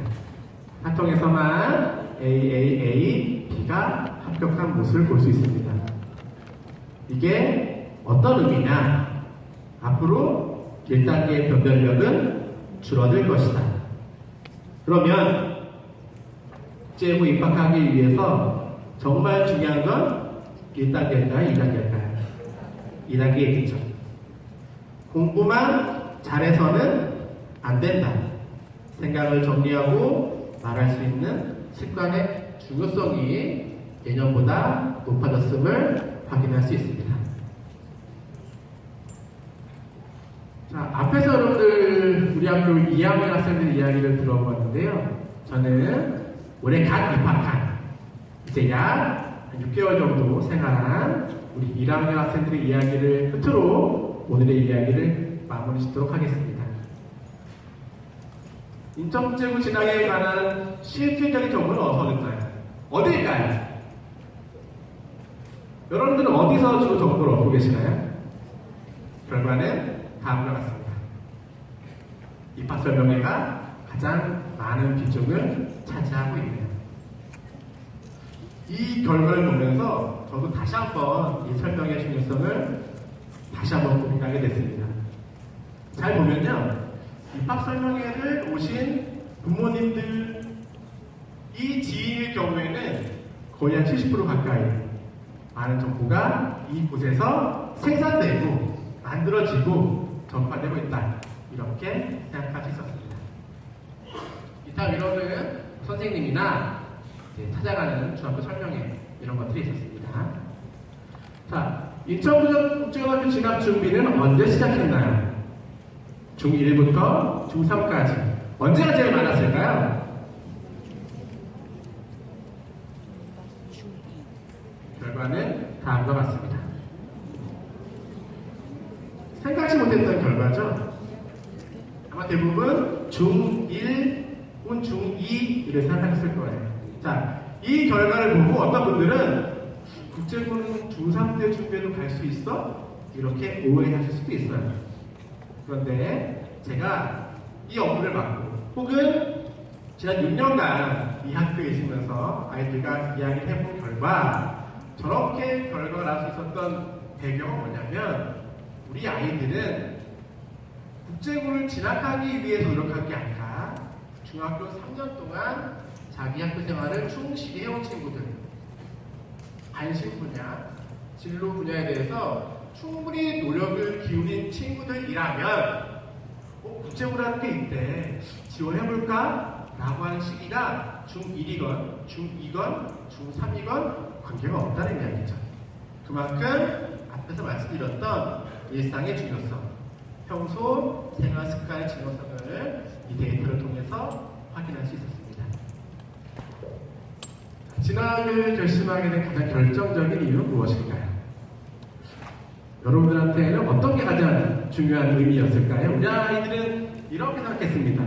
하통에서만 AAAB가 합격한 모습을 볼 수 있습니다. 이게 어떤 의미냐? 앞으로 1단계 변별력은 줄어들 것이다. 그러면 국제부 입학하기 위해서 정말 중요한 건 1단계일까요? 2단계일까요? 2단계이겠죠. 공부만 잘해서는 안 된다. 생각을 정리하고 말할 수 있는 습관의 중요성이 예년보다 높아졌음을 확인할 수 있습니다. 자, 앞에서 여러분들 우리 학교 2학년 학생들 이야기를 들어봤는데요. 저는 올해 갓 입학한 이제 약 6개월 정도 생활한 우리 1학년 학생들의 이야기를 끝으로 오늘의 이야기를 마무리 짓도록 하겠습니다. 인적재구 진학에 관한 실질적인 정보는 어디서 얻을까요? 어딜까요? 여러분들은 어디서 주로 정보를 얻고 계시나요? 결과는 다음과 같습니다. 입학설명회가 가장 많은 비중을 차지하고 있네요. 이 결과를 보면서 저도 다시 한번 이 설명의 중요성을 다시 한번 고민하게 됐습니다. 잘 보면요, 입학설명회를 오신 부모님들 이 지인일 경우에는 거의 한 70% 가까이 많은 정보가 이곳에서 생산되고 만들어지고 전파되고 있다, 이렇게 생각할 수 있었습니다. 이따 이거는 선생님이나 찾아가는 중학교 설명회 이런 것들이 있었습니다. 자, 인천국제고등학교 진학 준비는 언제 시작했나요? 중1부터 중3까지 언제가 제일 많았을까요? 결과는 다음과 같습니다. 생각지 못했던 결과죠. 아마 대부분 중1 혹은 중2를 생각했을 거예요. 자, 이 결과를 보고 어떤 분들은 국제고는 중3 때 준비해도 갈 수 있어? 이렇게 오해하실 수도 있어요. 그런데 제가 이 업무를 맡고 혹은 지난 6년간 이 학교에 있으면서 아이들과 이야기를 해본 결과 저렇게 결과가 날 수 있었던 배경은 뭐냐면 우리 아이들은 국제고를 진학하기 위해서 노력한 게 아니라 중학교 3년 동안 자기 학교 생활을 충실히 해온 친구들, 관심 분야, 진로 분야에 대해서 충분히 노력을 기울인 친구들이라면 국제고라는 게 있대, 지원해볼까? 라고 하는 시기가 중1이건 중2건 중3이건 관계가 없다는 이야기죠. 그만큼 앞에서 말씀드렸던 일상의 중요성, 평소 생활 습관의 중요성을 이 데이터를 통해서 확인할 수 있었습니다. 진학을 결심하게 된 가장 결정적인 이유는 무엇일까요? 여러분들한테는 어떤 게 가장 중요한 의미였을까요? 우리 아이들은 이렇게 생각했습니다.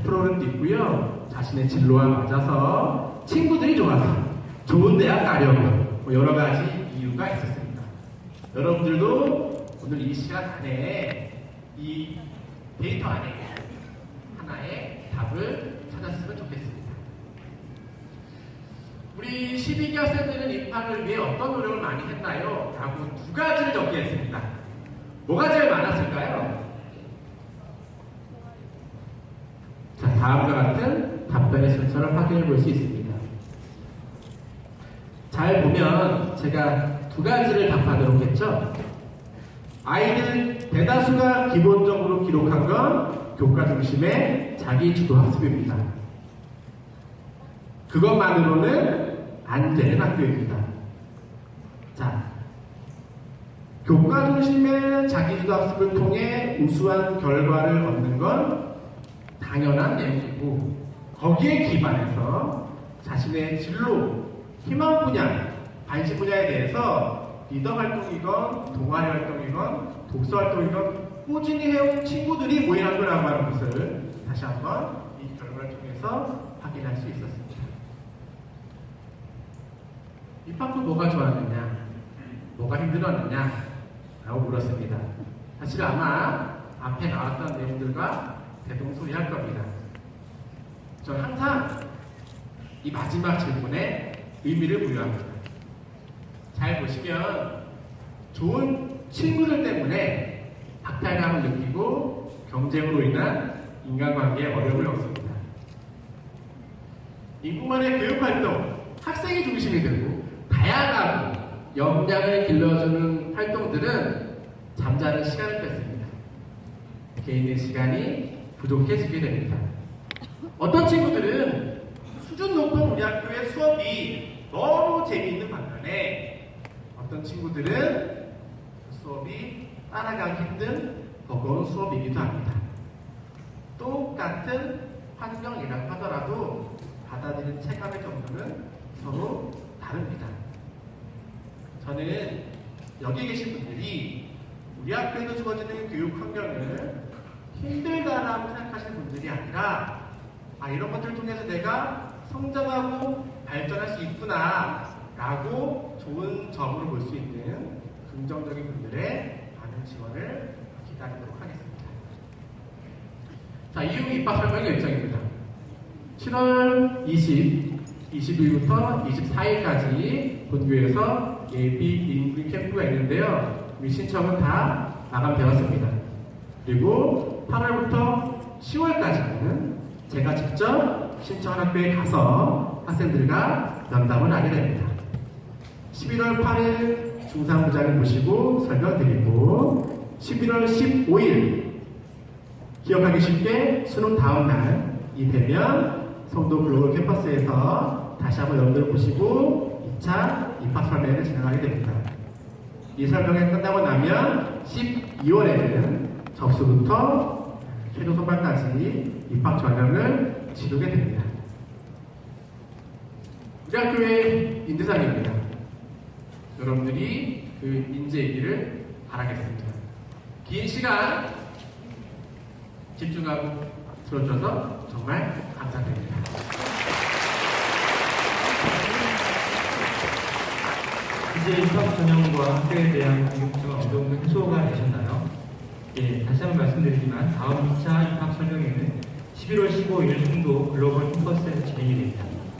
프로그램도 있고요, 자신의 진로와 맞아서 친구들이 좋아서 좋은 대학 가려고 여러 가지 이유가 있었습니다. 여러분들도 오늘 이 시간 안에 이 데이터 안에 하나의 답을 찾았으면 좋겠습니다. 우리 12기 학생들은 입학을 위해 어떤 노력을 많이 했나요? 라고 두 가지를 적게 했습니다. 뭐가 제일 많았을까요? 자, 다음과 같은 답변의 순서를 확인해 볼 수 있습니다. 잘 보면 제가 두 가지를 답하도록 했죠. 아이들 대다수가 기본적으로 기록한 건 교과 중심의 자기 주도 학습입니다. 그것만으로는 안 되는 학교입니다. 자, 교과 중심의 자기 주도 학습을 통해 우수한 결과를 얻는 건 당연한 내용이고, 거기에 기반해서 자신의 진로, 희망 분야, 관심 분야에 대해서 리더 활동이건 동아리 활동이건 독서 활동이건 꾸준히 해온 친구들이 모인 학교라고 하는 것을 다시 한번 이 결과를 통해서 확인할 수 있었습니다. 입학 후 뭐가 좋았느냐, 뭐가 힘들었느냐 라고 물었습니다. 사실 아마 앞에 나왔던 내용들과 대동소이할 겁니다. 저는 항상 이 마지막 질문에 의미를 부여합니다. 잘 보시면 좋은 친구들 때문에 박탈감을 느끼고 경쟁으로 인한 인간관계에 어려움을 겪습니다. 이분만의 교육활동, 학생이 중심이 되고 다양하고 역량을 길러주는 활동들은 잠자는 시간을 뺏습니다. 개인의 시간이 부족해지게 됩니다. 어떤 친구들은 수준 높은 우리 학교의 수업이 너무 재미있는 반면에 어떤 친구들은 수업이 따라가기 힘든 버거운 수업이기도 합니다. 똑같은 환경이라고 하더라도 받아들이는 체감의 정도는 서로 다릅니다. 저는 여기 계신 분들이 우리 학교에서 주어지는 교육 환경을 힘들다라고 생각하시는 분들이 아니라 이런 것들을 통해서 내가 성장하고 발전할 수 있구나 라고 좋은 점으로 볼 수 있는 긍정적인 분들의 많은 지원을 기다리도록 하겠습니다. 자, 이후 입학 설명 일정입니다. 7월 20일부터 24일까지 본교에서 예비 인구인 캠프가 있는데요. 이 신청은 다 마감되었습니다. 그리고 8월부터 10월까지는 제가 직접 신청한 학교에 가서 학생들과 면담을 하게 됩니다. 11월 8일 중상부장을 모시고 설명드리고 11월 15일 기억하기 쉽게 수능 다음 날 이 대면 송도 글로벌 캠퍼스에서 다시 한번 여러분들을 모시고 2차 입학 설명회를 진행하게 됩니다. 이 설명회 끝나고 나면 12월에는 접수부터 최종 선발까지 입학 전형을 치르게 됩니다. 우리 학교의 인재상입니다. 여러분들이 그 인재이기를 바라겠습니다. 긴 시간 집중하고 들어줘서 정말 감사드립니다. 이제 입학 전형과 학교에 대한 궁금증은 어느 정도 해소가 되셨나요? 예, 다시 한번 말씀드리지만 다음 2차 입학 설명회는 11월 15일 송도 글로벌 캠퍼스에서 진행이 됩니다.